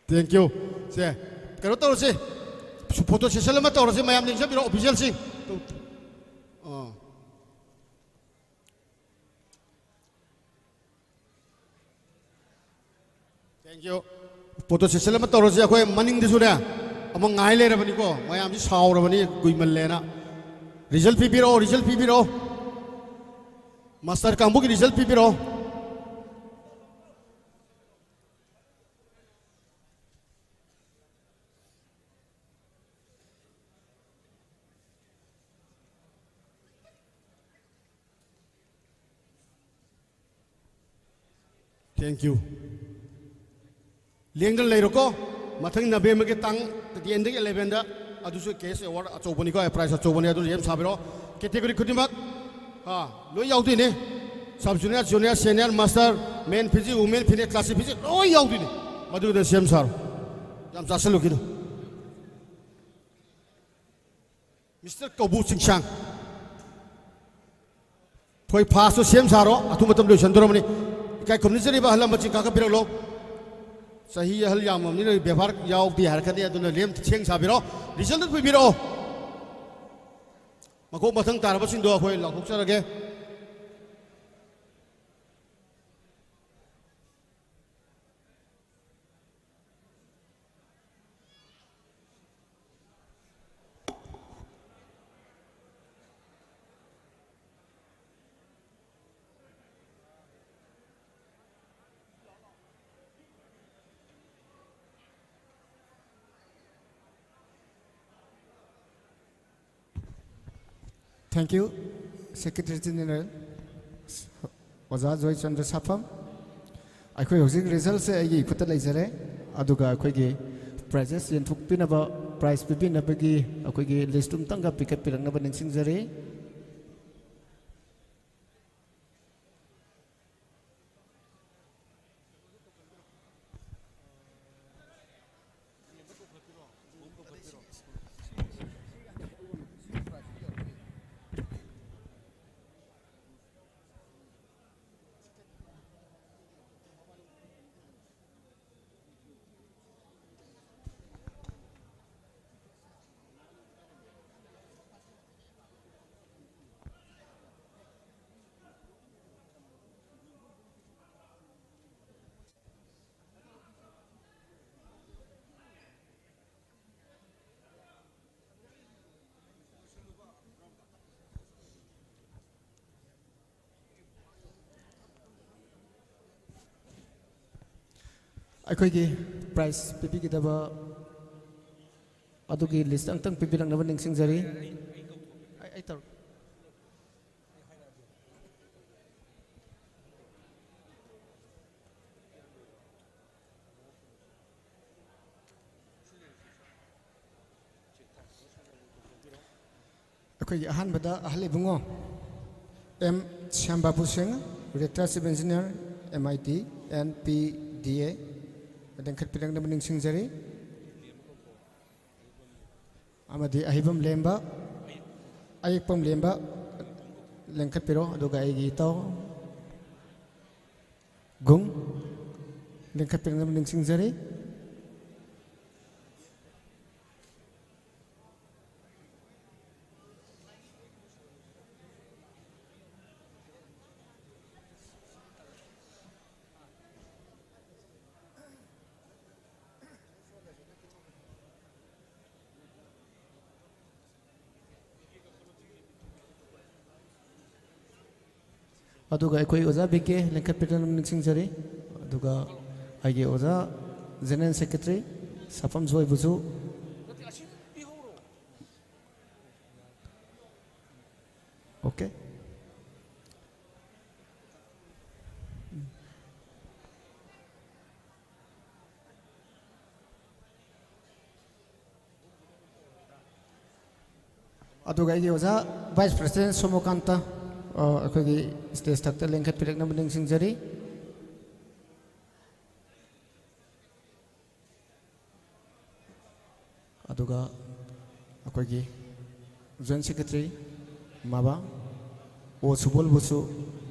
Thank you. Se karo to se photo session ma to se mayam ning se biro official sing. Thank you. Photo session ma to se akoi maning de sura among ngai le rabani ko mayam ji saw rabani guimal lena. Result pipiro. Master kambu ki result pipiro. Thank you. Lengdal lairoko mathang November ke tang the end 11 da adusu case award achobani ko prize achobani adu yem sabiro category khudimak ꯂꯣꯏ ꯌꯥꯎꯗꯣꯏꯅꯦ sub junior junior senior master men physique women fitness classic physique ꯂꯣꯏ ꯌꯥꯎꯗꯣꯏꯅꯦ ꯃꯗꯨꯗ ꯁꯦꯝ ꯁꯥꯔꯣ ꯌꯥꯝ ꯆꯥꯁꯤꯜꯂꯨꯈꯤꯅꯨ mister ꯀꯧꯕꯨ ꯆꯤꯡꯁꯥꯡ ꯑꯩꯈꯣꯏ ꯐꯥꯁꯇꯣ ꯁꯦꯝ ꯁꯥꯔꯣ ꯑꯊꯨꯕ ꯃꯇꯝ ꯂꯣꯏꯁꯤꯟꯗꯧꯔꯕꯅꯤ ꯏꯀꯥꯏ ꯈꯨꯝꯅꯖꯔꯤꯕ ꯑꯍꯜ ꯂꯃꯟꯁꯤꯡ ꯀꯥꯈꯠꯄꯤꯔꯛꯂꯣ ꯆꯍꯤ ꯑꯍꯜ ꯌꯥꯝꯃꯕꯅꯤꯅ ꯕꯦꯕꯥꯔ ꯌꯥꯎꯗꯦ ꯍꯥꯏꯔꯛꯀꯅꯤ ꯑꯗꯨꯅ ꯂꯦꯝ ꯁꯦꯡ ꯁꯥꯕꯤꯔꯣ ꯔꯤꯖꯜꯇ ꯄꯤꯕꯤꯔꯛꯑꯣ ꯃꯀꯣꯛ ꯃꯊꯪ ꯇꯥꯔꯕꯁꯤꯡꯗꯣ ꯑꯩꯈꯣꯏ ꯂꯥꯎꯊꯣꯛꯆꯔꯒꯦ Thank you, Secretary General Oza Joy Chandra Sapam. ꯑꯩꯈꯣꯏ ꯍꯧꯖꯤꯛ ꯔꯤꯖꯜꯁꯦ ꯑꯩꯒꯤ ꯈꯨꯠꯇ ꯂꯩꯖꯔꯦ ꯑꯗꯨꯒ ꯑꯩꯈꯣꯏꯒꯤ ꯄ꯭ꯔꯥꯏꯖꯦꯁ ꯌꯦꯟꯊꯣꯛꯄꯤꯅꯕ ꯄ꯭ꯔꯥꯏꯖ ꯄꯤꯕꯤꯅꯕꯒꯤ ꯑꯩꯈꯣꯏꯒꯤ ꯂꯤꯁꯇꯨ ꯑꯃꯇꯪꯒ ꯄꯤꯈꯠꯄꯤꯔꯛꯅꯕ ꯅꯤꯡꯁꯤꯡꯖꯔꯤ ꯑꯩꯈꯣꯏꯒꯤ ꯄ꯭ꯔꯥꯏꯖ ꯄꯤꯕꯤꯒꯗꯕ ꯑꯗꯨꯒꯤ ꯂꯤꯁ ꯑꯃꯇꯪ ꯄꯤꯕꯤꯔꯛꯅꯕ ꯅꯤꯡꯁꯤꯡꯖꯔꯤ ꯑꯩ ꯇꯧꯔꯛ ꯑꯩꯈꯣꯏꯒꯤ ꯑꯍꯥꯟꯕꯗ ꯑꯍꯜ ꯏꯕꯨꯡꯉꯣ M. Shyambabu Singh, Director Civil Engineer, MIT, NPDA, ꯂꯦꯡꯈꯠꯄꯤꯔꯛꯅꯕ ꯅꯤꯡꯁꯤꯡꯖꯔꯤ ꯑꯃꯗꯤ ꯑꯍꯩꯕꯝ ꯂꯦꯝꯕ ꯑꯌꯦꯛꯄꯝ ꯂꯦꯝꯕ ꯂꯦꯡꯈꯠꯄꯤꯔꯣ ꯑꯗꯨꯒ ꯑꯩꯒꯤ ꯏꯇꯥꯎ ꯒꯨꯡ ꯂꯦꯡꯈꯠꯄꯤꯔꯛꯅꯕ ꯅꯤꯡꯁꯤꯡꯖꯔꯤ ꯑꯗꯨꯒ ꯑꯩꯈꯣꯏ ꯑꯣꯖꯥ ꯕꯤꯀꯦ ꯂꯦꯡꯈꯠꯄꯤꯔꯛꯅꯕ ꯅꯤꯡꯁꯤꯡꯖꯔꯤ ꯑꯗꯨꯒ ꯑꯩꯒꯤ ꯑꯣꯖꯥ ꯖꯦꯅꯔꯦꯜ ꯁꯦꯀ꯭ꯔꯦꯇꯔꯤ ꯁꯥꯐꯝ ꯖꯣꯏꯕꯨꯁꯨ ꯑꯣꯀꯦ ꯑꯗꯨꯒ ꯑꯩꯒꯤ ꯑꯣꯖꯥ ꯚꯥꯏꯁ ꯄ꯭ꯔꯁꯤꯗꯦꯟ ꯁꯣꯃꯣꯀꯥꯟꯇ ꯑꯩꯈꯣꯏꯒꯤ ꯁ꯭ꯇꯦꯖ ꯊꯛꯇ ꯂꯦꯡꯈꯠꯄꯤꯔꯛꯅꯕ ꯅꯤꯡꯁꯤꯡꯖꯔꯤ ꯑꯗꯨꯒ ꯑꯩꯈꯣꯏꯒꯤ ꯖꯣꯏꯟ ꯁꯦꯀ꯭ꯔꯦꯇꯔꯤ ꯃꯥꯕꯥ ꯑꯣ ꯁꯨꯕꯣꯜꯕꯨꯁꯨ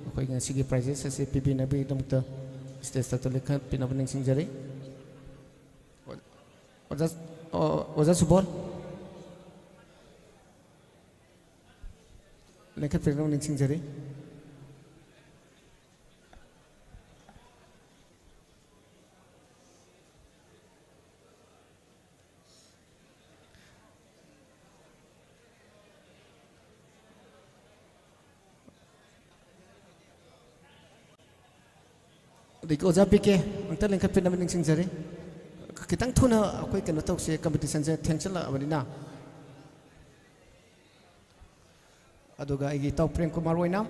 ꯑꯩꯈꯣꯏꯒꯤ ꯉꯁꯤꯒꯤ ꯄ꯭ꯔꯥꯏꯖꯦꯁ ꯑꯁꯤ ꯄꯤꯕꯤꯅꯕꯒꯤꯗꯃꯛꯇ ꯁ꯭ꯇꯦꯖ ꯊꯛꯇ ꯂꯦꯡꯈꯠꯄꯤꯅꯕ ꯅꯤꯡꯁꯤꯡꯖꯔꯤ ꯑꯣꯖꯥ ꯁꯨꯕꯣꯜ ꯂꯦꯡꯈꯠꯄꯤꯔꯛꯅꯕ ꯅꯤꯡꯁꯤꯡꯖꯔꯤ ꯑꯗꯒꯤ ꯑꯣꯖꯥ ꯄꯤꯀꯦ ꯑꯝꯇ ꯂꯦꯡꯈꯠꯄꯤꯅꯕ ꯅꯤꯡꯁꯤꯡꯖꯔꯤ ꯈꯤꯇꯪ ꯊꯨꯅ ꯑꯩꯈꯣꯏ ꯀꯩꯅꯣ ꯇꯧꯁꯦ ꯀꯝꯄꯤꯇꯤꯁꯟꯁꯦ ꯊꯦꯡꯆꯜꯂꯛꯑꯕꯅꯤꯅ ꯑꯗꯨꯒ ꯑꯩꯒꯤ ꯏꯇꯥꯎ ꯄ꯭ꯔꯦꯝ ꯀꯨꯃꯥꯔ ꯑꯣꯏꯅ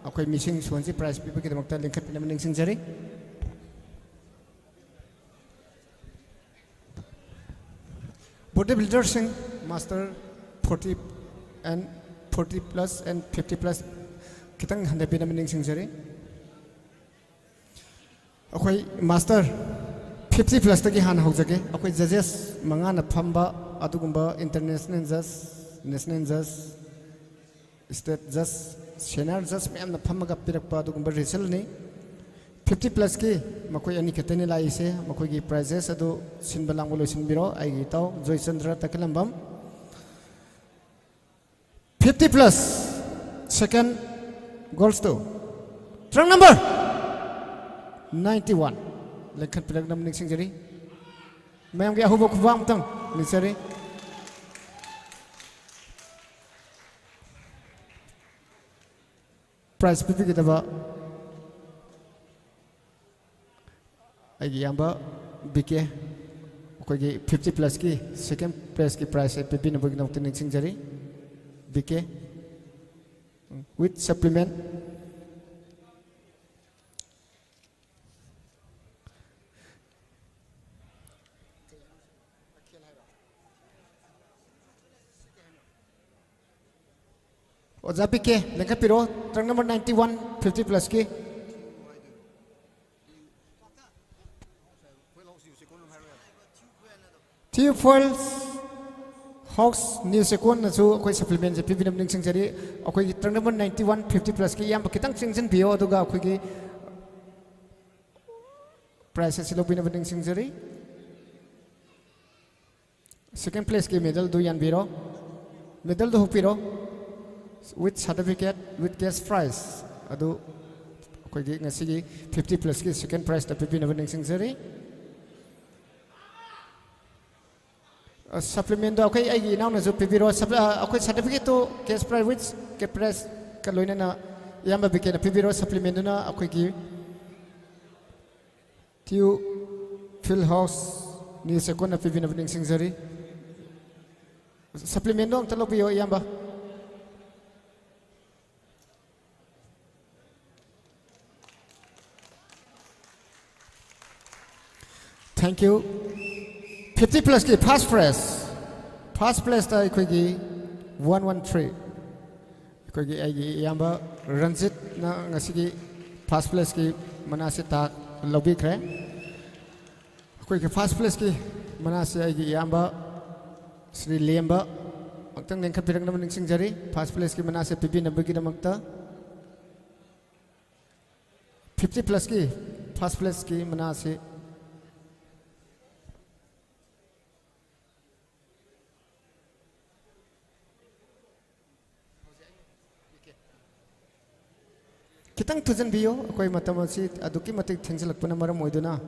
ꯑꯩꯈꯣꯏ ꯃꯤꯁꯤꯡ ꯁꯣꯟꯁꯤ prize ꯄꯤꯕꯒꯤꯗꯃꯛꯇ ꯂꯦꯡꯈꯠꯄꯤꯅꯕ ꯅꯤꯡꯁꯤꯡꯖꯔꯤ body ꯕꯤꯜꯗꯔꯁꯤꯡ master 40 and 40 plus and 50 plus kitang handa pinamaning singjari akhoi master 50 plus tagi han hojage akhoi judges manga na phamba adugumba international judge national judge state judge senior judge me amna phamaga pirakpa adugumba result ni 50 plus ki makoi ani khetani lai se makoi gi prizes adu sinbalang bolo sinbiro ai gi taw joy chandra takalambam 50 plus second goals to trunk number 91 lekhat pirak nam ning singjari mayam gi ahubo kubam tang nisari prize pipi kitaba आई यंबा बिके कोई 50 plus की second place की price है पिपी number की नौकरी निश्चित जरी बिके with supplement और जब बिके लेकर पिरो ट्रंक नंबर 91 50 प्लस की T-Falls Hawks New Second na su akwai supplement je pipi nam ning singjari akwai turn number 91 50 plus ki yam kitang singjan bio aduga akwai ki price se lobi nam ning singjari second place ki medal du yan biro medal du hupiro with certificate with cash prize adu akwai ki ngasi ki 50 plus ki second prize ta pipi nam ning singjari supplement do okay ai naw na zo pibiro okay certificate to cash prize with cash prize ka loina na yamba bike na pibiro supplement na okay ki tiu fill house ni second na pibina bning singjari supplement do talo bio yamba thank you 50 plus की first place ता कोई की 113 कोई की आई यंबा रंजित ना ngasi की first place की मना से ता लॉबी करे कोई की first place की मना से आई यंबा श्री लेम्बा अक्तंग नेंखा पिरंग नम निंग जरी first place की मना से पिपी नंबर की नमकता 50 plus की first place की मना से kitang tujan biyo akoy matamasi aduki matik thengsalak puna maram oiduna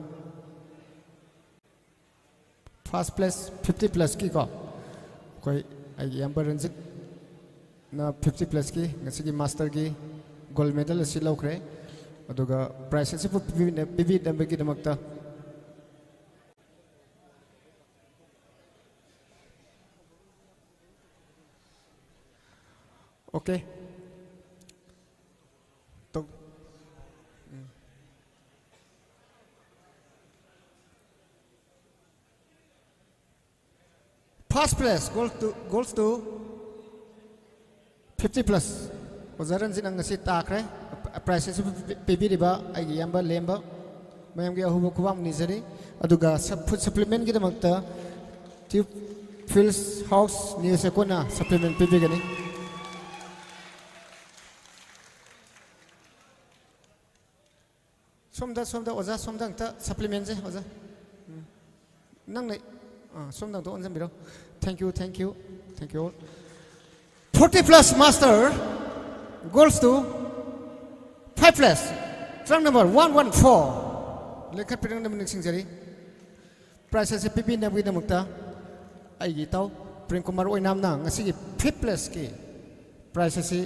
first place 50 plus ki ko akoy ai yamba ranjit na 50 plus ki ngasi ki master ki gold medal si lokre aduga prize si bibi dambe ki damakta okay first place goals to 50 plus ozaran sin ang si takre prices pibi diba ay yamba lemba mayam gi ahubo kubam nizari aduga food supplement gi damakta tube fills house ni sekona supplement pibi gani somda oza somdang ta supplement je oza nang nei somdang to onjam biro thank you 40 plus master goals to 5 plus trunk number 114 lekhat pirang nam ning singjari price se pipi nam gi namukta ai gi taw pring kumar oi nam na ngasi gi 5 plus ki price se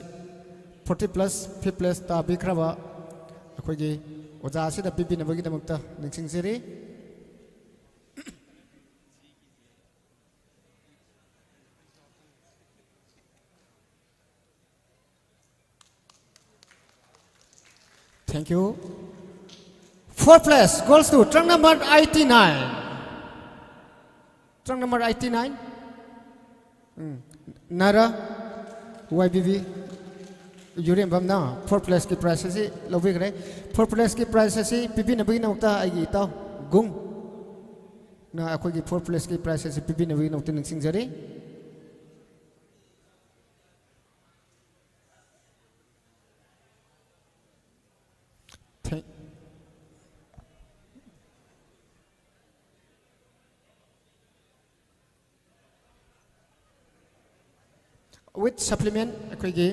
40 plus 5 plus ta bikraba akhoi gi oja se da pipi nam gi namukta ning singjari thank you 4 plus goals to trunk number 89 trunk number 89 Nara YBV यूरियम बम ना 4th place की price से lobby करे 4th place की price से पीपी नबी नौता आई ताऊ गुंग ना अखोई की 4th place की प्राइस से पीपी नबी नौता निंसिंग जरी with supplement अखोई की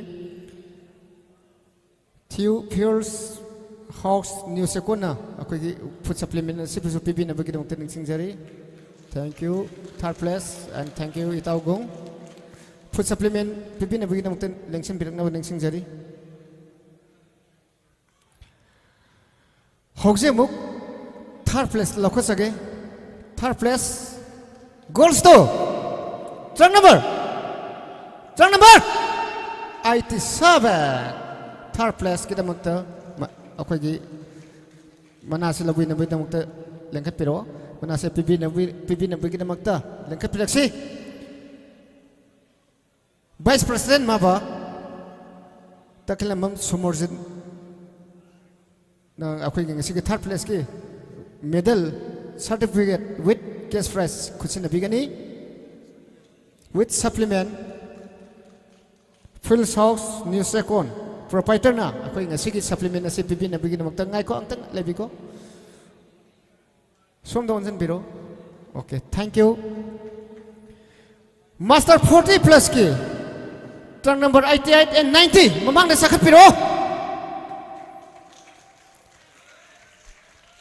Fuels House New Secona अखोई food supplement सिर्फ पीपी नबी की नौता निंसिंग जरी thank you 3rd place and thank you इताऊ गुंग food supplement पीपी नबी की नौता लेंसिंग बिरक नबी निंसिंग जरी होगजे मुक 3rd place लखो सके 3rd place gold store trunk number 87 3rd place की दमकता अखोई की मनासे लबी नबी दमकता लेंखत पिरो मनासे पीपी नबी की दमकता लेंखत पिरक्सी वाइस प्रेसिडेंट माबा तकलमम सुमोर्जिन ना अखोई की ngasi की 3rd place की medal certificate with cash prize खुशी नबी Ghani with supplement Phil's House New Second proprietor na अखोई ngasi की supplement na si pipin na bigin magta ngai ko angtang lebi ko som don jan biro okay thank you master 40 plus की trunk number 88 and 90 mamang na sakhat biro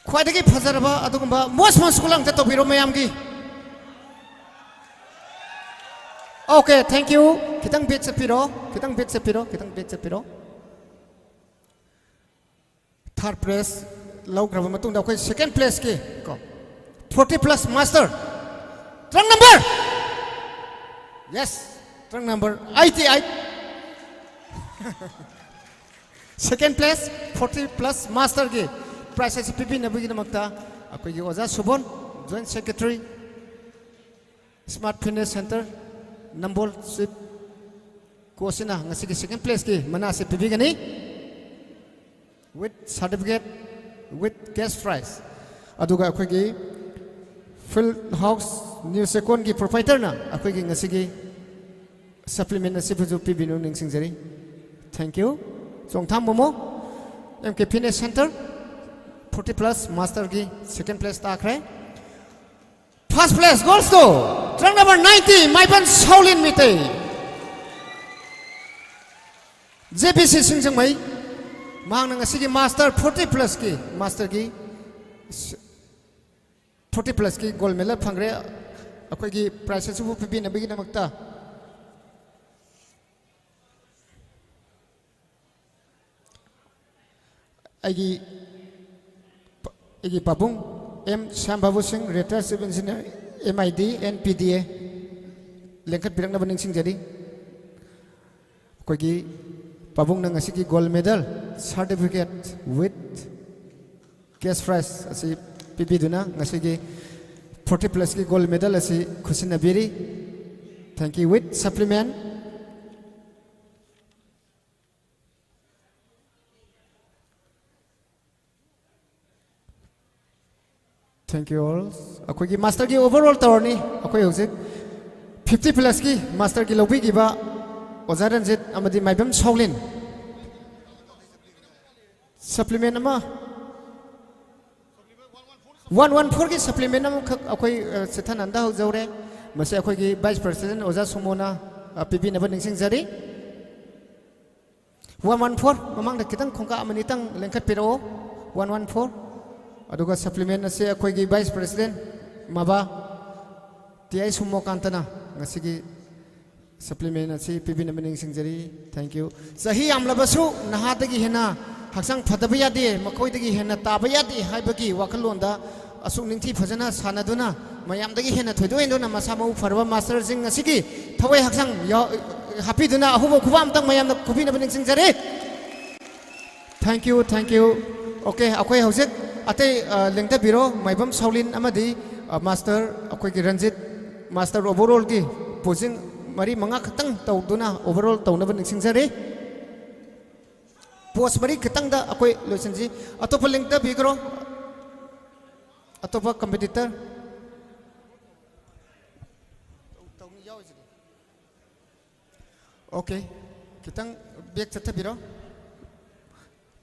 ख्वाइदगी फजरबा अदुगुंबा most school अंग तो बिरो मयाम की okay thank you कितंग बेच से पिरो 3rd place लो ग्रब मतुंग दा कोई 2nd place के को 40 plus master trunk number yes trunk number 88 2nd place 40 plus master के प्राइस से पीपी नबी की नमकता अकोई की ओजा सुबोन joint secretary smart fitness centre Nambol सिप कोसिना ngasi की 2nd place की मना से पीपी गनी with certificate with cash prize अदुगा अकोई की Phil House New Second की proprietor ना अकोई की ngasi की supplement से जो पीपी नो निंसिंग जरी thank you Jongtham Momo MK Fitness Center 40 plus master की 2nd place ताक रहे 1st place gold store trunk number 90 Maibam Shaolin मिते JPC सिंगजंग मई मांग नंगसी की master 40 plus की master की 40 plus की gold medal फंगरे अकोई की प्राइस से वो पीपी नबी की नमकता एगी पापुंग M Shyambabu Singh retired civil engineer MID and PDA लेंखत बिरंग नबन निंसिंग जरी कोई पापुंग नंग असी की gold medal certificate with cash prize असी पीपी दुना ngasi की 40 plus की गोल्ड मेडल असी खुशी नबीरी thank you with supplement Thank you all. अकोई की मास्टर की ओवरऑल तौरनी अकोई होजिक 50 plus की मास्टर की लोबी की बा ओजारन जित अमदी माइबम शाओलिन सप्लीमेंट अमा 114 की सप्लीमेंट अमा अकोई सेथन अंदा हो जौरे मसे अकोई की वाइस प्रेसिडेंट ओजा सुमोना पीपी नबन निंसिंग जरी 114 ममांग द कितंग खोंका अमनी तंग लेंखत पिरो 114 अदुगा सप्लीमेंट असे अखोई की वाइस प्रेसिडेंट माबा टीआई सुमो कांतना ngasi की सप्लीमेंट असे पीपी नबनिंग सिंगजरी थैंक यू सही आमलबसु नहादगी हेना हक्संग फदब यादे मखोइदगी हेना ताब यादे हाइबगी वखलोंदा असुक निंथि फजना सानदुना मयामदगी हेना थोइदोइनदुना मसामौ फरबा मास्टर सिंग ngasi की थवै हक्संग हापीदुना अहुबो खुबाम तंग मयामदा खुबी नबनिंग सिंगजरी थैंक यू ओके अखोई हौजिक अते लेंगता बिरो माइबम शाओलिन अमदी मास्टर अखोई की रंजित मास्टर ओवरऑल की पोजिंग मरी मंगा खतंग तौदुना overall तौनब निंसिंग zari post mari kitang da akoi loisan ji atopa link da bigro atopa competitor okay kitang back chat biro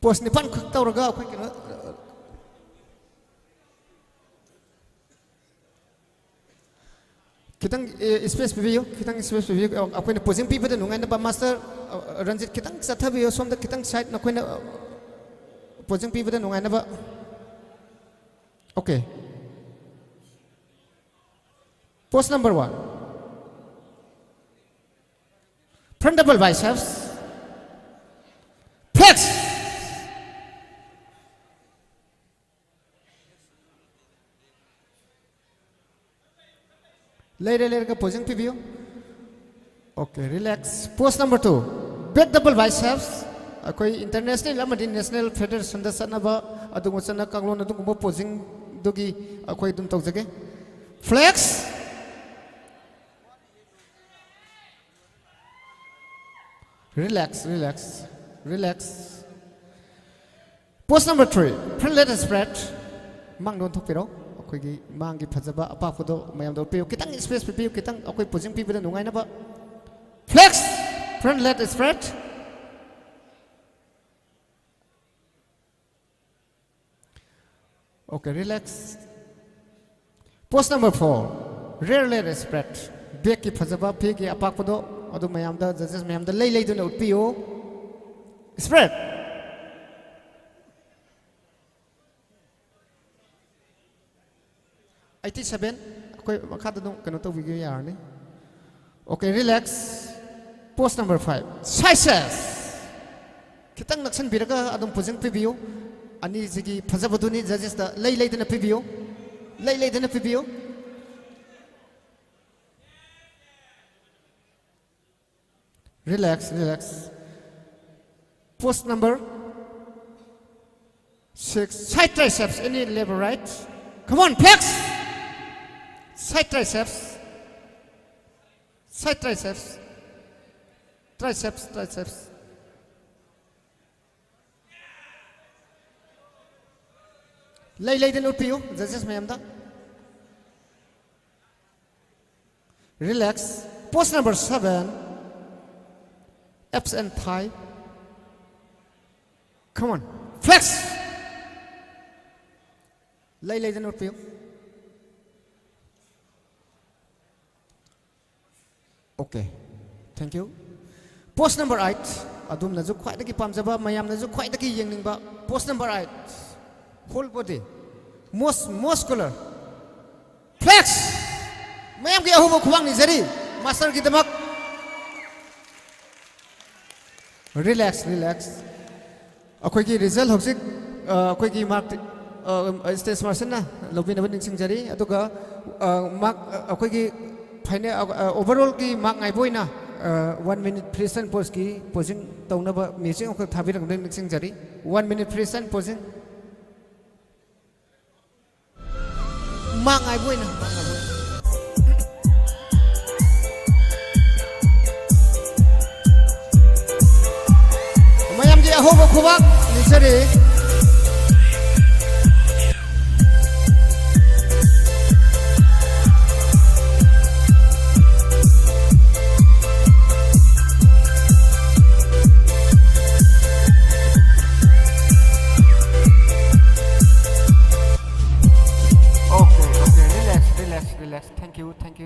post ni pan khak tawraga akoi kino kitang space review kitang space review akoi na posing people da nungai na ba master Ranjit kitang chat biro som da kitang site na akoi na posing people da nungai na ba okay post number 1 front double biceps flex later ka posing preview okay relax post number 2 back double biceps akoi international amadi national federation da sanaba adungo sana kanglon adungo posing dogi akoi dum tawjage flex relax relax relax post number 3 front leg spread mang don thok piro akoi gi mang gi phajaba apa photo mayam do pio kitang space pio kitang akoi posing pi bida nungai na ba flex front leg spread okay relax post number 4 rear leg spread back ki phajaba pi gi apa photo adu mayam da judges mayam da lei duna utpio spread IT7 koi makha da dum kano to video yar ni okay relax post number 5 sizes kitang naksan biraga adum posing preview ani jigi phajabadu ni judges da lei duna preview lei duna preview relax relax post number 6 side triceps any level right come on flex side triceps side triceps triceps lay den utpiyo judges mayam da relax post number 7 abs and thigh come on flex lay den utpiyo okay thank you post number 8 adum na ju khwai dagi pamjaba mayam na ju khwai dagi yengning ba post number 8 whole body most muscular flex mayam gi ahu khwang ni jari master gi damak relax relax akhoi gi result hobsik akhoi gi mark stage margin na lobin abin sing jari aduga mark akhoi gi final overall ki mark ngai boina 1 minute present pose ki posing tawna ba missing ok thabir ng sing jari 1 minute present posing mark ngai boina mark ngai boina mayam ji aho ba khubak ni jari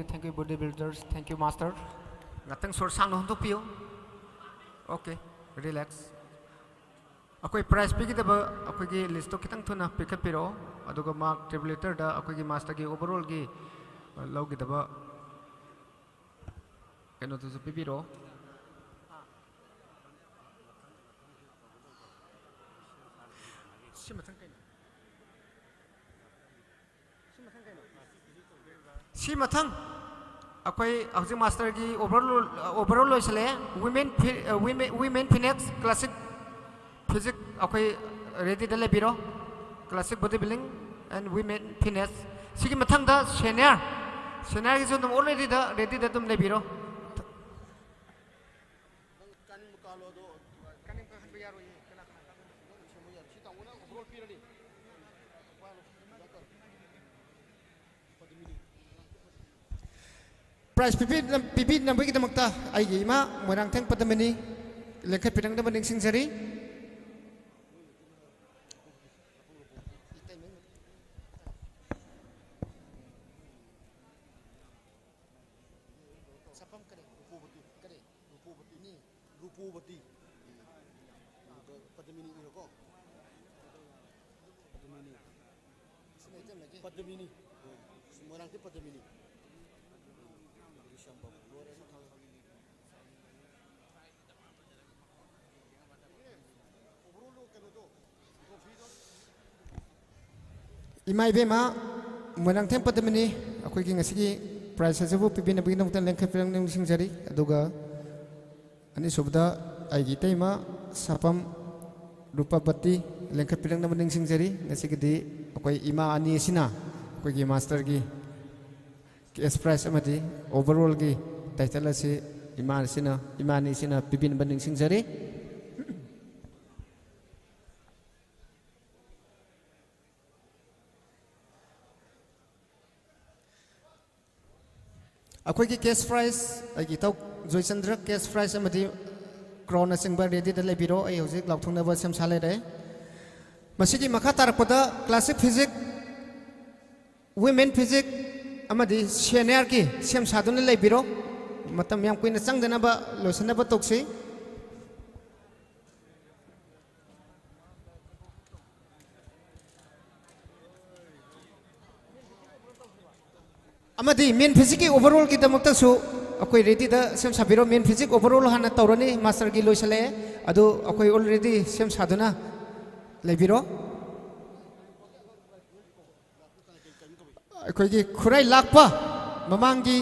thank you bodybuilders thank you master ngatang sor sang no pio okay relax akoi price pi kita ba akoi gi list to kitang thuna pick up piro aduga mark tabulator da akoi gi master gi overall gi log gi da ba keno to su pipiro si mathang akoi auji master gi overall loisale women fitness classic physics akoi ready da lebiro classic bodybuilding and women fitness sigi mathang da senior gi jodum already da ready da tum lebiro prize pipi number kita makta aigi ima morang thang padamani lekhat pirang da banding singjari Padamini, semua orang tu Padamini. imai bema morang thang padamani akoi ki ngasi ki prize asabu pipi na bigin mutan lekhat pirang ning singjari aduga ani subda aigi taima sapam rupapati lekhat pirang na banding singjari ngasi gidi akoi ima ani sina akoi ki master ki cash prize amati overall ki title ase ima ni sina pipi na banding singjari akoi ki cash prize aigi tau joychandra cash prize amati crown asingba ready da lebiro ai hojik laukthungna ba sem sale re masigi makha tarakpada classic physics women physics amadi senior ki sem saduna lebiro matam yam kuina changdana ba losana ba toksi amadi main physics ki overall ki damakta su akoi ready da sem sabiro main physics overall hana tawrani master ki loisale adu akoi already sem saduna lebiro akoi ki khurai lakpa mamangi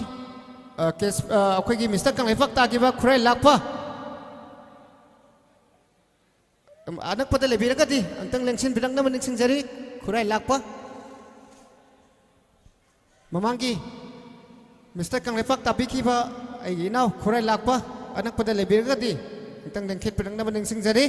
case akoi ki Mr. Kangleipak ta ki ba khurai lakpa anak pada lebira kati antang lengsin bidang na maning singjari khurai lakpa mamangi Mr. Kangleipak tapi kiba ai ginau khurai lakpa anak pada lebir gadi tang deng khet pedang na banding singjari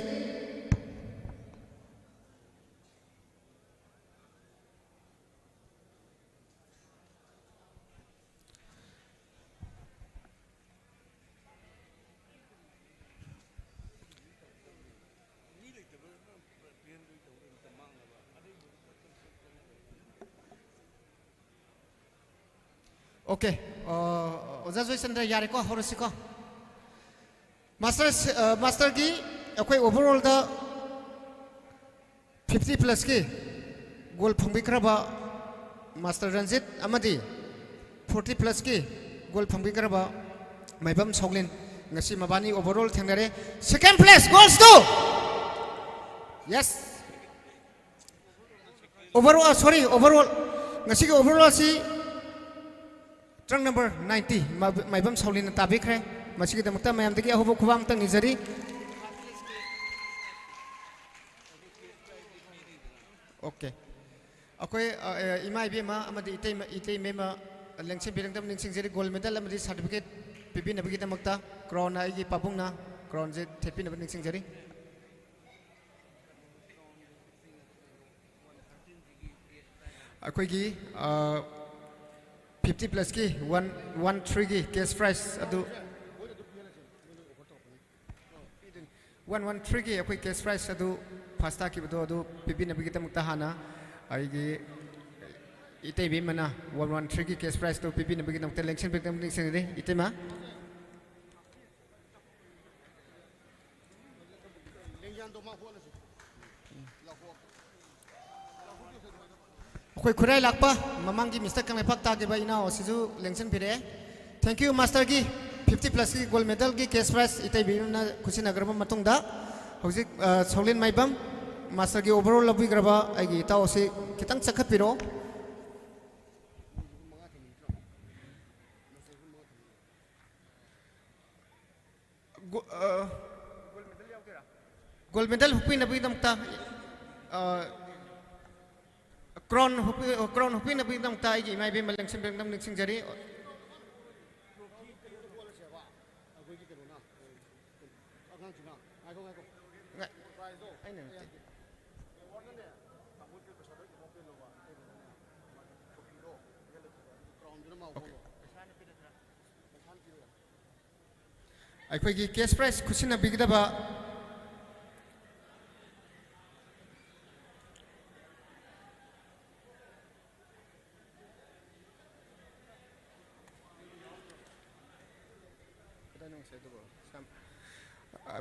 okay oza joychandra yare ko horosi ko master ki akoi overall da 50 plus ki goal phangbi kraba master Ranjit amadi 40 plus ki goal phangbi kraba maibam soglin ngasi mabani overall thengnare second place goals to yes overall ngasi ki overall si Trunk number 90 maibam saulina tabikre masigi damakta mayam dagi ahobo khubam tang nizari okay akoi imai be ma amadi itei mema lengse birangdam ningsing jeri gold medal amadi certificate pipi nabagi damakta crown ai gi papungna crown je thepi nabagi ningsing jeri akoi gi 50 plus ki 113 ki cash prize adu 113 ki akoi cash prize adu pasta ki bodo adu pipi na bigi tamuk tahana ai gi itei bi mana 113 ki cash prize to pipi na bigi tamuk election big tamuk sing de itei ma akoi khurai lakpa mamangi Mr. Kangleipak ta ke ba ina osisu lengchen pire thank you master ki 50 plus ki gold medal ki cash prize itai bi na khusi nagarba matung da hojik soglin maibam master ki overall labi graba agi ta osi kitang chakhat piro gold medal hukui na bi damta crown hupi na bidang tai gi mai be maleng sim dam ning singjari ꯑꯩꯈꯣꯏꯒꯤ cash prize ꯈꯨꯠꯁꯤꯟꯅꯕꯤꯒꯗꯕ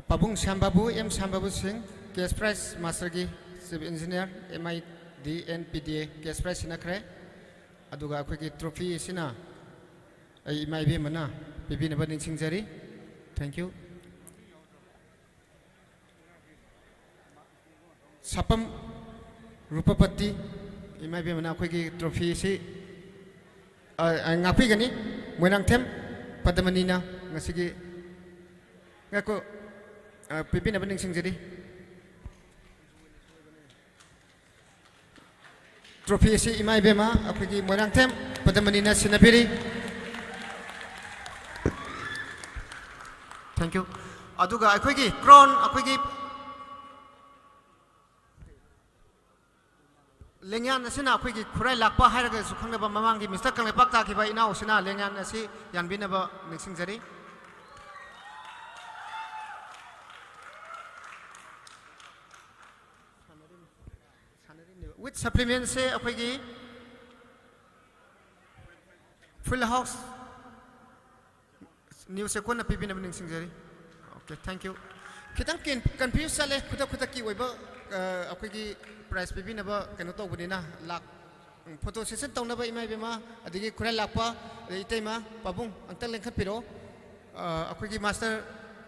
Pabung Shambabu, M. Shambabu Singh, Case Price, Master Gi, Civil Engineer, MID, NPDA, Case Price in a cray. Aduga Quickie Trophy Sina, I might be Mana, Bibi Never Singzari. Thank you. Sapam Rupapati, I might be Mana Quickie Trophy. I'm Napigani, Wenang Tem, Padamanina, Nasigi. Ngako pipi na baning singjari trophy si imay bema akogi morang tem padamanina sinabiri. Thank you. Aduga akogi crown akogi lengyan asina akogi khurai lakpa hairaga sukhangna ba mamangi Mr. Kangleipak ta ki ba ina usina lengyan asi yanbina ba ningsingjari. With supplements, say, a full house. New second, a pipin of Singari. Okay, thank you. Kitan can confuse Sale, Kutakutaki Weber, a quickie price pipin about Kanoto Budina, Lak, Photo Sisson Tonaba Imabima, a digi Kurelapa, the Itema, Babung, until Lenkapiro, a quickie master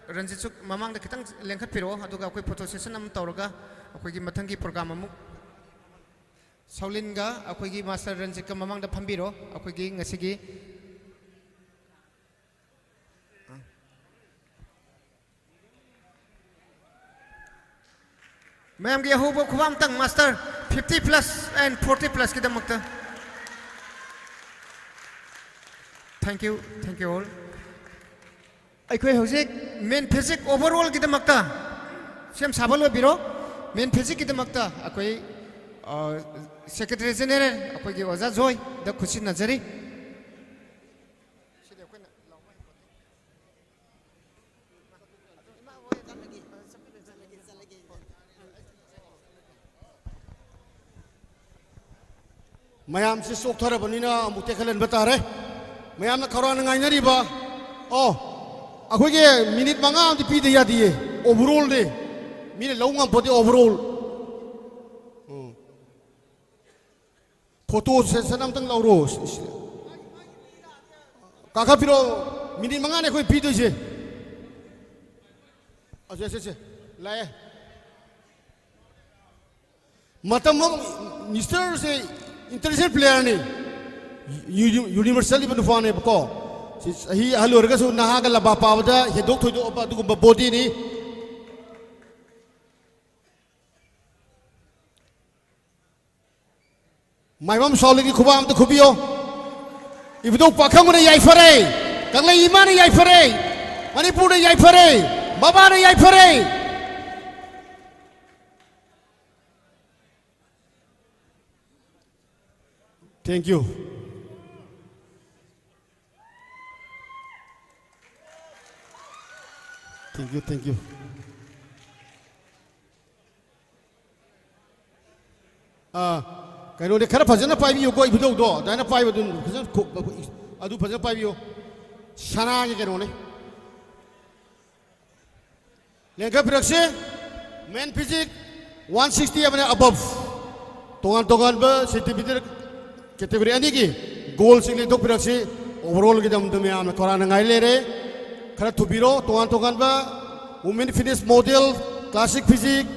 Ranzitsuk, Mamang the Kitan Lenkapiro, Aduga Photo Sisson Toroga, a quickie Matangi program. Saulinga, akogi master ranjika mamang da pambiro, akogi ngasigi Ma'am gi hubo khwam tang master 50 plus and 40 plus kidamakta. Thank you all. Aikoi hojik main physics overall kidamakta sem sabalo biro main physics kidamakta akoi Secretary General, Apogi was a joy, the Kusin Nazari. Mayam si Soktara Bonina, Mutekal and Batare. Mayam the Koran and Riba. Oh, a quick minute manga the P. Yadi, overall day. Mean a long one for the overall. Photo senam tang lauros. Kakapiro mini mangane koi pito je. Aje lae. Matam Mr. se intelligent player ni. Universally benufane bako. He halu regasu nahaga la bapawada he dok thoido opa du body ni. My mom saw the Kubam the Kubio. If you don't come with a Yaifare, Kanglei Imani Yaifare, Manipur Yaifare, Babana Yaifare. Thank you. Thank you. Kaino de kara phajana paibi yo koi bidau do dana paiba dun khajan adu phajana paibi yo sana ge kaino ne lenga prakse main physics 160 abane above tongan ba certificate category ani ki goal sing le dok prakse overall ge dam dum ya me korana ngai le re khara thubiro tongan ba women fitness model classic physics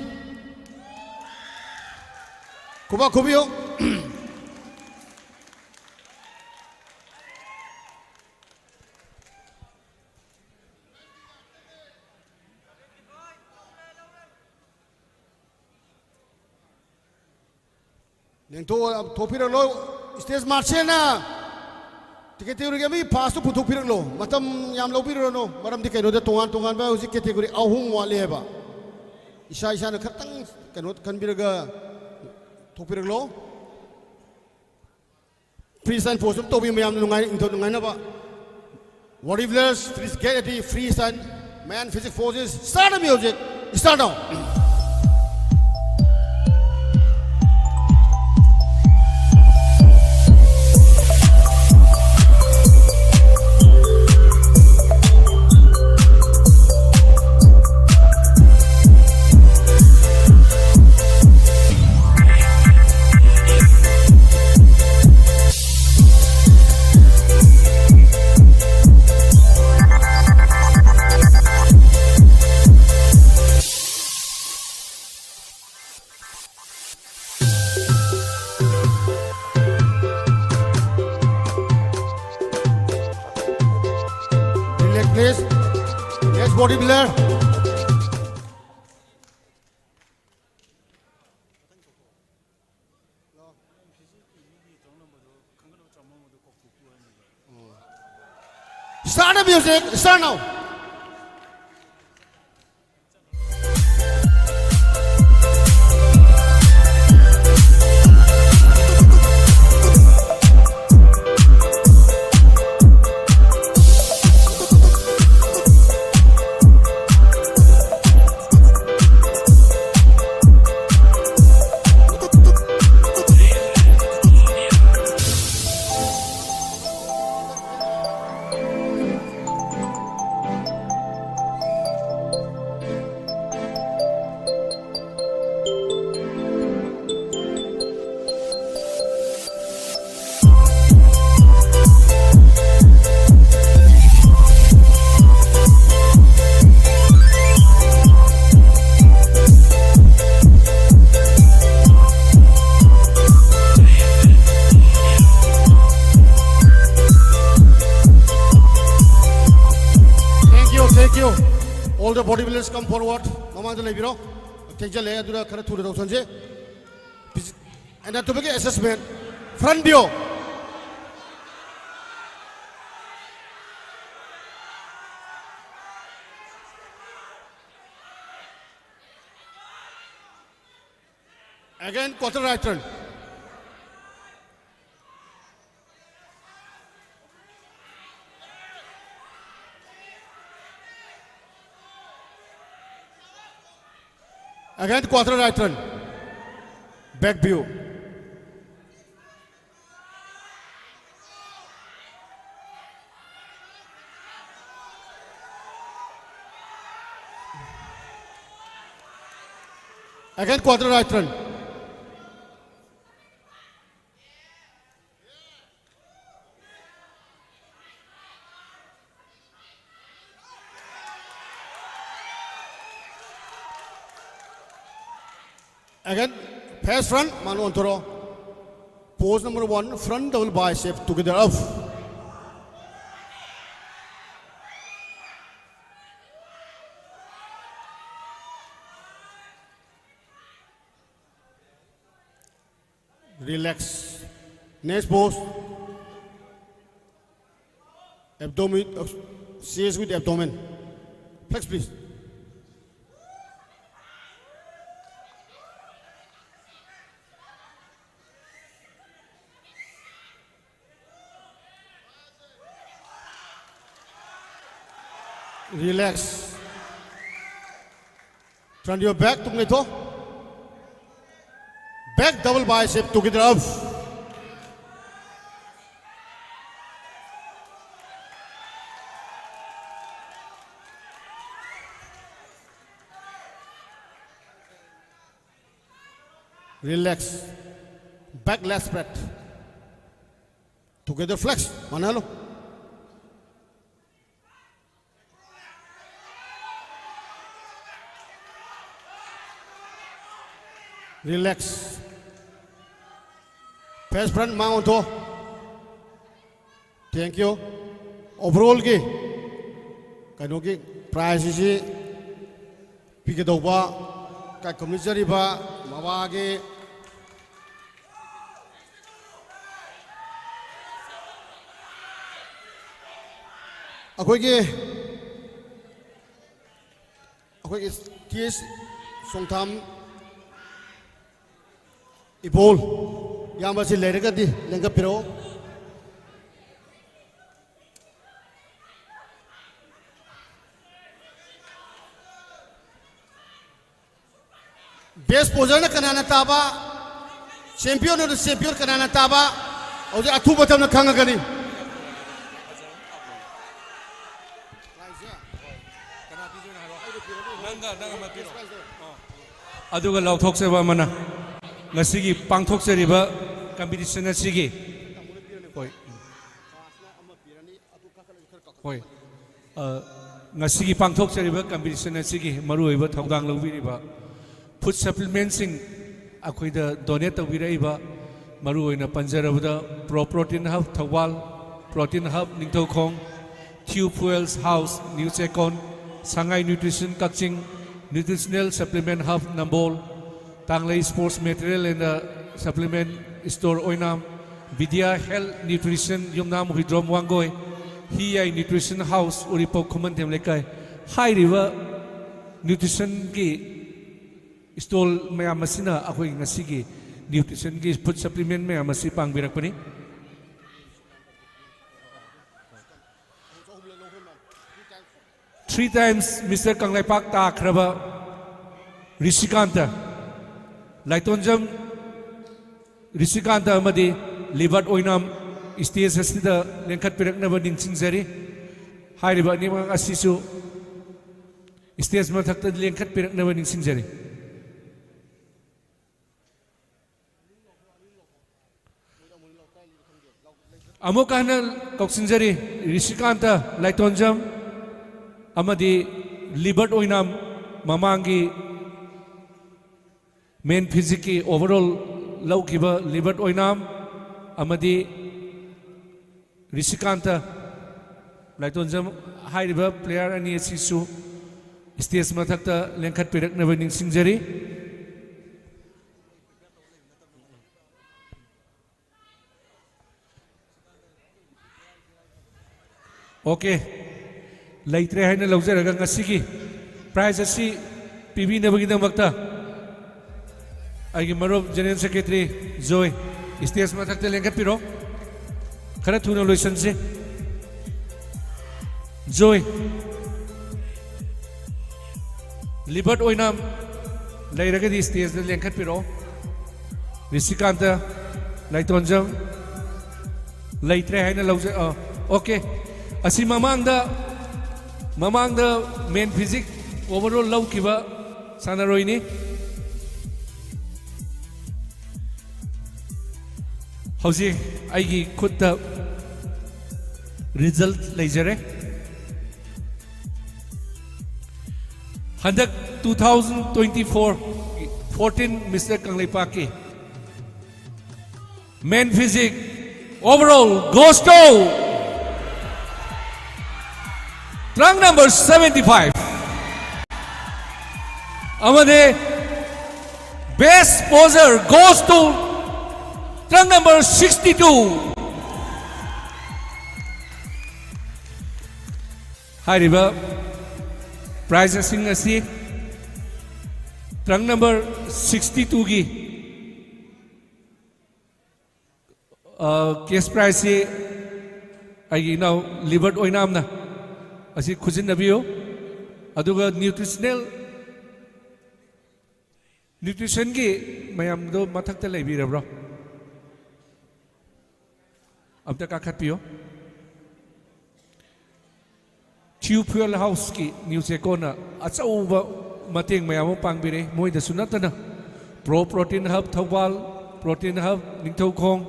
kuba kubio Neng to pirang lo stage marche na category kami pass to putuk pirang lo matam yam lo pirang no maram di kaino de tongan ba usi category ahung wale ba isa na khatang kan biraga to pirang lo freestyle post to bi mayam nungai na ba warriors please get the freestyle Man Physics Forces. Start the music. Start now. Please, next bodybuilder. Start the music. Start now. All the bodybuilders come forward. Mama to lebiro. Take the layer to the Karatu Sanje. And then to make assessment. Front view. Again, quarter right turn. Again, quarter right turn. Back view. Again, quarter right turn. Again, pass front, Manu Antoro. Pose number 1, front double bicep together up. Relax. Next pose. Abdomen, CS with abdomen. Flex please. Relax. Turn your back to me. Back double bicep together up. Relax. Back leg spread. Together flex. Manalo. Relax. Pass front mount. Thank you. Overall ki kano ki prize si pikedo ba ka commissioner ba mawa ki akoy ki TS songtham Imphal yamba si lerega di lenga piro best poser कनाना ताबा champion और champion कनाना ताबा और अथुब तमना खंगगनी अदुगा लौथोक्सेबा मना ngasiगी पांथोक्सेरिबा competition असिगी होय होय ngasiगी पांथोक्सेरिबा कंपटीशन असिगी मरुइबा थौदांग लौबिरिबा फूड सप्लीमेंट्सिंग अखोइदा डोनेट तौबिराइबा मरुइना पंजरबदा pro protein hub Thoubal protein hub Ningthoukhong tube fuels house new Chekon Sangai nutrition Kakching nutritional supplement hub Nambol Tanglei sports material and supplement store Oinam Vidya health nutrition Yumnam Hidrom Wangoi Hi nutrition house Uripo Kumantem Lekai High river nutrition gi store Mayamasina Akoi Nasigi nutrition gi put supplement Mayamasi Pang Birakani 3 times Mr. Kangleipak ta kraba Rishikanta Laitonjam Rishikanta amadi libat oinam stage asida lengkhat piraknaba ningsingjari hairiba nimang asisu stage mathakta lengkhat piraknaba ningsingjari amokana koksingjari Rishikanta Laitonjam amadi libat oinam mamangi main physically overall laukiba libat oinam amadi Rishikanta Laitonjam hairiba player ani asisu stage mathakta lengkhat piraknaba ningsingjari okay Laitre haina laujaraga ngasigi prize asi pibinabagidamagta aigi marob general secretary Joy stage mathakta lengkat piro khara thuna loisanse Joy libat oinam lairagadi stage lengkat piro Rishikanta Laitonjam Laitre haina laujar okay asi mamangda main physics overall low kiba sanaroini hausi aigi khutta result leijare handak 2024 14 Mr. Kangleipak main physics overall goes to Rank number 75. Amade best poser goes to rank number 62. Hi Riva. Prize sing asi rank number 62 gi case prize si ai now libat oinam na asi khujin nabiyo aduga nutrition gi mayam do mathakta leibirabro amta ka khatpiyo tube fuel house ki new sekona achauba mateng mayam pangbire moida sunatana pro protein hub thawal protein hub ningthaukhong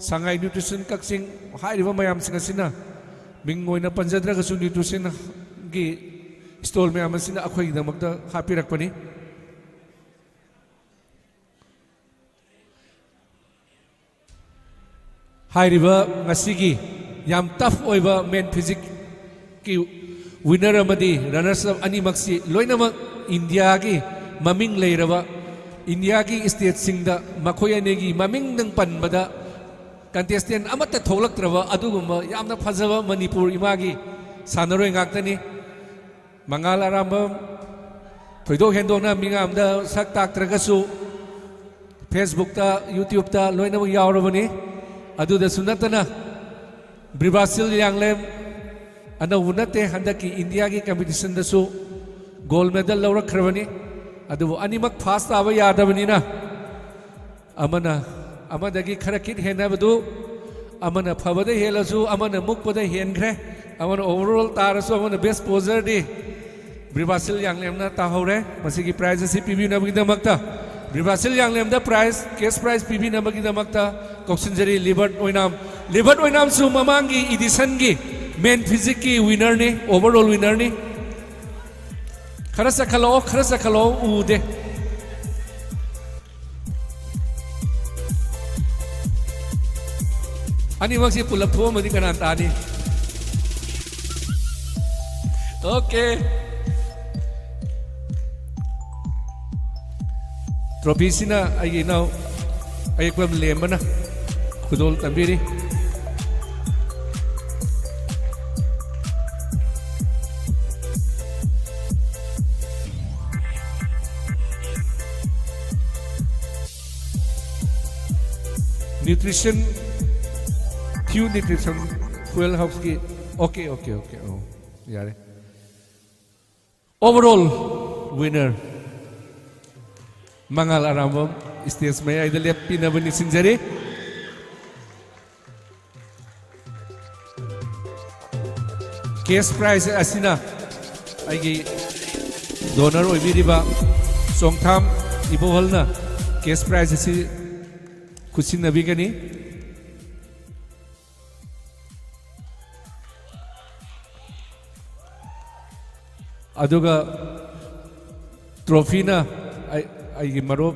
sangai nutrition kaksing hairiba mayam singasina Mingoina panjadra kasu nutrition gi stall me amasina akhoi damakta hapirakpani hairiba ngasigi yam tough oiba main physics ki winner amadi runners up animaksi loinamak India gi maming leiraba India gi state singda makhoya negi maming nang panbada contestant amata tholaktraba adugumba yamna phajaba Manipur imagi sanaroi ngaktani mangal arambam thoidok hendona mingamda sak taktragasu Facebook ta YouTube ta loina yaurabani aduda sunatana Brazil yanglem ana unate handaki India gi competition dasu gold medal lawrakhrabani अदुबु अनिमक fast ताब यादबनिना अमना अमदगी खरा kit हेनबदु अमना फबदे हेलसु अमना मुकपदे हेनख्रे अमना overall तारसु अमना best पोजर दि ब्रिबासिल यांगलेमना ताहौरे मसिगी prize असि पिबिनबगिदमक्ता ब्रिबासिल यांगलेमदा prize case prize पिबिनबगिदमक्ता कौसिनजरी लिबर्ट ओइनाम सु ममांगी addition गी main physique की winner ने ओवरऑल विनर ने खरा सखलो उदे अनिमक से पुलप थो मदि कना तानी ओके ट्रॉफी सिना आई नाउ आई क्वम लेमना खुदोल तंबीरी न्यूट्रिशन क्यों न्यूट्रिशन फुल हाउस की ओके ओके ओके ओ यार ओवरऑल विनर मंगल आरामम स्टेज में आई दले पिनबनी सिंजरी केस प्राइज असिना आई डोनर ओइबिरिबा सोंगथाम इबोहलना केस प्राइज असि कुसिनबीगनी अदुगा ट्रॉफीना आई मरोब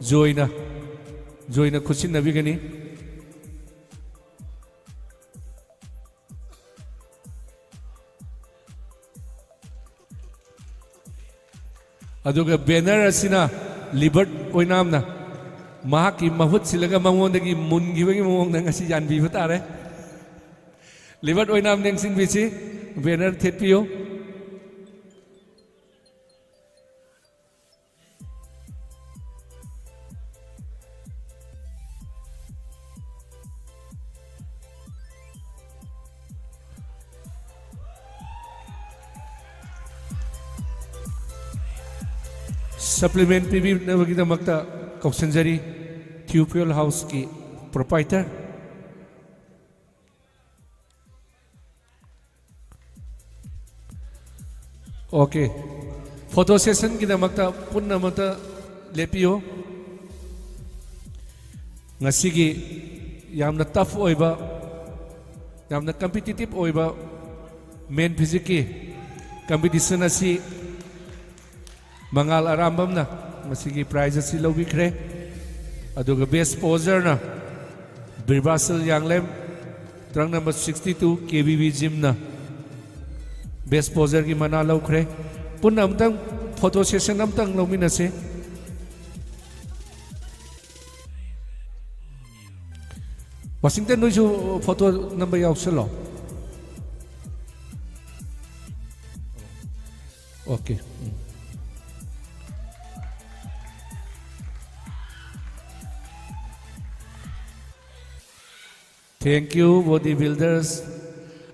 जोइना कुसिनबीगनी अदुगा बैनर असिना लिबर्ट ओइनामना महाकी महुत सिलगा मंगोंदगी मुनगिबगी मवंगना ngasi जानबिबो तारे लिबर्ट ओइनाम नेंगसिन बिसि बैनर थेटपियो सप्लीमेंट पिबिनबगिदमक्ता कौशनजरी ट्यूबवेल हाउस की प्रोपाइटर ओके फोटो सेशन की दमक्ता पुन्नमता लेपियो ngasiगी yamna tough oiba yamna competitive oiba main physics की competition asi मंगल आरामबम ना मसीगी प्राइज असि लौबिख्रे अदुगा बेस्ट पोजर ना ब्रिबासल यांगलेम ट्रंक नंबर 62 केबीबी जिम ना बेस्ट पोजर की मना लौख्रे पुन्ना अमतंग फोटो सेशन अमतंग लौमिनसे वाशिंगटन नोइसु फोटो नंबर याउसलो ओके Thank you, bodybuilders.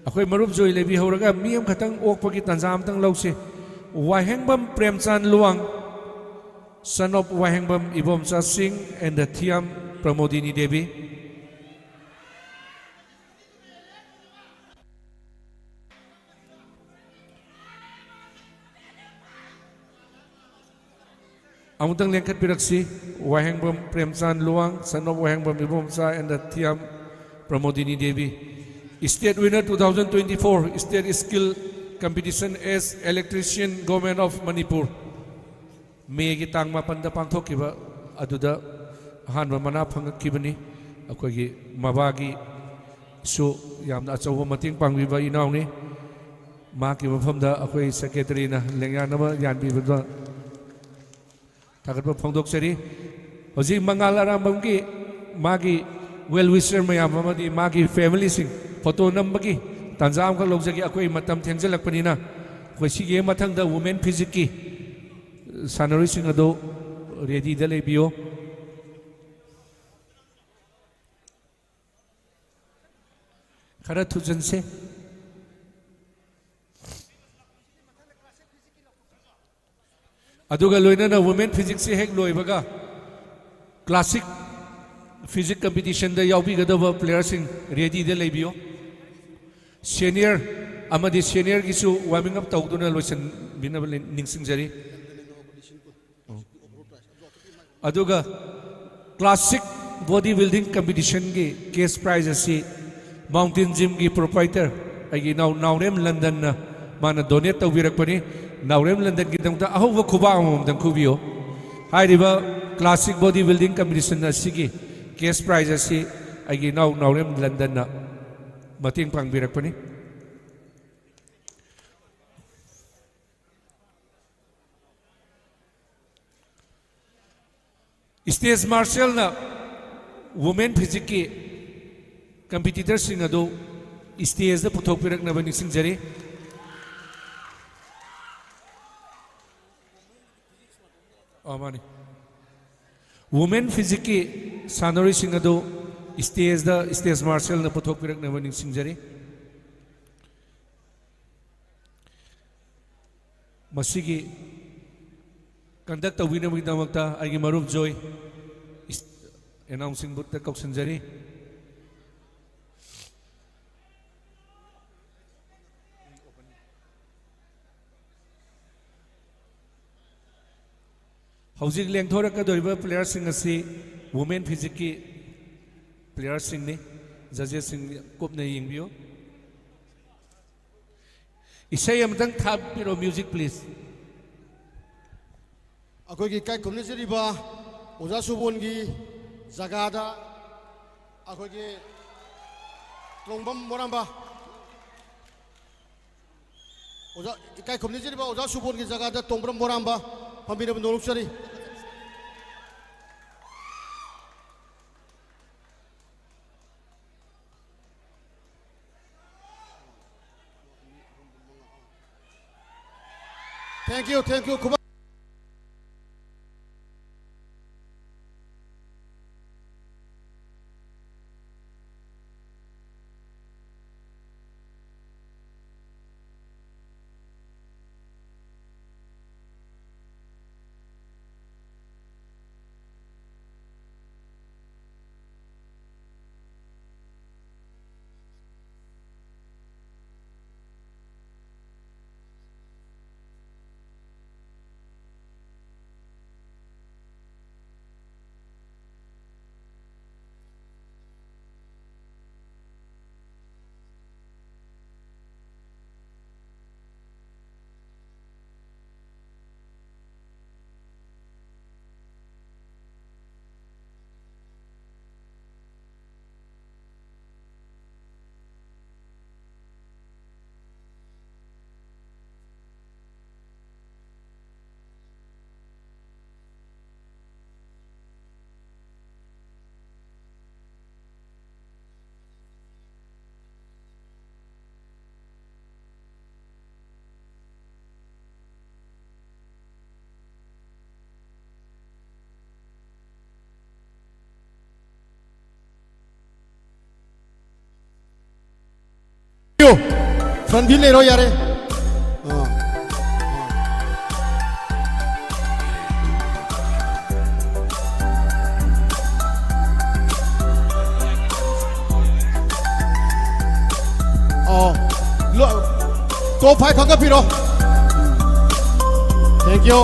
अखोई मरुप जोई लेबी होरगा मियम खतंग ओकपगी तंजाम तंग लौसे वाहेंगबम Premchand Luwang son of वाहेंगबम Ibomcha Singh and the Thiam Pramodini Devi. Amutang lengkat piraksi wahengbam Premchand Luang son of wahengbam Ibomcha and the Thiam Pramodini Devi. State winner 2024 State Skill Competition as Electrician Government of Manipur. May gi tang mapanda pangthokiba aduda hanba mana phangakibani akogi mabagi su yamna achawa mating pangbiba inauni ma ki mafamda akoi secretary na lenganama yanbibada tagatba phangdoksari hoji mangal arambamgi magi well wisher mayam amadi magi family sing photo nambagi tanjam ka logjagi akoi matam thengjalakpanina akoi sige mathangda women physics ki sanari sing ado ready da lebiyo khara thujan se aduga loina na women physics se hek loi baga classic physics competition da yaubi gadaba players sing ready de leibio senior amadi senior gisu warming up tawduna loisan binabal ningsing jari aduga classic bodybuilding competition gi case prize asi mountain gym gi proprietor agi naurem london na mana donate tawbirakpani naurem london gi dangda ahuwa khuba amam dang khubio hairiba classic bodybuilding competition asi gi case prize asi agi naurem london na mating pangbirakpani stage martial na women physics ki competitors sing ado stage da puthok pirak na bani sing jari amani women physics ki sanori sing ado stage martial na puthok pirak na bani sing jari masigi conduct tawina magdamakta ay marup joy announcing booth ta kauksanjari hojik lengthora ka doiba players sing asi women physics ki players sing ni judges sing kop na yingbio isay amtang thap piro music please akogi kai komne seriba oja subon gi jagada akogi trongbam moramba oja kai komne seriba oja subon gi jagada trongbam moramba pambira bendoluk sari thank you front view le ro yare top 5 khanga piro thank you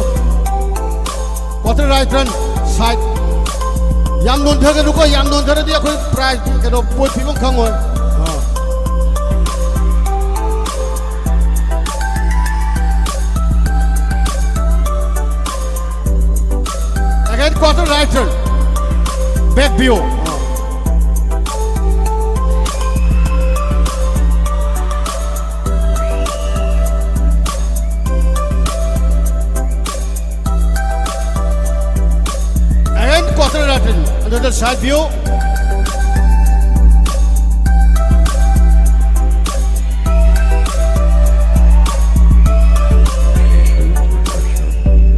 quarter right run side yam non thage ruko yam non thare dia khoi prize ke do poi phibong khangoi again quarter right turn back view another side view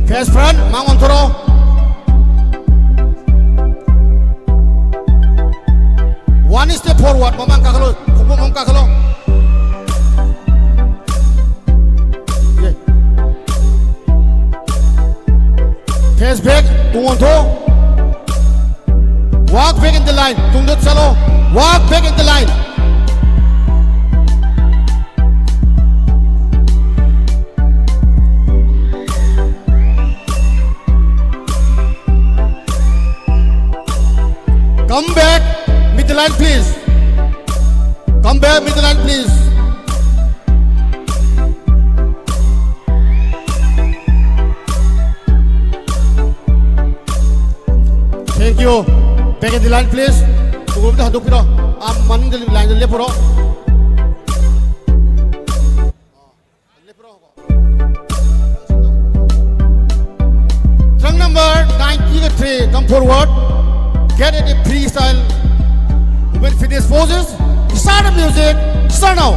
face front mangon thoro one step forward mamang kakalo kumong kakalo on to. Walk back in the line. Tungdot salo. Walk back in the line. Come back, mid the line please. Come back, mid the line please. Thank you. Back in the line please. Tunggu kita hadap kita. Maning the line le puro. Trunk number 93, come forward. Get in the freestyle women fitness poses. Start the music. Start now.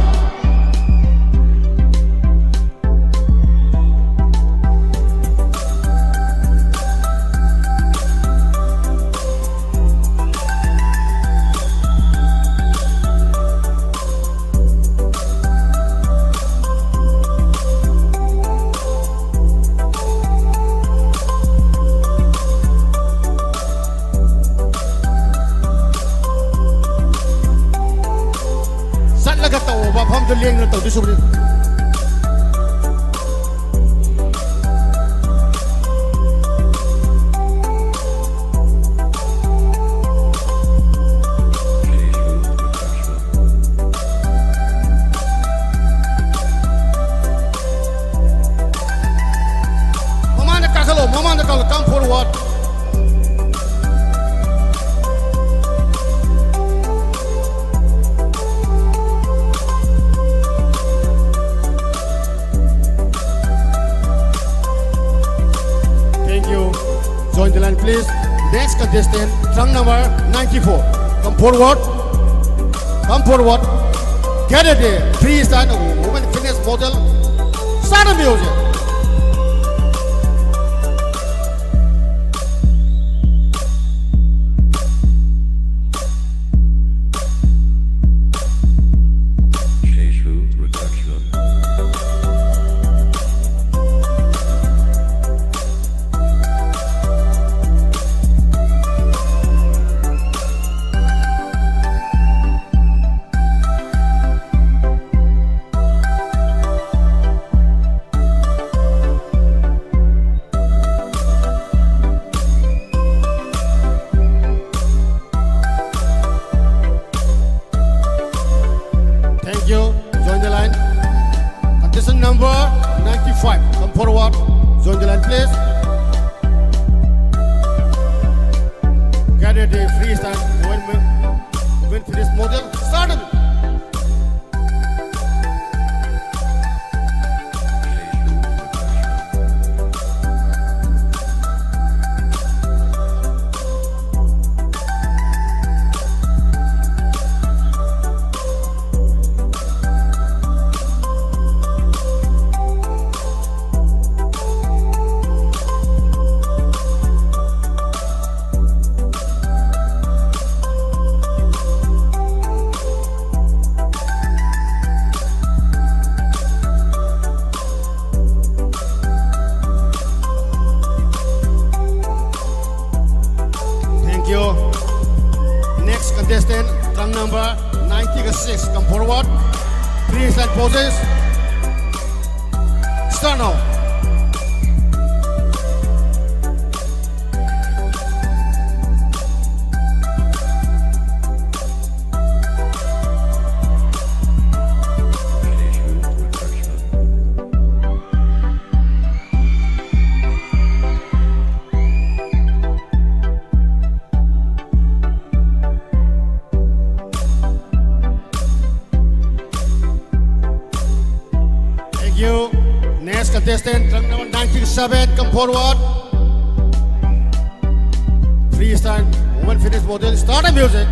Liang na tao di sobre. Mama na kakalo, come forward. Join the line please. Next contestant, trunk number 94. Come forward. Come forward. Get it there. Freestyle women fitness model. Start the music. Join the line. Contestant number 95. Come forward. Join the line, please. Get ready. Freestyle. When finish model. Start it. Next contestant, trunk number 96. Come forward. Freestyle poses. Start now. Next contestant, trunk number 97, come forward. Freestyle, woman fitness model, start the music.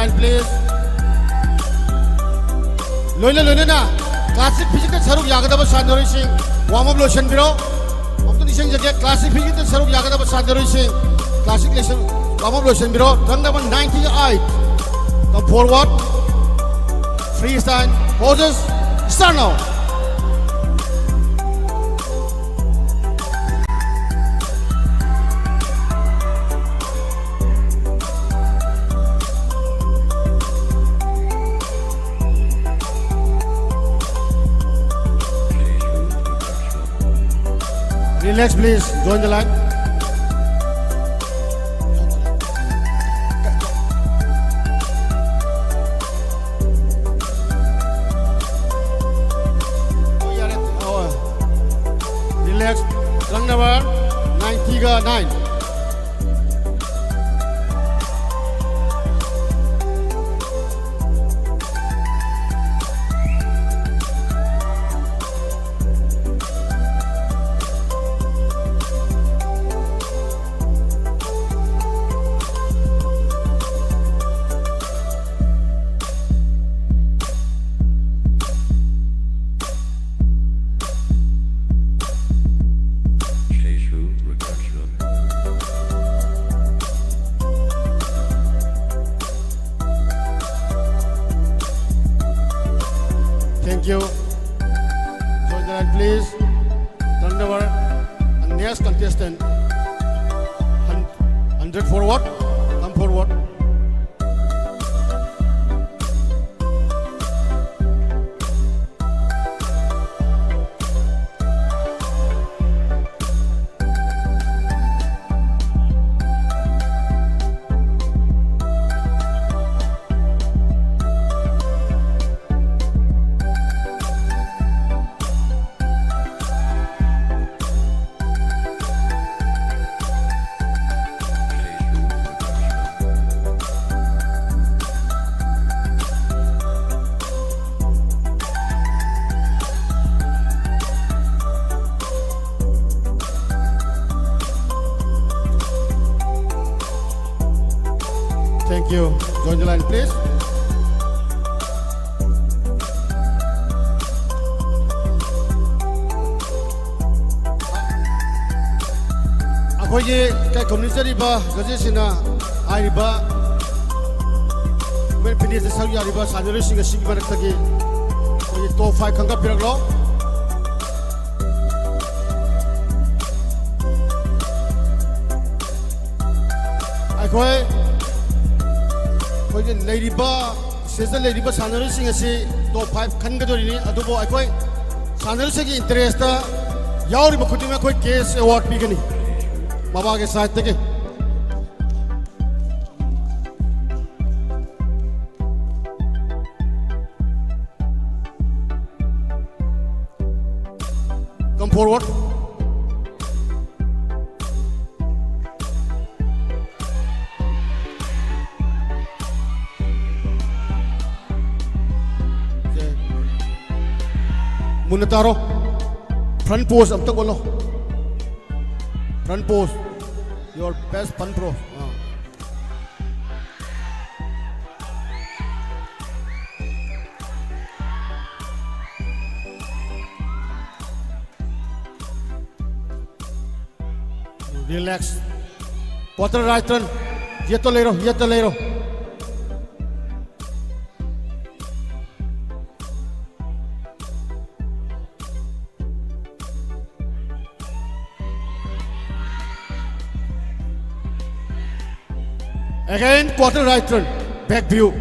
line please. Loina na. Classic physical saruk yagadaba Sandori Singh. Warm up lotion biro. Amto nisang jagya classic physical saruk yagadaba Sandori Singh. Classic lesson. Warm up lotion biro. Turn number 98. Come forward. Freestyle. Poses. Start now. Relax, please. Join the line. Relax. Run number 99. Thank you. Join the line, please. Turn over. And next contestant. 100 forward. Come forward. Thank you. Join the line, please. Akoye kai community ba gajesina ai ba men finish the sauri ba sanjaro singa sing ba raktage koye top 5 khanga piraklo akoye koye lady ba sesa lady ba sanjaro singa si top 5 khanga dori ni adubo akoye sanjaro singa interest ta yauri ba khudi me koye case award pi gani बाबा के साहित्य के come forward मुन्नतारो front pose अब तक बोलो Front pose, your best front pose. Relax. Quarter right turn. ये तो ले रो. Again, quarter right turn, back view.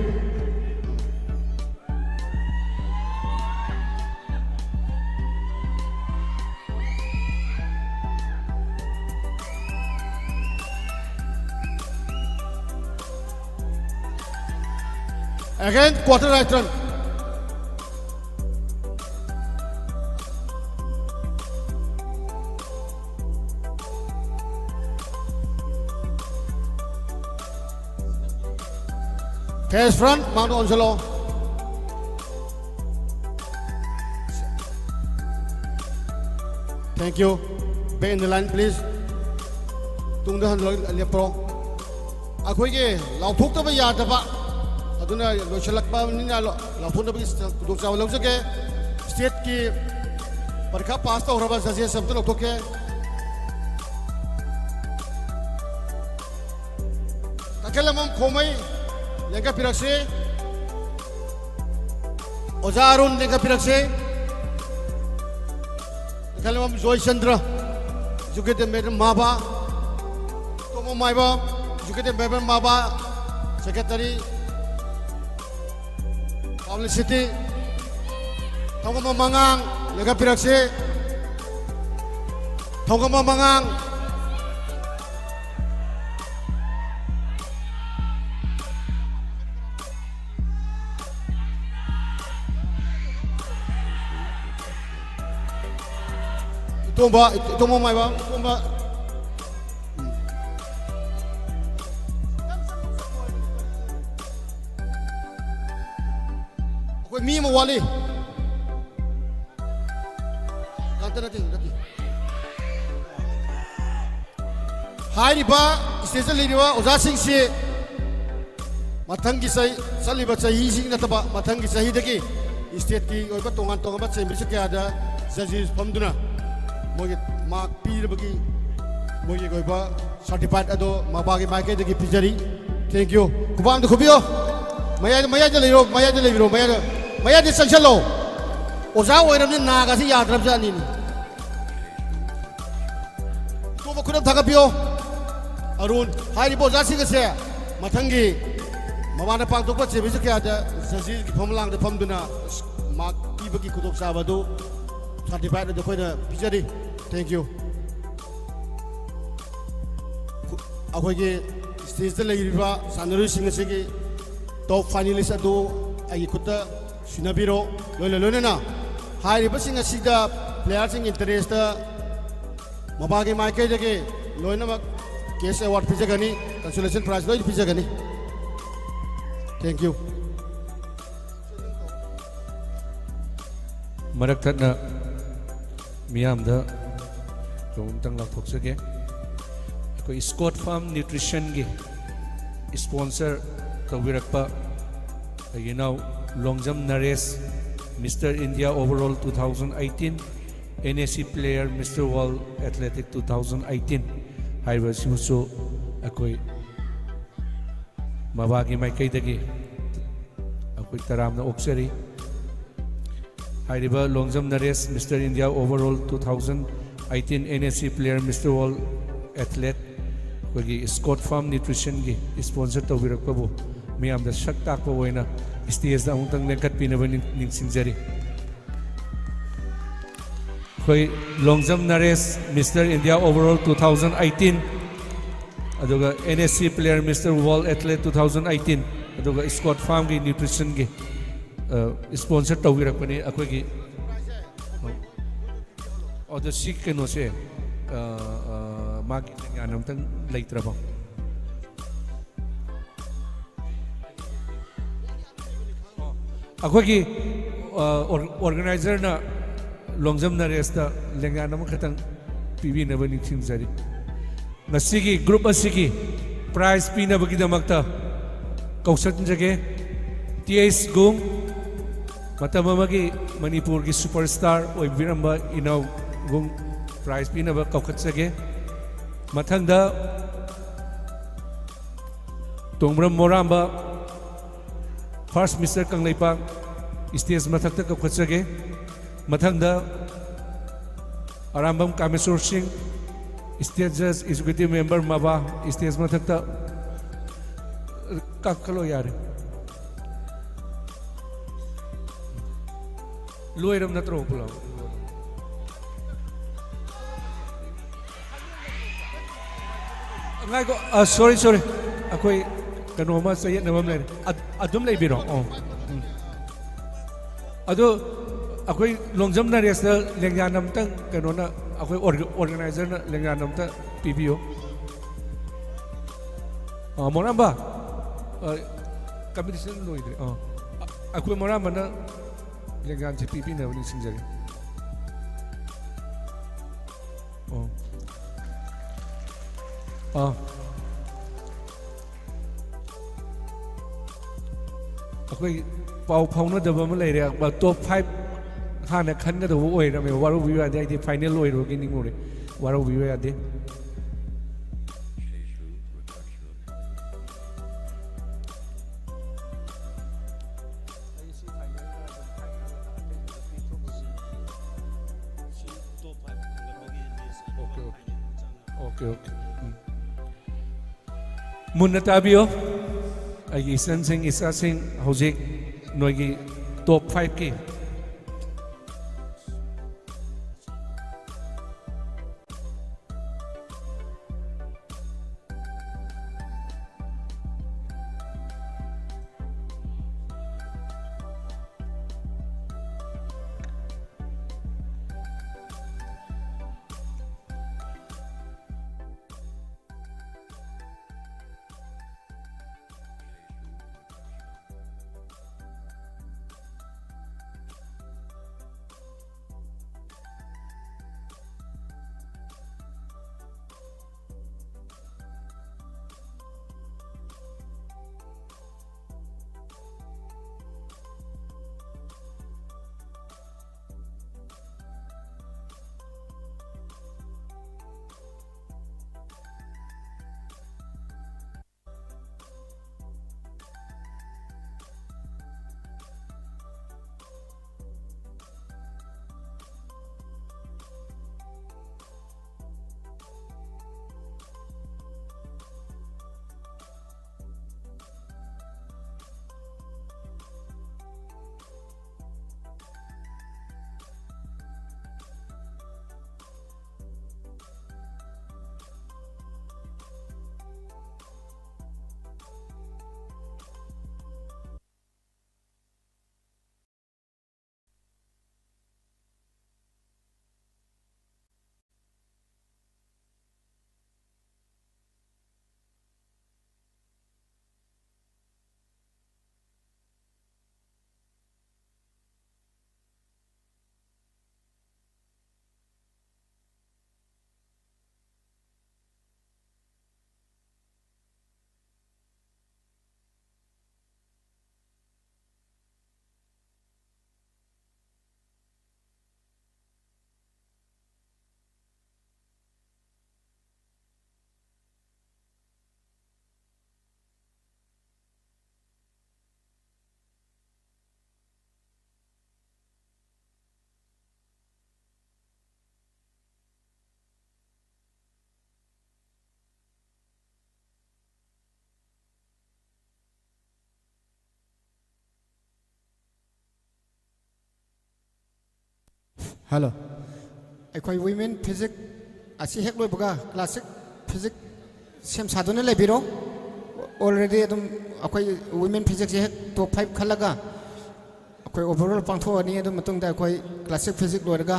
Again, quarter right turn. Case front, Mount Onsalo. Thank you. Back in the line, please. Tung the hand, Lepro. Akoy ke, Lao Puk to Yataba. aduna loisalakpa nina laphun bagi dok chaw lawjake state ki parikha pass to horaba judges samto loktoke takelamam khomai lengka pirakse ojarun lengka pirakse takelamam joy chandra jugete madam maba tomo maiba jugete madam maba secretary publicity thongama mangang lengka pirakse thongama mangang Ito mo may ba? Ito ba? Ako'y mi mawali. Kanta natin. Hairiba, station leader, Ozasing si Matanggi say saliba sahising nataba Matanggi sahidaki state ki oiba tongan ba sa imbris kaya ada judges pamduna. Mogi mark P bagi mogi goiba certified ado mabagi maike dagi pijari thank you kubam de khubio maya de liro maya de sanchalo oza oiram ni naga si yadrab jani ni to ba kudam thagapio arun hari bo jasi ga se mathangi mamana pang to ba che bi kya da jasi ki phomlang de phomduna mark P bagi kudok sabadu certified ado koina pijari thank you akoge stage ta leiriba sanaru sing asigi top finalist adu ai kuta sinabiro loina na hairiba sing asida players sing interest mabagi maike jage loina mak case award pijagani consolation prize loi pijagani thank you marak thatna miyam da tang la thok sake ko Scott Farm Nutrition gi sponsor tawirakpa Longjam Nares Mr. India Overall 2018 NSC Player Mr. World Athletic 2018 haiba simusu akoi mabagi mai kaidagi akoi taramna oksari haiba Longjam Nares Mr. India Overall 2018 NSC Player Mr. World Athlete kogi Scott Farm Nutrition gi sponsor tawirakpa bu miyam da shak takpa oina stage da amutang lengkat pinaba ningsingjari koi Longjam Nares Mr. India Overall 2018 aduga NSC Player Mr. World Athlete 2018 aduga Scott Farm gi Nutrition gi sponsor tawirakpani akogi oda sik keno se magi nganam tang leitraba akogi organizer na Longjam Nares ta lenganam khatang pibi na bani thimjari ngasigi group asigi prize pina bagi damakta kausat jage TS Gung matamamagi Manipur gi superstar oi biramba inaw gung prize pinaba kaukatsage mathangda Tongbram Moramba first Mr. Kangleipak stage mathakta kaukatsage mathangda Arambam Kamesur Singh stage judge executive member Maba stage mathakta kakalo yare loiram natro pula ngai ko sorry akoi kanoma sayet namam lai adum lai biro ado akoi Longjam Nares na lengyanam tang kanona akoi organizer na lengyanam ta PBO moramba competition loidre akoi moramba na lengyan si PP na ni singjari ꯑꯩꯈꯣꯏ ꯄꯥꯎ ꯐꯥꯎꯅꯗꯕ ꯑꯃ ꯂꯩꯔꯦ ꯇꯣꯞ 5 ꯍꯥꯟꯅ ꯈꯟꯒꯗꯧꯕ ꯑꯣꯏꯔꯝꯃꯦ ꯋꯥꯔꯧꯕꯤꯕ ꯌꯥꯗꯦ ꯑꯩꯗꯤ final ꯑꯣꯏꯔꯨꯕꯒꯤ ꯅꯤꯡꯉꯨꯔꯦ ꯋꯥꯔꯧꯕꯤꯕ ꯌꯥꯗꯦ okay okay Munna ताबियो अगी सन सिंह इसा सिंह हौजिक नोगी टॉप 5 की हेलो अखोई वुमेन फिजिक्स असी हेक लोइबगा क्लासिक फिजिक्स सेम सादुना लेबिरो ऑलरेडी अदुम अखोई वुमेन फिजिक्स हेक टॉप 5 खलगा अखोई ओवरऑल पांथोनी अदुम मतुंगदा अखोई क्लासिक फिजिक्स लोइरगा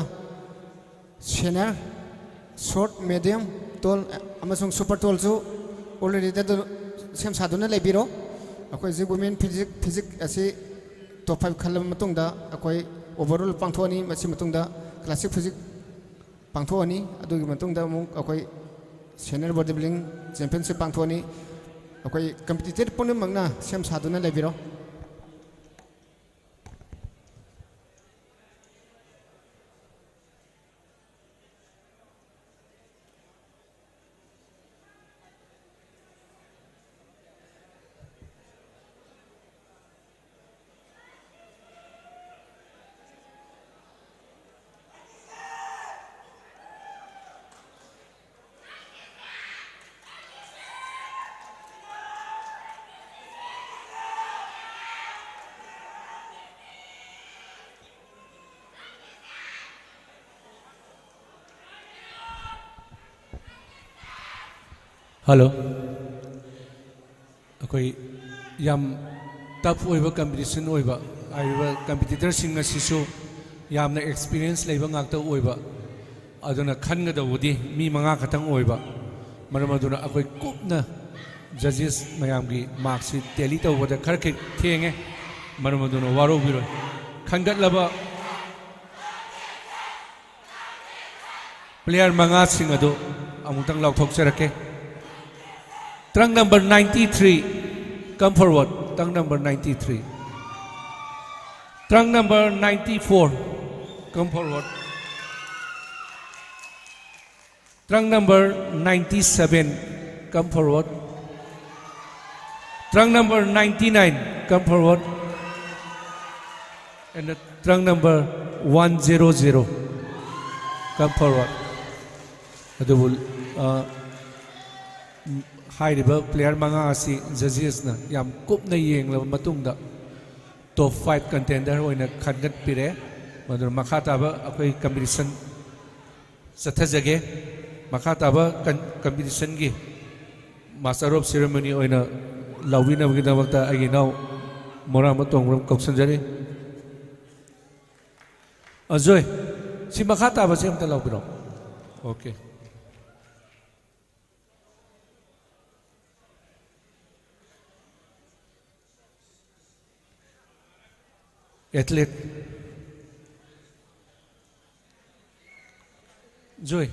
सीनियर शॉर्ट मीडियम टॉल अमसुंग सुपर टॉल सु ऑलरेडी द सेम सादुना लेबिरो अखोई जी वुमेन फिजिक्स असी टॉप 5 खलम मतुंगदा अखोई ओवरऑल पांथोनी मसी मतुंगदा क्लासिक फिजिक्स पांथोनी अदुगी मतुंगदा मु अखोई सीनियर बॉडी बिल्डिंग चैंपियनशिप पांथोनी अखोई कॉम्पिटिटिव पुन मंगना सेम सादुना लेबिरो हेलो अखोई याम टफ ओइबा कंपटीशन ओइबा आइबा कंपटीटर सिंग असिसु यामना एक्सपीरियंस लेबा ngakta ओइबा अदुना खनगदबुदी मी मंगा खतंग ओइबा मरम अदुना अखोई कुपना जजेस मयामगी मार्क्स टेली तौबदा खरखे थेंगे मरम अदुना वारो बिरो खनगतलबा प्लेयर मंगा सिंग अदु अमुतंग लाउथोकचरके Trunk number 93, come forward. Trunk number 93. Trunk number 94, come forward. Trunk number 97, come forward. Trunk number 99, come forward. And the trunk number 100, come forward. Aduh, high level player mga si judges na yam kup na yeng la matung da top 5 contender oina khangat pire madur makhata ba akoi competition sathajage makhata ba competition gi master of ceremony oina lawina gi na wakta agi now mora matong ram koksan jare ajoy si makhata ba sim ta lawbiro okay. Athlete Joy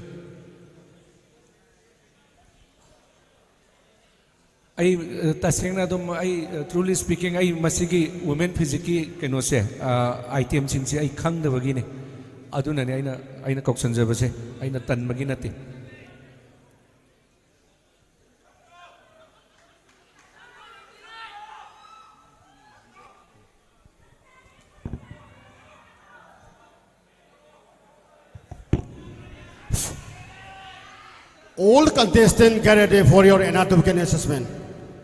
I tasengna dum I truly speaking I masigi women physically keno se item chin se I khang da bagi ne aduna ne aina koksan jaba se aina tan magi nati All contestants get ready for your anatomical assessment.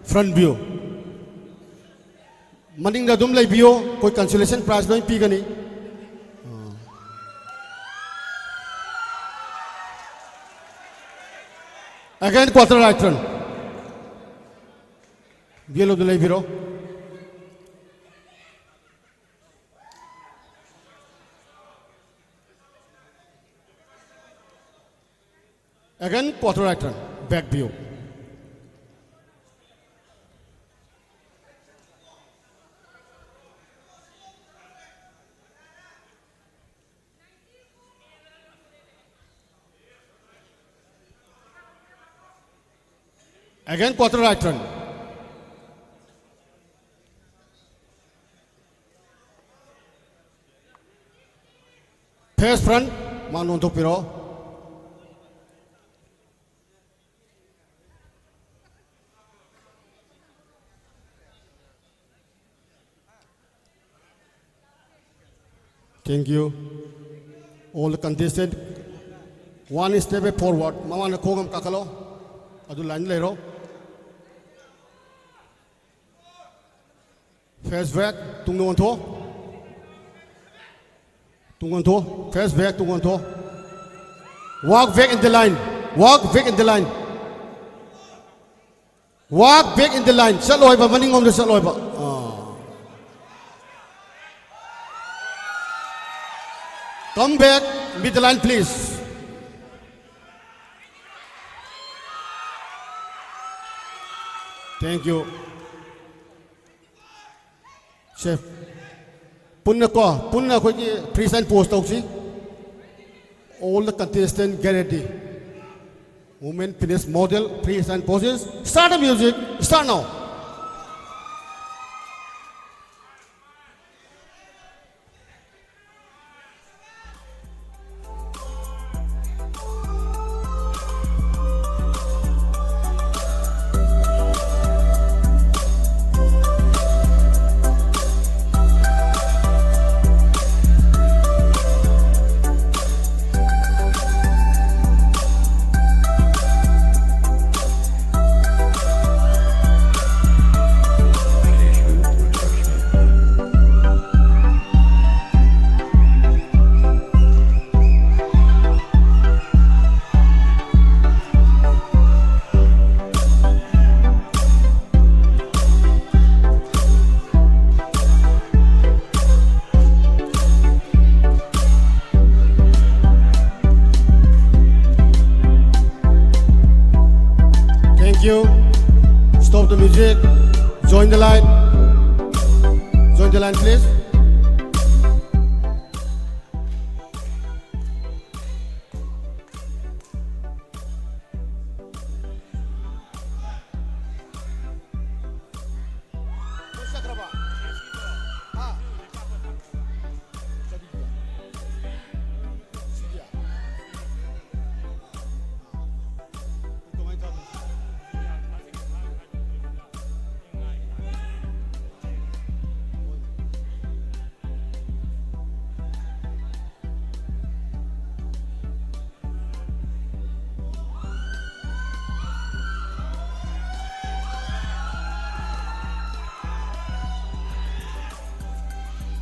Front view. Maning da dum lai view, koi consolation prize no pi gani. Again quarter right turn. View lo lai view. Again, quarter right turn, back view. Again, quarter right turn. Face front, man on top piro. Thank you. All the contestants, one step forward. Mama na kogam kakalo. Adu line lero. Face back, tungon to. Tungon to. Face back, tungon to. Walk back in the line. Walk back in the line. Walk back in the line. Saloy ba maningom de saloy ba. Come back, mid the line, please. Thank you. Chef. Punna ko present post aussi. All the contestants get ready. Women fitness model, present poses. Start the music. Start now. Stop the music. Join the line. Join the line, please.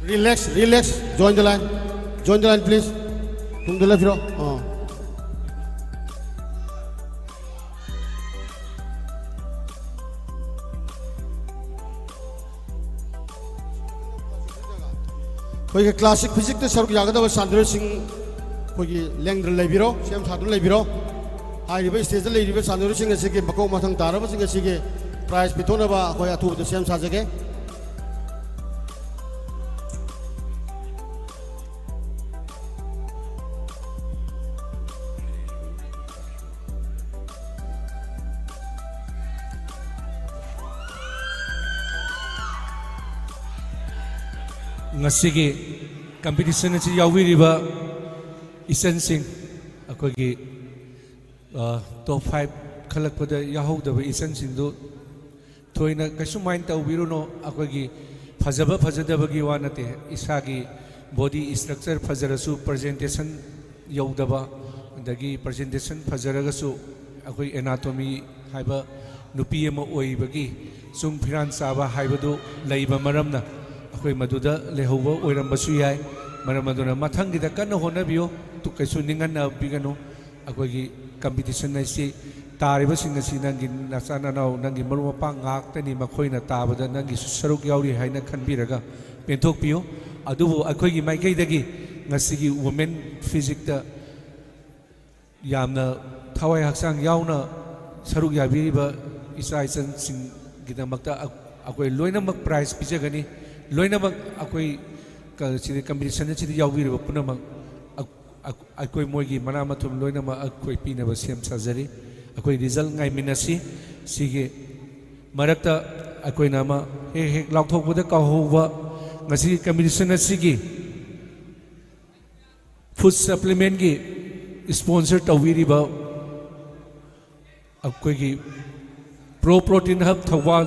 Relax, relax. Join the line. Join the line, please. Tum the left, कोई classic physics ते सरुक यागदा सानदर सिंह कोई लेंग्र लेबिरो same सादुर लेबिरो हाइरिबे stage लेबिरो सानदर Singh से के बको मथंग तारब सिंह से के prize पिथोनबा कोई अथु तो same साजगे ngasi competition chi yawi riba isen sing akoi gi top 5 khalak pada yahau da isen sing do thoina kasu mind ta ubiru no akoi gi phajaba phajada gi wa nate isa gi body structure phajarasu presentation yaudaba dagi presentation phajaraga su akoi anatomy haiba nupi ema oi bagi sum phiran saba haibadu leiba maramna अखोई मधुदा लेहोबो ओइरमबसु याय मरम मधुना मथंगिदा कन्न होनबियो तु कैसु निंगन बिगनो अखोगी competition नसि तारिबा सिंगसि नंगि नसाना now नंगि मरु मपा गाक्तनि मखोइना ताबदा नंगि सरुक याउरि हाइना खनबिरगा पेंथोकपियो अदुबो अखोगी माइकैदगी ngasiगी women फिजिक्ता यामना थावाय हक्सांग याउना सरुक याबिरिबा इसाइसन सिंगिदमक्ता अखोई लोइनमक prize पिजगनी लोइनमक अखोई कंपटीशन से याउबिरबा पुनमक अखोई मोगी मना मथुम लोइनमक अखोई पीनब सेम साजरी अखोई रिजल्ट गाइमिनसी सिगे मरक्ता अखोई नामा हे हे लाउथोकबदा काहोबा ngasi कंपटीशन सिगी फूड सप्लीमेंट की स्पॉन्सर तौबिरिबा अखोई की pro protein hub Thoubal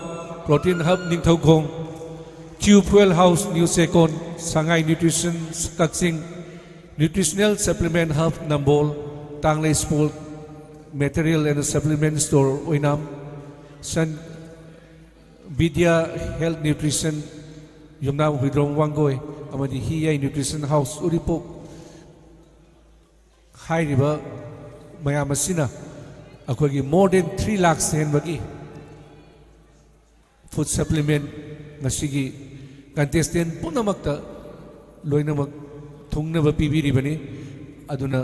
protein hub Ningthoukhong Q Fuel House New Sekon Sangai Nutrition Kaksing Nutritional Supplement Hub Nambol Tanglei Sport Material and Supplement Store Oinam San Vidya Health Nutrition Yumnam Hidrong Wangoi Amadi Hiya Nutrition House Uripok High River Mayamasina Akogi more than 3 lakhs Henbagi Food Supplement Nasigi contestant punamakta loinamak thungnaba pibiribani aduna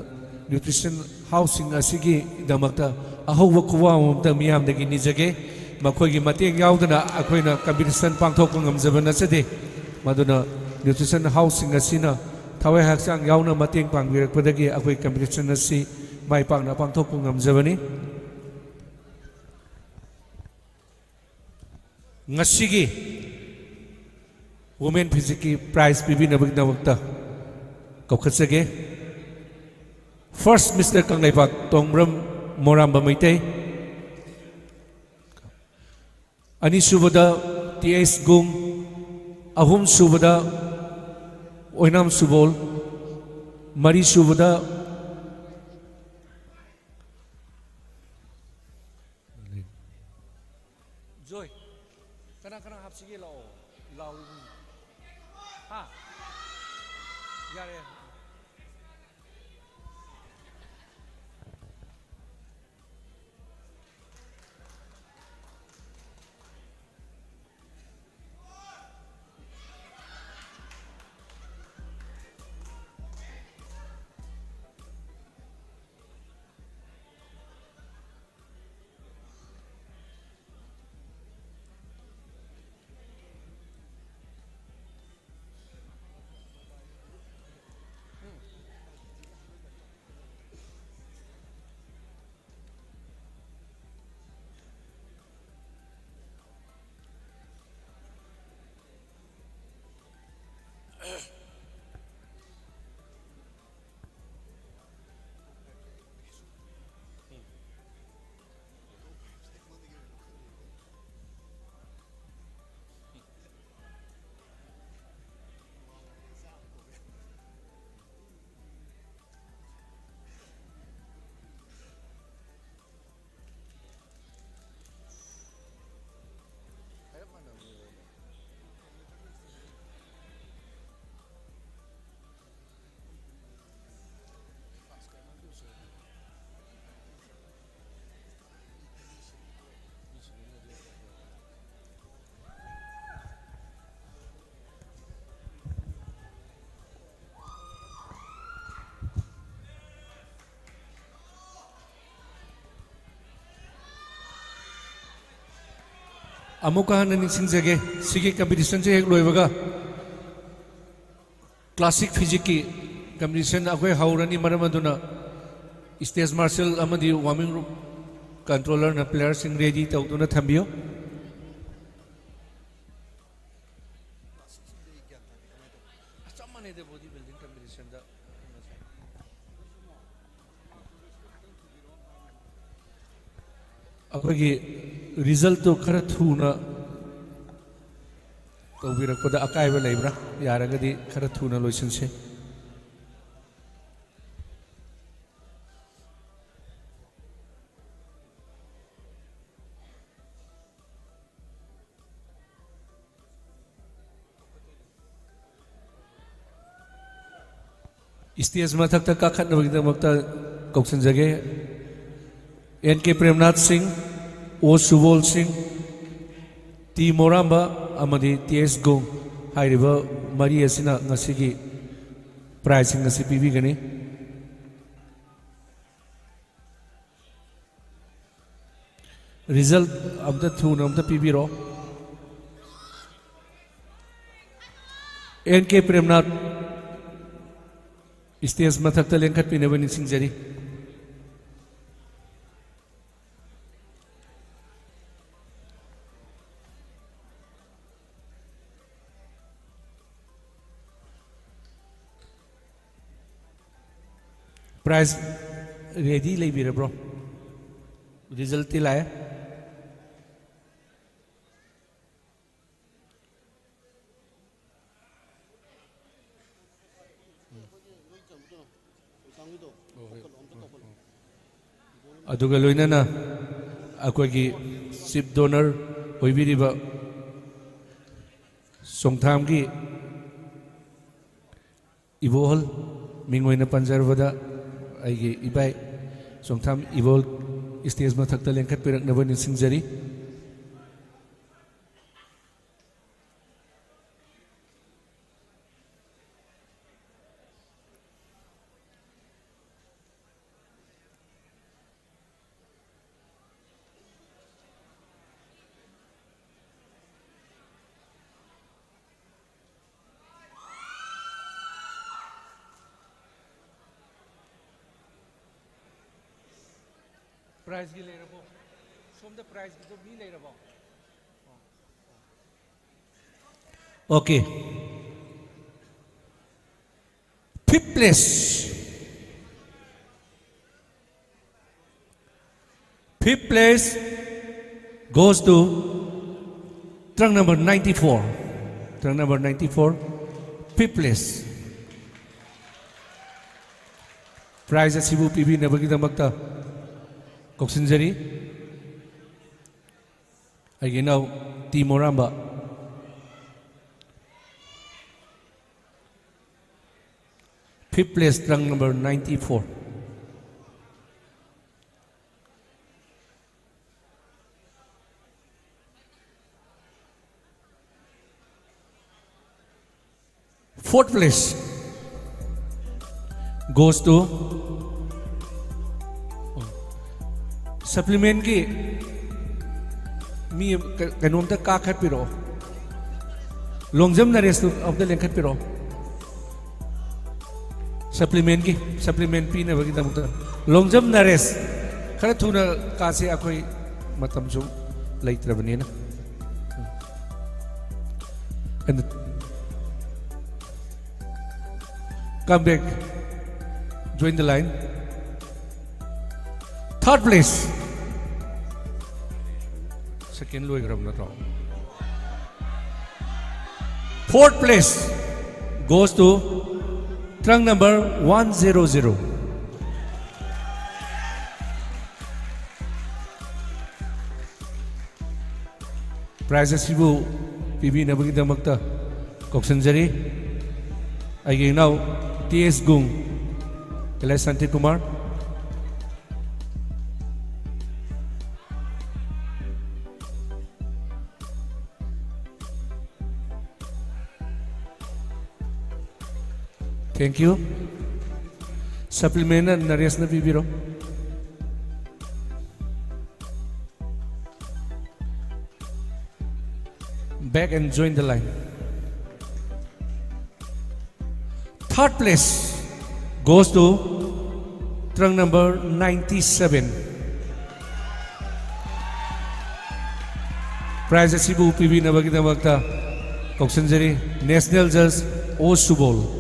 nutrition housing asigi damakta ahowa khuwa umta miyam dagi nijage makhoigi mateng yaudana akhoina competition pangthok ngamjabana sade maduna nutrition housing asina thawai haksang yauna mateng pangbirakpadagi akhoi competition asi mai pangna pangthok ngamjabani ngasigi women फिजिकी prize पिबिनबगदमक्ता कौखसगे first mister Kangleipak Tongram Moramba Meitei अनि सुबदा TS गुम अहुम सुबदा ओइनाम सुबोल मरी सुबदा जोय कना कना हापसिगे लाओ लाओ हाँ यार amuka hana ningsingjage sigi competition je hek loibaga classic physics ki competition akoi haurani maram aduna stage marshal amadi warming room controller na player sing ready tawduna thambiyo achamane de body building competition da akoi result to khara thuna tawbirakpada akaiba leibra yaragadi khara thuna loisinse stage mathakta kakhatnabagidamakta kauksanjage NK Premnath Singh O Subol Singh T Moramba amadi TS Gong hairiba mari asina ngasigi prize ngasi pibigani result amta thuna amta pibiro NK Premnath stage mathakta lengkhat pinabani singjari prize ready leibira bro result tilaya aduga loinana akogi chief donor hoibiriba songtham gi ibol mingoina panjarvada aigi ibai songtham ibol stage mathakta lengkhat piraknaba ninsingjari prize gi leirabo somda prize gi to mi leirabo okay fifth place goes to trunk number 94 fifth place prize asibu pibi nabagidamagta Koksinjari again now T Moramba fifth place trunk number 94 fourth place goes to supplement ki mi kanomta ka khat piro long jump na rest of the length piro supplement pi na bagi tamta long jump na rest khara thuna ka se akoi matam ju laitrabani na and come back join the line third place second low gram na tao fourth place goes to trunk number 100 prizes ibu pibi na bagi damakta koksanjari again now TS Gung Kalai Santi Kumar thank you supplement na rest na bibiro back and join the line. Third place goes to trunk number 97. Prize asibu pibinabagidamagta koksanjari National Judge O Subol.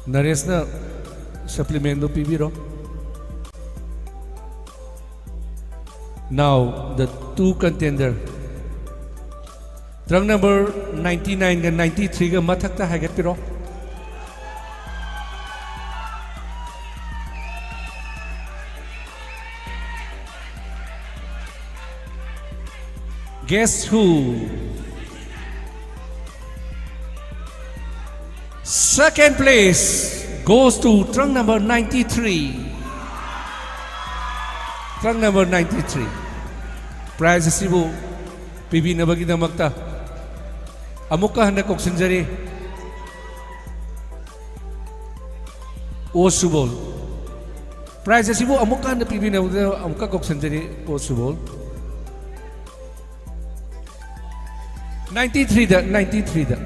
Nares na supplemento pibiro. Now the two contender. Trunk number 99 and 93 ga mathakta hagat piro. Guess who? Second place goes to trunk number 93. Trunk number 93. Prize asibu pibinabagidamagta amuka handa koksanjari O Subol. Prize asibu amuka handa pibinabagidamagta amuka koksanjari O Subol. 93 da 93 da.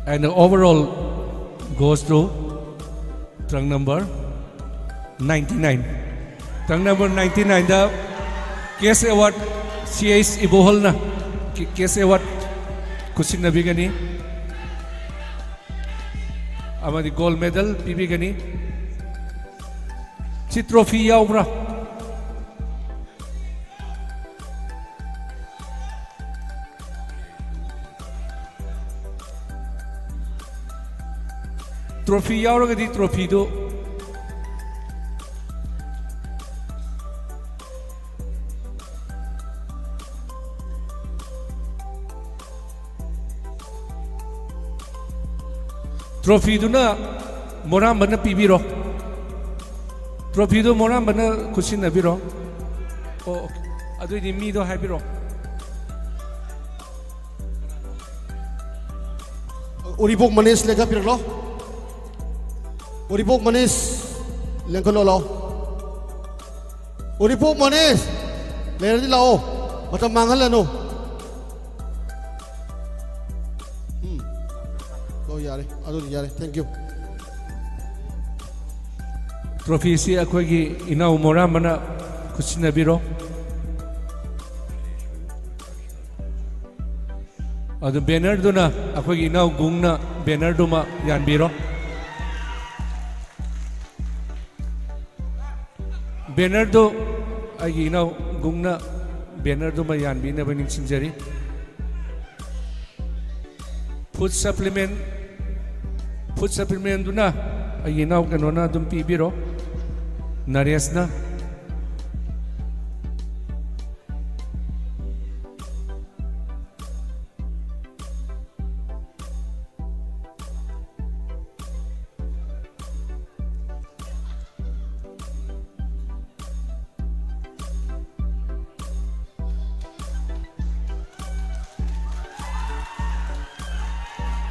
And the overall goes to trunk number 99. Trunk number 99 the case award CS Ibohol na case award kusin na bigani amadi gold medal bibigani si trophy yaubra trophy yauragadi trophy do trophy do na moram bana pibiro trophy do moram bana kusin na biro o adu ni mi do habiro Uribok manis lega pirlo. Uribok manis lengkololo. Uribok manis lera di lao. Mata mangal ano. Oh yare, adu yare. Thank you. Trophy si akogi inau moram bana kusin na biro adu banner do na akogi inau gungna banner do ma yan biro banner do agi inau gungna banner do ma yan bina baning sinjari food supplement do na agi inau kanona dum pi biro nares na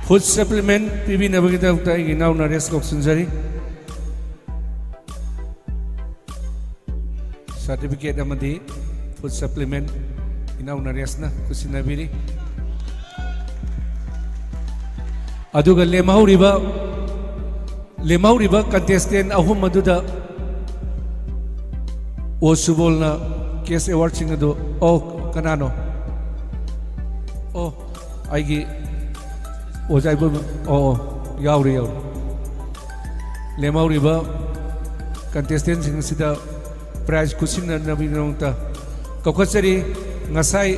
food supplement PB na bagita ukta ginaw na res kok sunjari certificate amadi food supplement ginaw na res na kusinabiri aduga lemahuriba contestant ahum maduda O Subol na case award sing ado o kanano o aigi Ozai bu yauri lemahuriba contestant sida prize kusin na binong ta kokosari ngasai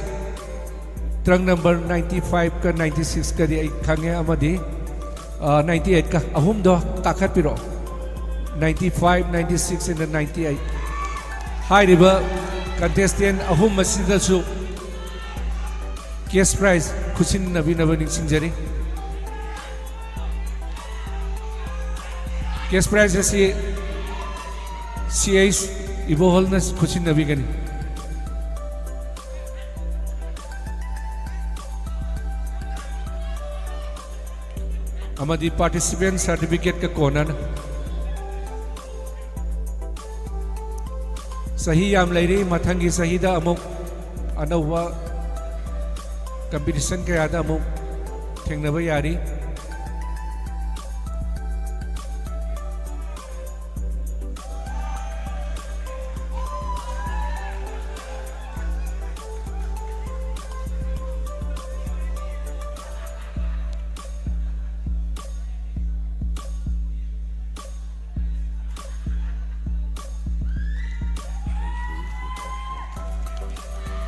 trunk number 95 ka 96 ka di ay kangya amadi 98 ka ahum do takhat piro 95 96 and 98 high river contestant ahum masida su cash prize kusin na binabaning singjari cash prize si CAs ibohol na kusin na bigani amadi participant certificate ka kona na sahi yam lairi mathangi sahida amuk anawa competition kaya da amuk thengnaba yari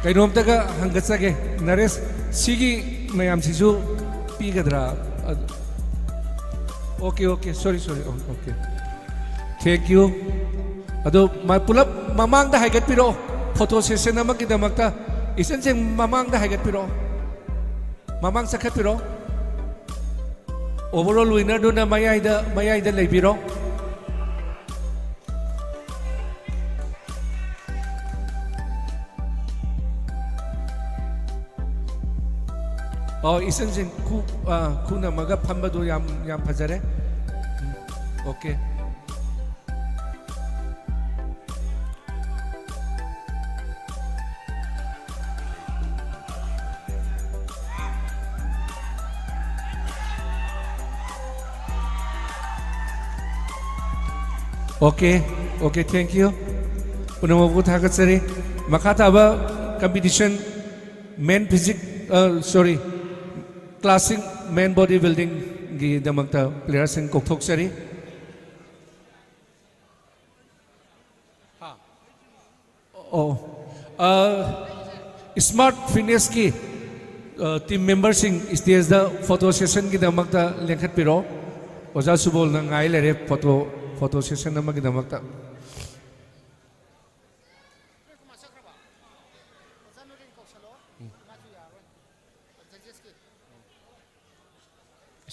kainom taga hangatsage nares sigi mayam sisu pigadra okay sorry okay thank you ado ma pulap mamang da haigat piro photo session ama kidamakta isen sing mamang da haigat piro mamang sakhat piro overall winner do na mayai da leibiro isan sin ku na maga phamba do yam phajare okay okay thank you punamu thagatsari makata ba competition men physics sorry classic men bodybuilding gi damakta players in kokthok sari smart fitness ki team members in stage da photo session gi damakta lekhat piro oja subol na ngai lere photo session na gi damakta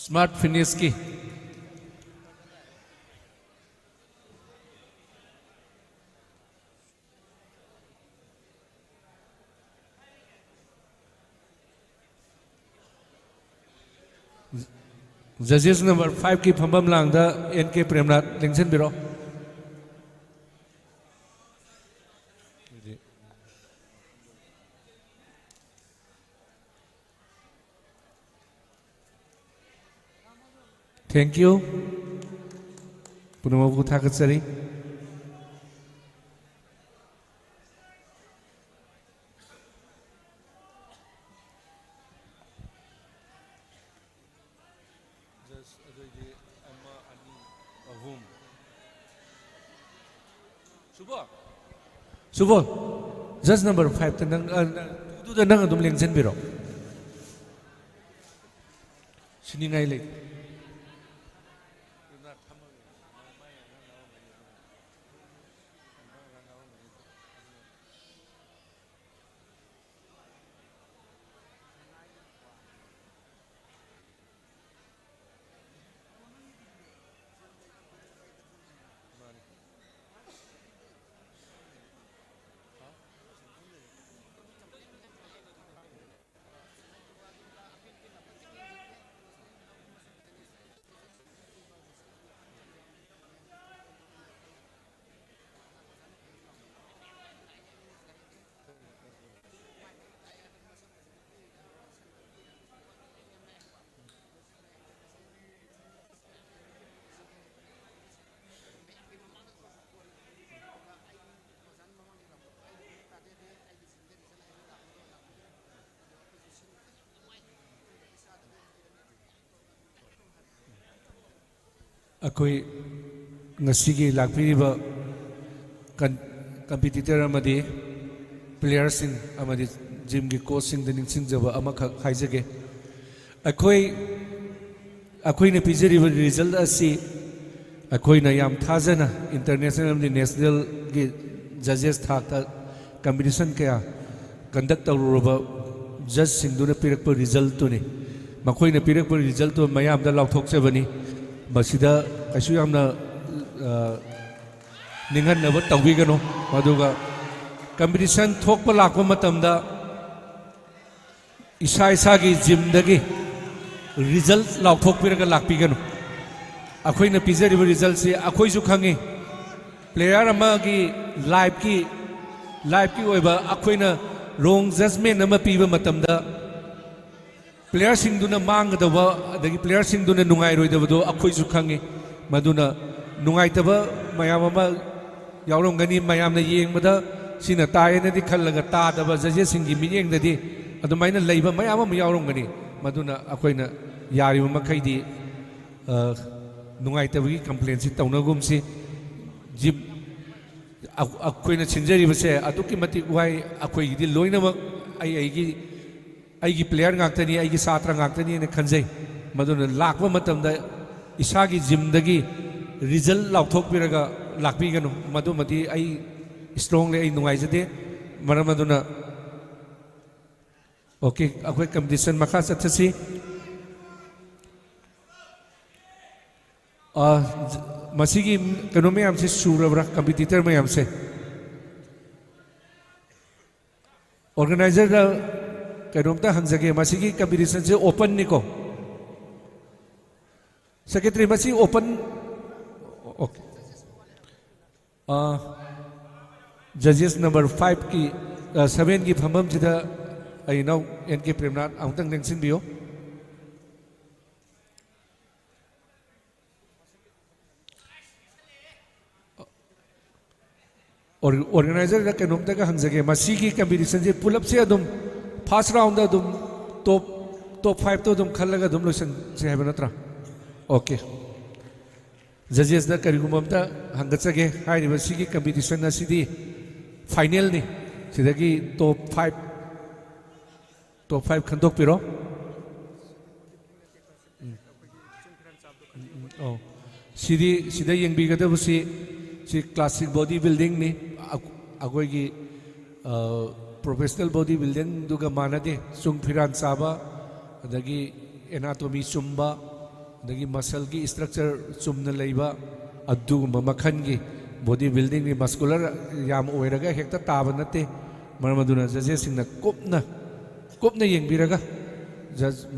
smart fitness ki judges number 5 ki phambam lang da NK Premnath lengsen biro thank you punamu thagatsari Subol judge number 5 ta nang du da nang adum lengsen biro siningai le akoi ngasigi lakpiriba competitor amadi players sing amadi gym gi coach sing dening sing jaba amakha haijage akoi na pijari result asi akoi na yam thajana international and national gi judges thakta competition kaya conduct tawruba judge sing duna pirak result to ni makoi na pirak result to mayam da lauthok chabani masida kaisu yamna ningan na wat tawbi gano maduga competition thokpa lakpa matamda isa isa gi gym dagi result lauthok piraga lakpi gano akhoi na pizari result se akhoi su khangi player ama gi live ki oiba akhoi na wrong judgment ama piba matamda player sing duna mangadawa adagi player sing duna nungai roidaba do akhoi su khangi maduna nungai taba mayam ama yaurong gani mayam na yengmada sina taayena di khallaga taadaba judges sing gi miyeng dadi adumaina leiba mayam ama yaurong gani maduna akoina yariba makhaidi nungai tabagi complaint si taunagum si jib akoina chinjari base aduki mati wai akoi gi loina mak aigi player ngaktani aigi satra ngaktani ne khanjai maduna lakwa matamda isagi gym dagi result lauthok piraga lakpi gano madumati ai strongly ai nungai jade maramaduna okay akoi competition makha sathasi masigi kano mayam se surabra competitor mayam se organizer da kanomta hangjage masigi competition se open niko secretary masi open okay judges number 5 ki 7 ki phamam jida ai now NK Premnath amtang nengsin biyo organizer da kanomta ka hangjage masigi competition je pull up se adum first round da adum top 5 to adum khallaga adum loisan se habanatra okay judges da karigumamta hangatsage hairiba sigi competition na sidi final ni sidagi top 5 khandok piro oh sida yengbi gada busi si classic body building ni agoi gi professional body building duga manade sung phiran saba adagi anatomy chumba adagi muscle gi structure chumna leiba adugumba makhan gi body building ni muscular yam oiraga hekta taba nate maramaduna judges singna kopna yengbiraga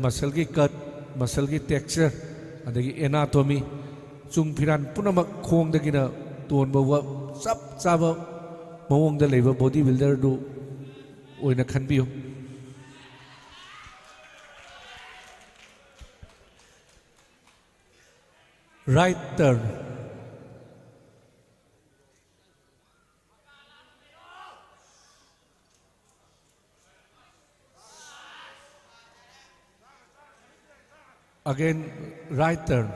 muscle gi cut muscle gi texture adagi anatomy chung phiran punamak khong dagina ton bawa sap saba mawong da leiba body builder du oina khanbiyo right turn again right turn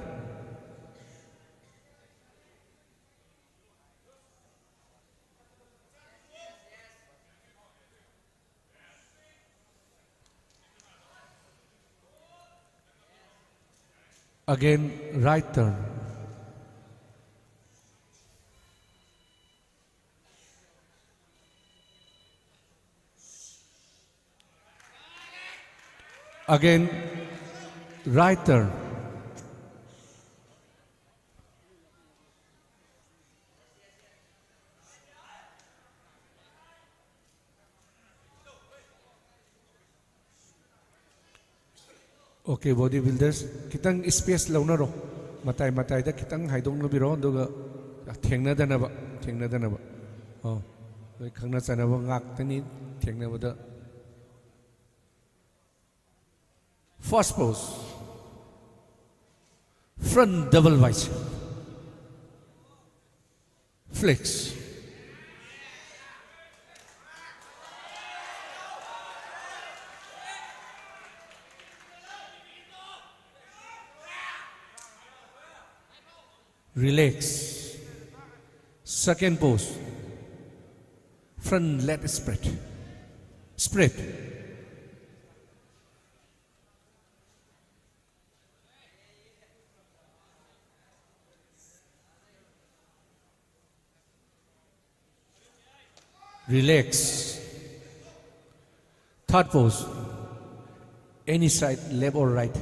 again right turn again right turn okay bodybuilders kitang space launa ro matai da kitang haidong no biro doga thengna danaba oh khangna chanaba ngak tani thengna bada first pose front double bicep flex relax second pose front leg spread. Spread. Relax. Third pose. Any side, left or right.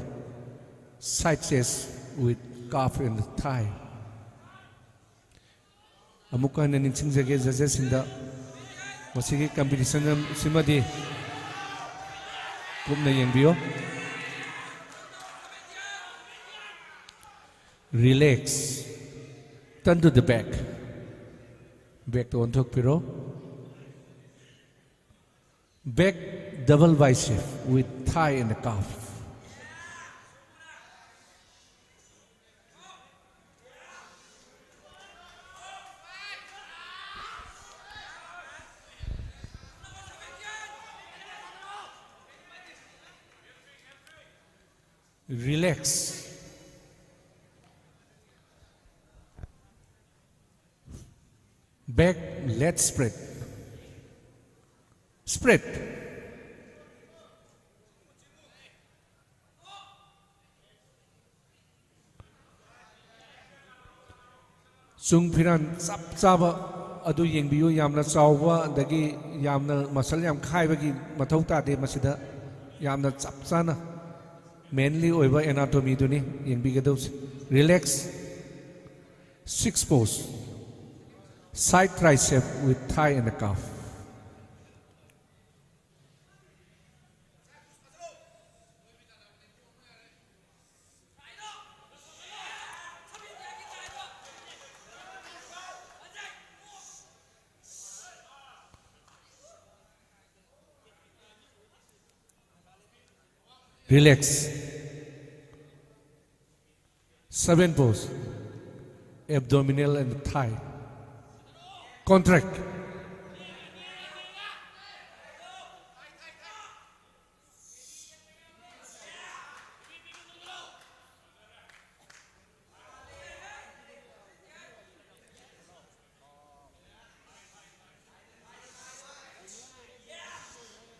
Side chest with calf and thigh. Amuka na ningsingjage judges inda masigi competition simadi kumna yengbiyo. Relax. Turn to the back. Back to ontok piro. Back double bicep with thigh and calf. Relax. Back leg spread. Spread. Sung piran sap saba adu yengbiyo yamna chawwa dagi yamna masal yam khaibagi mathau tade masida yamna chap chana mainly oiba anatomy duni yengbigados. Relax. Six pose. Side tricep with thigh and the calf. Relax. Seven pose. Abdominal and thigh. Contract.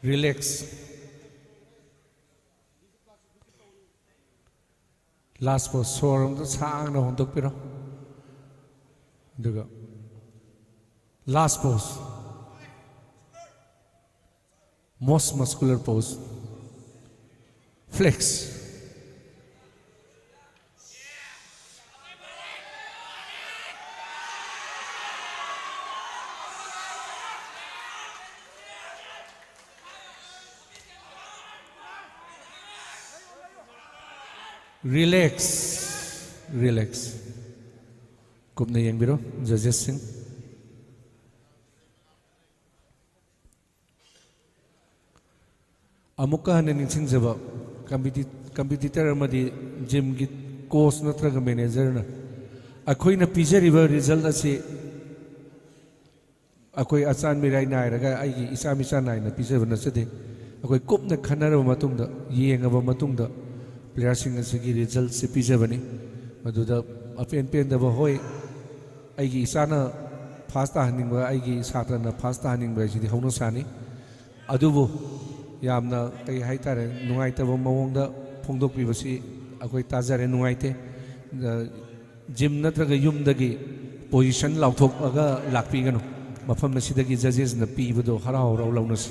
Relax. Last pose. Sorum the sang na hontok piro. Duga. Last pose. Most muscular pose. Flex. Relax. Relax. Kupna yang biro, judges sing. Amuka hana ningsingjaba competitor amadi gym gi coach natraga manager na akoina pijariba result ase akoi achan mirai nairaga aigi isa misa naina pijaba nasade akoi kupna khanaraba matungda yengaba matungda player sing asigi result se pijabani maduda apen pen daba hoi aigi isana fast haningba aigi satrana fast haningba sidi hauno sani adubu yamna kai haitare nungaitaba mawongda phongdokpibasi akoi tajare nungaite gym natraga yumdagi position lauthok aga lakpigano mafam nasidagi judges na pibado harau rau launas.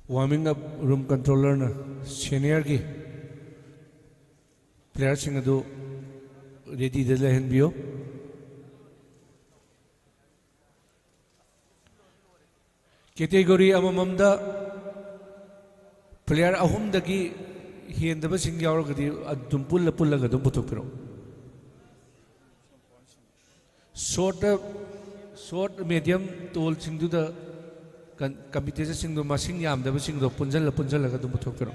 warming up room controller na senior ki player sing adu ready de lehen bio category amamamda player ahum dagi hendaba sing yauragadi adum pullaga adum puthokpiro short medium tall singduda competition singdu masing yamdaba singdo punjalla adum puthokpiro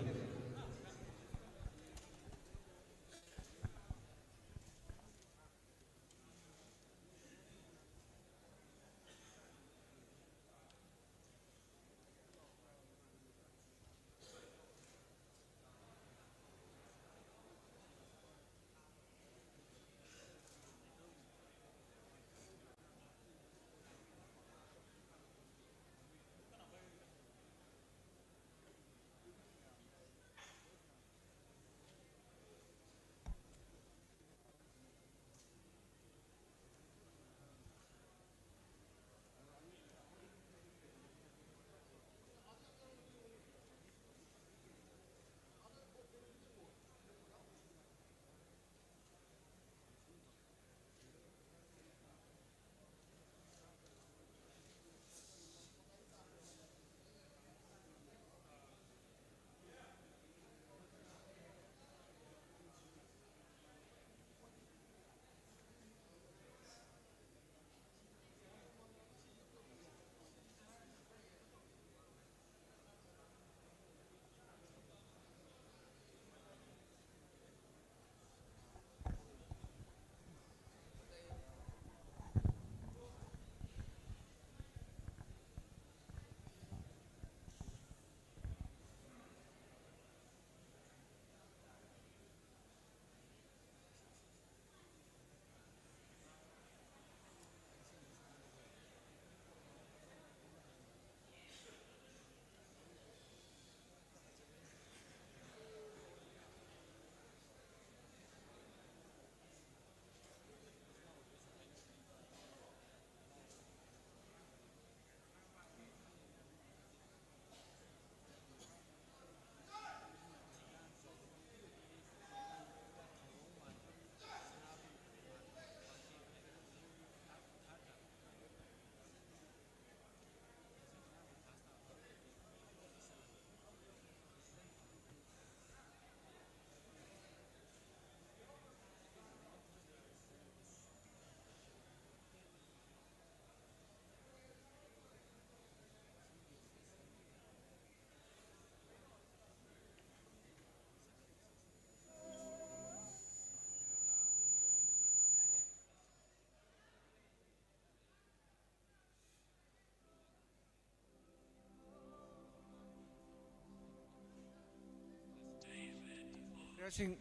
sing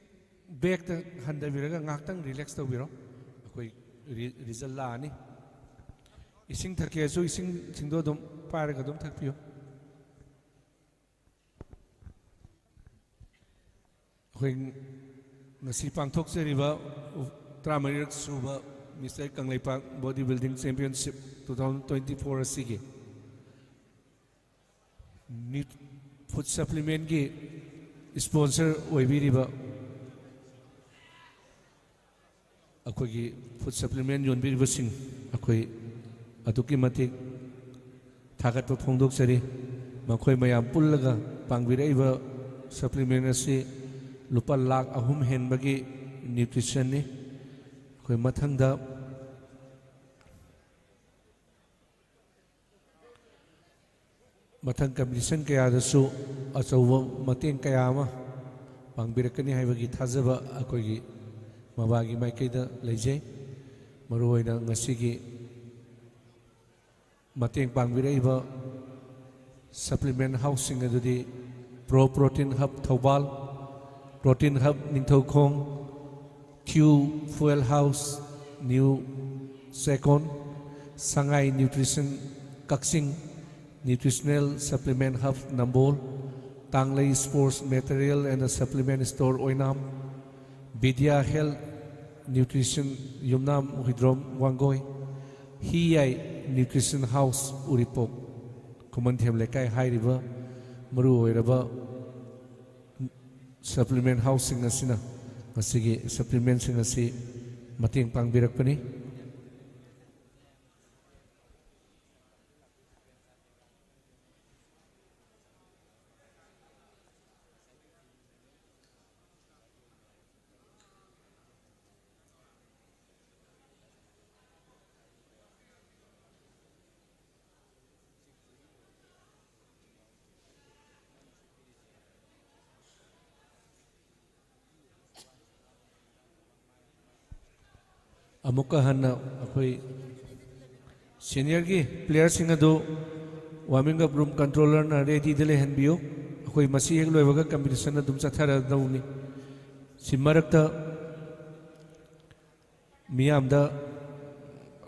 back the handa viraga ngaktang relax to biro akoi result la ani ising thake so ising singdo dum par ga dum thakpio akoi ngasi pangthok seriba tramarirak suba Mr. Kangleipak Bodybuilding Championship 2024 asigi food supplement ki sponsor oibiriba akogi food supplement yonbiriba sing akoi aduki matik thagat pa phongdok sari makhoi mayam pullaga pangbiraiba supplement asi lupa lakh ahum henbagi nutrition ni akoi mathangda mathang competition kaya dasu achauba mateng kaya ama pangbirakani haibagi thajaba akogi mabagi maikaida leijai maruoina ngasigi mateng pangbiraiba supplement housing adudi pro protein hub Thobal protein hub Ningthaukhong Q fuel house new second Sangai nutrition Kaksing nutritional supplement hub Nambol Tanglei sports material and a supplement store Oinam Vidya health nutrition Yumnam Uhidrom Wangoi Hiyai nutrition house Uripok Kumanthem Lekai Hai River maru oiraba supplement housing asina masigi supplement sing asi mating pangbirakpani amuka hanna akoi senior gi player sing adu warming up room controller na ready dele hanbiyo akoi masi ek loibaga competition adum chathara dauni simarakta miyamda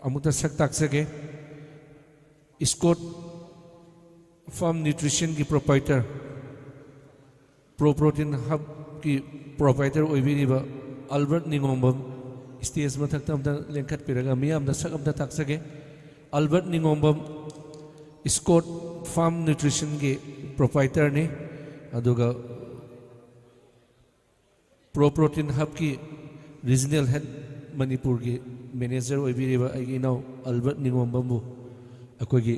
amukta sak taksage Scott Farm Nutrition ki proprietor Pro Protein Hub ki proprietor oibiriba Albert Ningombam stage mathakta amda lenkat piraga miyamda sak amda taksage Albert Ningombam Scott Farm Nutrition ki proprietor ni aduga Pro Protein Hub ki regional head Manipur ki manager oibiriba aigi now Albert Ningombam bu akogi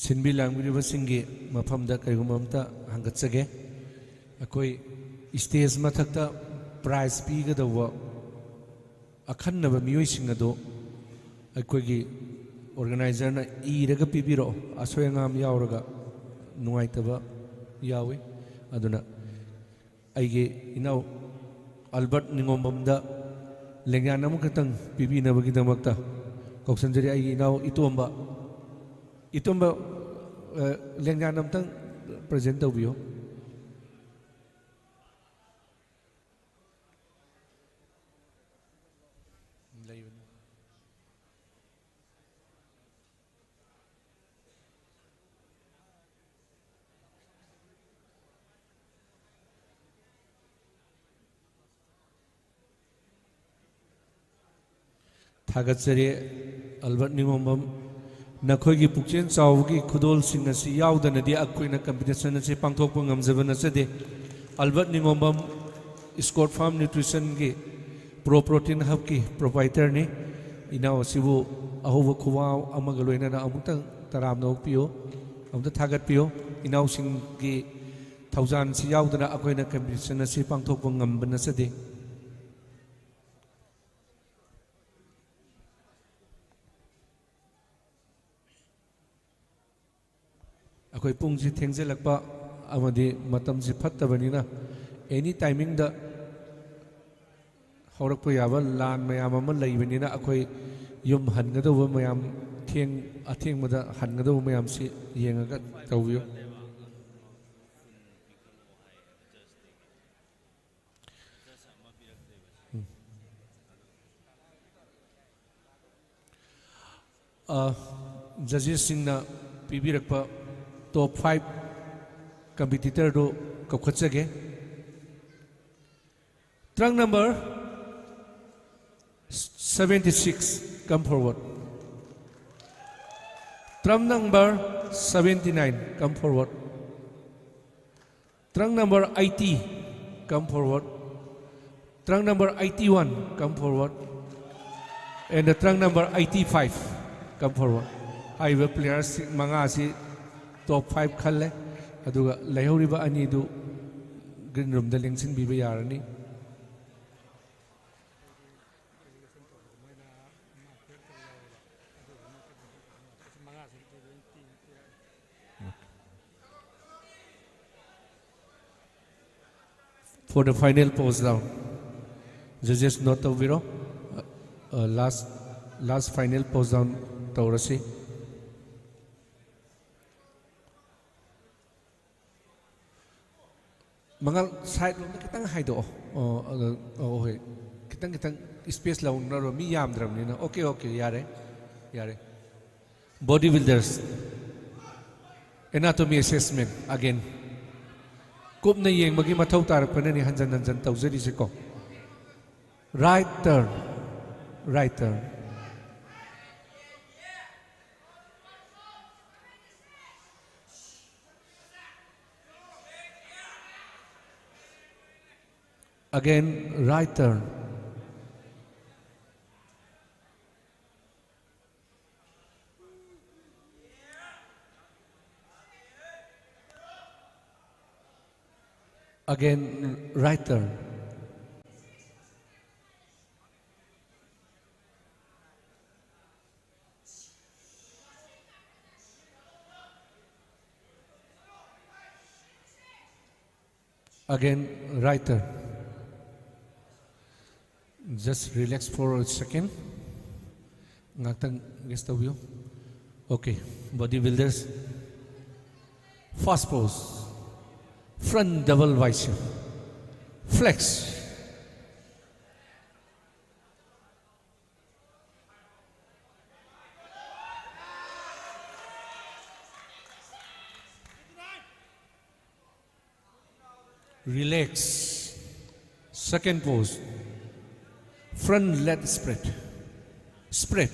Sinbi langbiriba singi mafamda kaigumamta hangatsage akoi stage mathakta prize pigadawa akhannaba miyoi singado akoigi organizer na iraga pibiro asoyangam yauraga nuaitaba yawi aduna aige inau Albert Ningombamda lengyan amukatang pibinabagidamagta kauksanjari aige inau itomba lengyan amtang present tawbiyo Thagatsari Albert Ningombam Nakhogi Pukchen Chawgi Khudol Sing asi yaudanadi akhoina competition ase pangthokpa ngamjaba nasade Albert Ningombam Scott Farm Nutrition gi Pro Protein Hub ki proprietor ni inaw sibu ahoba khuwa amaga loina na amutang taramna okpiyo amta thagat piyo inaw sing gi thaujan si yaudana akhoina competition ase pangthokpa ngamba nasade akoi pungji thengjelakpa amadi matamji phattabanina any timing da horakpa yaba lan mayam ama leibanina akoi yum hangadawa mayam athengmada hangadawa mayam si yengaga tawbiyo judges singna pibirakpa top 5 competitor do kapkhatsage trunk number 76 come forward Trunk number 79, come forward. Trunk number 80, come forward. Trunk number 81, come forward. And the trunk number 85, come forward. Haiba players mga si top 5 khalle. Aduga layhoriba ani du green room da lengsin biba yarani. For the final pose down, judges note of Viro, last final pose down Taurasi. Mga side lo kitang haido okay kitang space laung na mi yam dram ni na okay yare bodybuilders anatomy assessment again. Kup na yeng magi mathaw tarak pa na ni hanjan tawzari si ko. Right turn. Again, right turn. Again, right turn. Again, right turn. Just relax for a second. Ngaktan guest of you. Okay, bodybuilders. Fast pose. Front double bicep. Flex. Relax. Second pose. Front leg spread. Spread.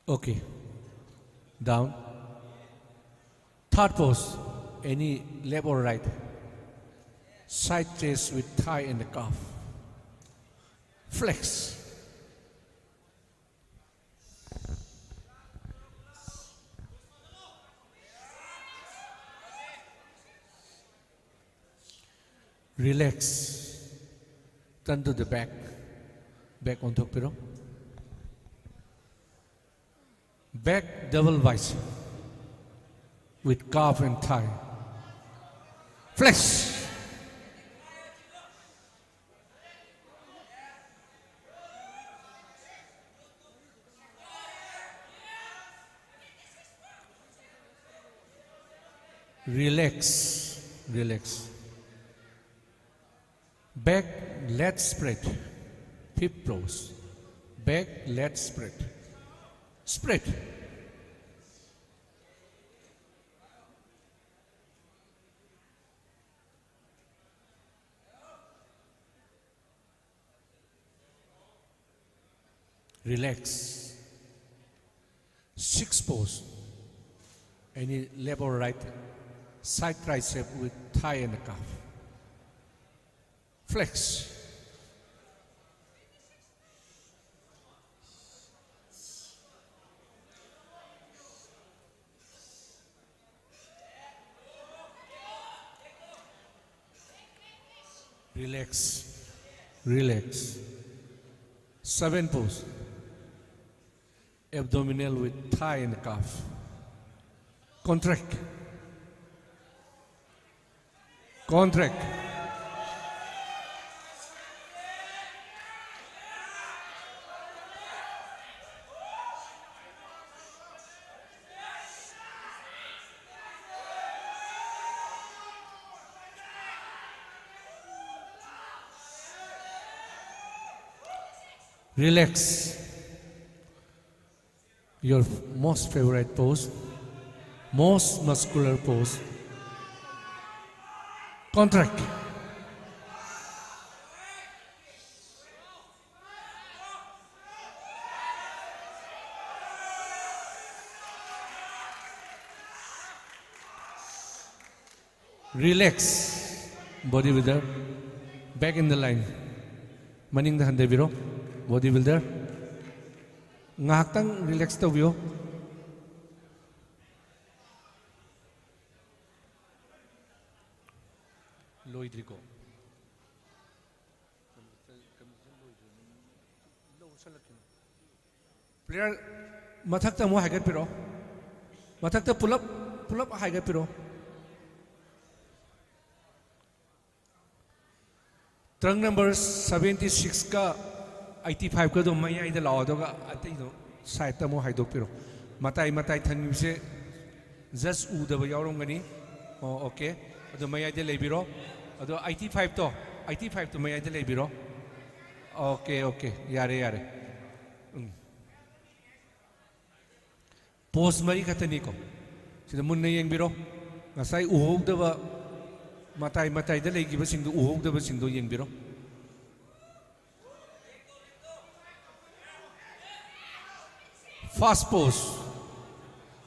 Okay. Down. Third pose. Any left or right. Side chest with thigh and the calf. Flex. Relax. Turn to the back. Back on top, pero. Back double bicep with calf and thigh. Flex. Relax. Relax. Back leg spread. Hip pose. Back leg spread. Spread. Relax. Six pose. Any left or right. Side tricep with thigh and calf. Flex. Relax. Relax. Seven pose. Abdominal with thigh and calf. Contract. Contract. Relax. Your most favorite pose, most muscular pose. Contract. Relax. Bodybuilder. Back in the line. Maning da hande biro. Bodybuilder. Ngahaktang relax to biyo. Loidriko. Player mathakta mo haigat piro. Mathakta pull up haigat piro. Trunk number 76 ka 85 ka do maya ida lao do ka ati do side ta mo haidok piro. Matai than se just u da ba yaurong gani. Oh okay. Ado maya ida lebiro. Ado 85 to maya ida lebiro. Okay. Yare. Pose mari katani ko. Sida mun na yeng biro. Ngasay uhog da ba matai da legi ba singdo uhog da ba singdo yeng biro. Fast pose.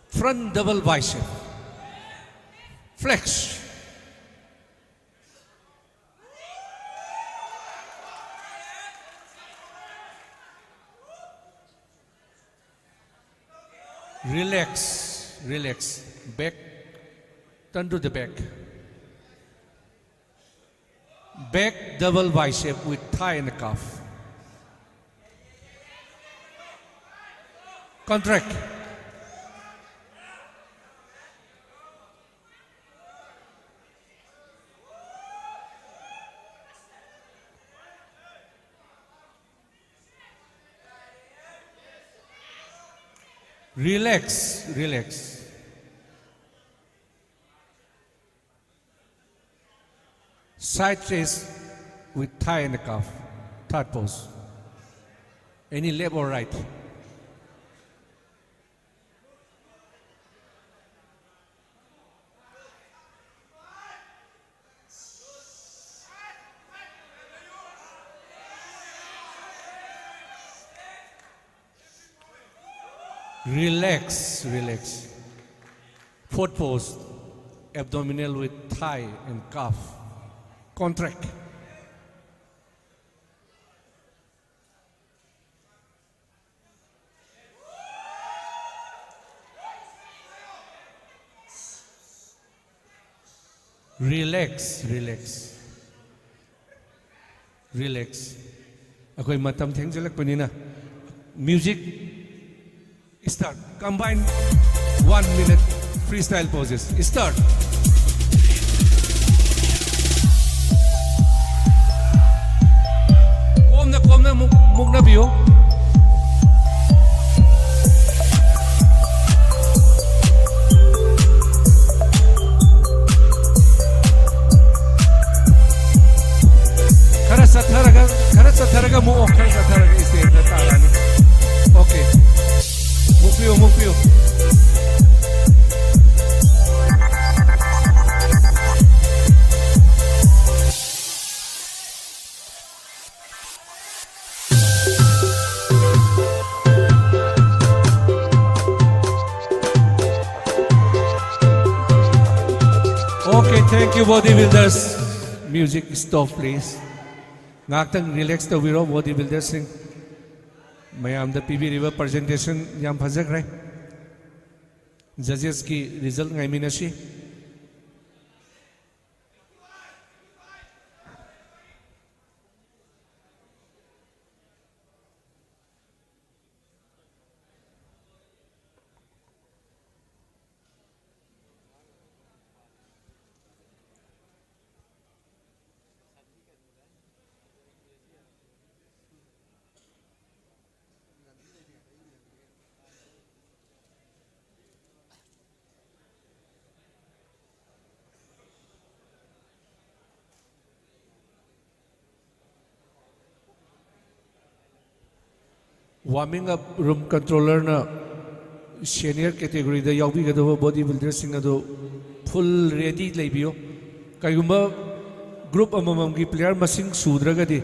Front double bicep. Flex. Relax. Back. Turn to the back. Back double bicep with thigh and calf. Contract. Relax. Side chest with thigh and calf. Third pose. Any left or right? Relax. Fourth pose, abdominal with thigh and calf. Contract. Relax. Ako'y matam thengjalak panina. Music. Start. Combine 1 minute freestyle poses. Start. Kom na muk na biyo. Karat sa tharaga mo okay sa tharaga stage na tarani. Okay. Mupio. Okay, thank you bodybuilders. Music stop please. Ngaktang relax to biro bodybuilders sing. Mayam da PB River presentation yam phajak rai. Judges ki result ngai minashi. Warming up room controller na senior category da yaubi ga do bodybuilder sing ado full ready leibiyo kaigumba group amamam gi player masing sudraga di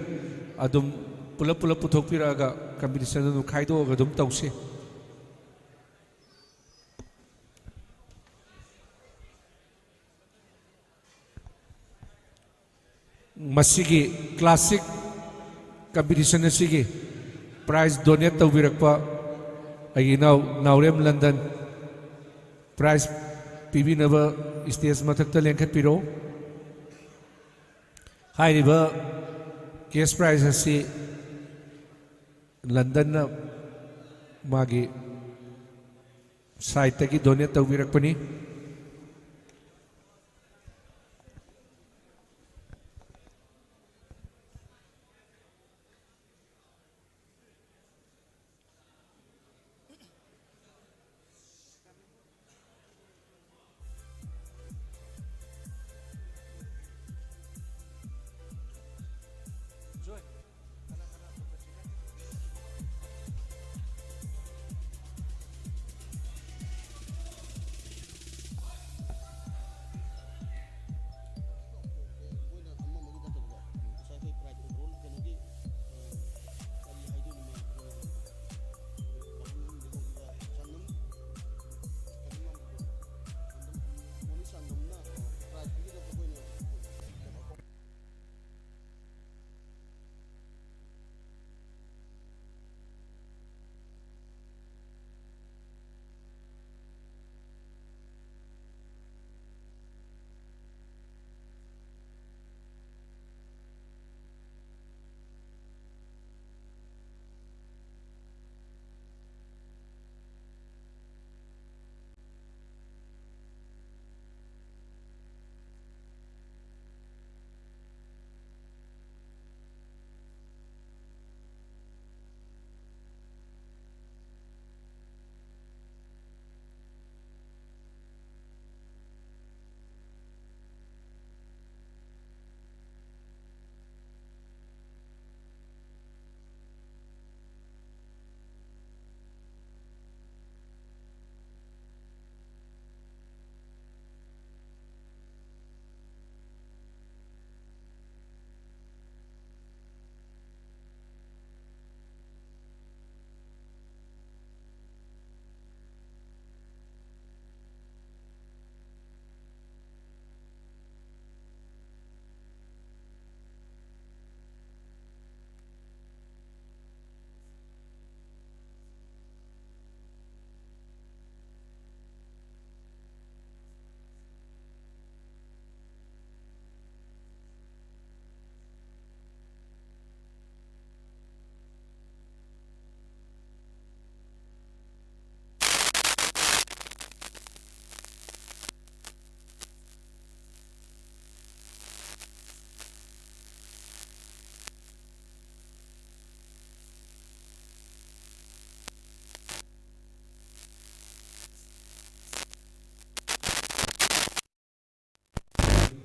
adum pulap puthok piraga competition nu khaido ga dum tause ꯃꯁꯤꯒꯤ classic competition ꯑꯁꯤꯒꯤ prize donate ꯇꯧꯕꯤꯔꯛꯄ ꯑꯩꯒꯤ ꯏꯅꯥꯎ ꯅꯥꯎꯔꯦꯝ London prize ꯄꯤꯕꯤꯅꯕ stage ꯃꯊꯛꯇ ꯂꯦꯡꯈꯠꯄꯤꯔꯣ ꯍꯥꯏꯔꯤꯕ case prize ꯑꯁꯤ ꯂꯟꯗꯟꯅ ꯃꯥꯒꯤ ꯁꯥꯏꯠꯇꯒꯤ ꯗꯣꯅꯦꯠ ꯇꯧꯕꯤꯔꯛꯄꯅꯤ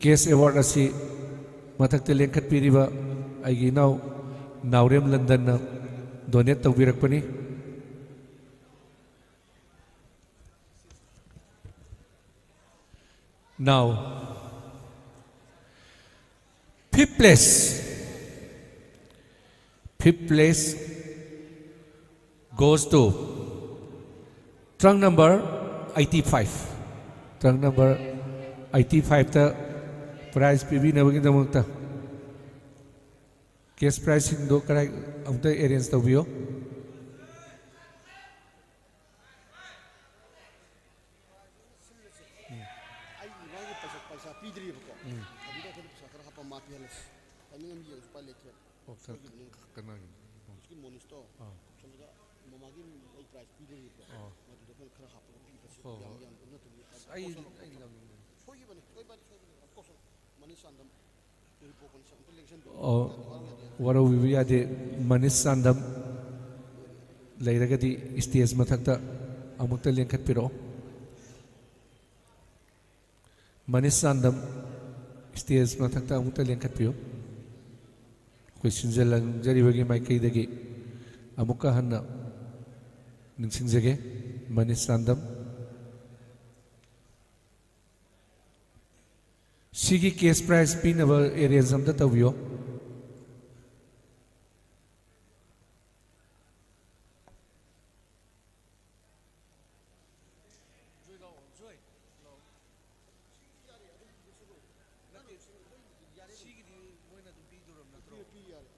ꯀꯦꯁ ꯑꯦꯋꯥꯔꯗ ꯑꯁꯤ ꯃꯊꯛꯇ ꯂꯦꯡꯈꯠꯄꯤꯔꯤꯕ ꯑꯩꯒꯤ ꯏꯅꯥꯎ ꯅꯥꯎꯔꯦꯝ ꯂꯟꯗꯟꯅ donate ꯇꯧꯕꯤꯔꯛꯄꯅꯤ Now, fifth place. Fifth place goes to trunk number 85. Trunk number 85 ta prize pibinabagidamagta. Case prize hindo karay amta arrange tawbiyo. Waro Viviade Manis Sandam Lairagadi Stage Matakta Amukta Linkat Piro Manis Sandam Stage Matakta Amukta Linkat Piro Question Zelang Jaribagi Maiki Dagi Amuka Hanna Ninsinzage Manis Sandam Sigi case prize pin our areas of the Tavio. ꯑꯗꯨꯔꯣꯝ ꯅꯠꯇ꯭ꯔꯣ ꯄꯤ ꯌꯥꯔꯦ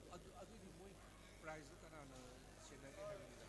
ꯑꯗꯨꯗꯤ ꯃꯣꯏ ꯄ꯭ꯔꯥꯏꯖꯇꯣ ꯀꯅꯥꯅ ꯁꯦꯟꯅꯒꯦ ꯍꯥꯏꯕꯅꯤꯗ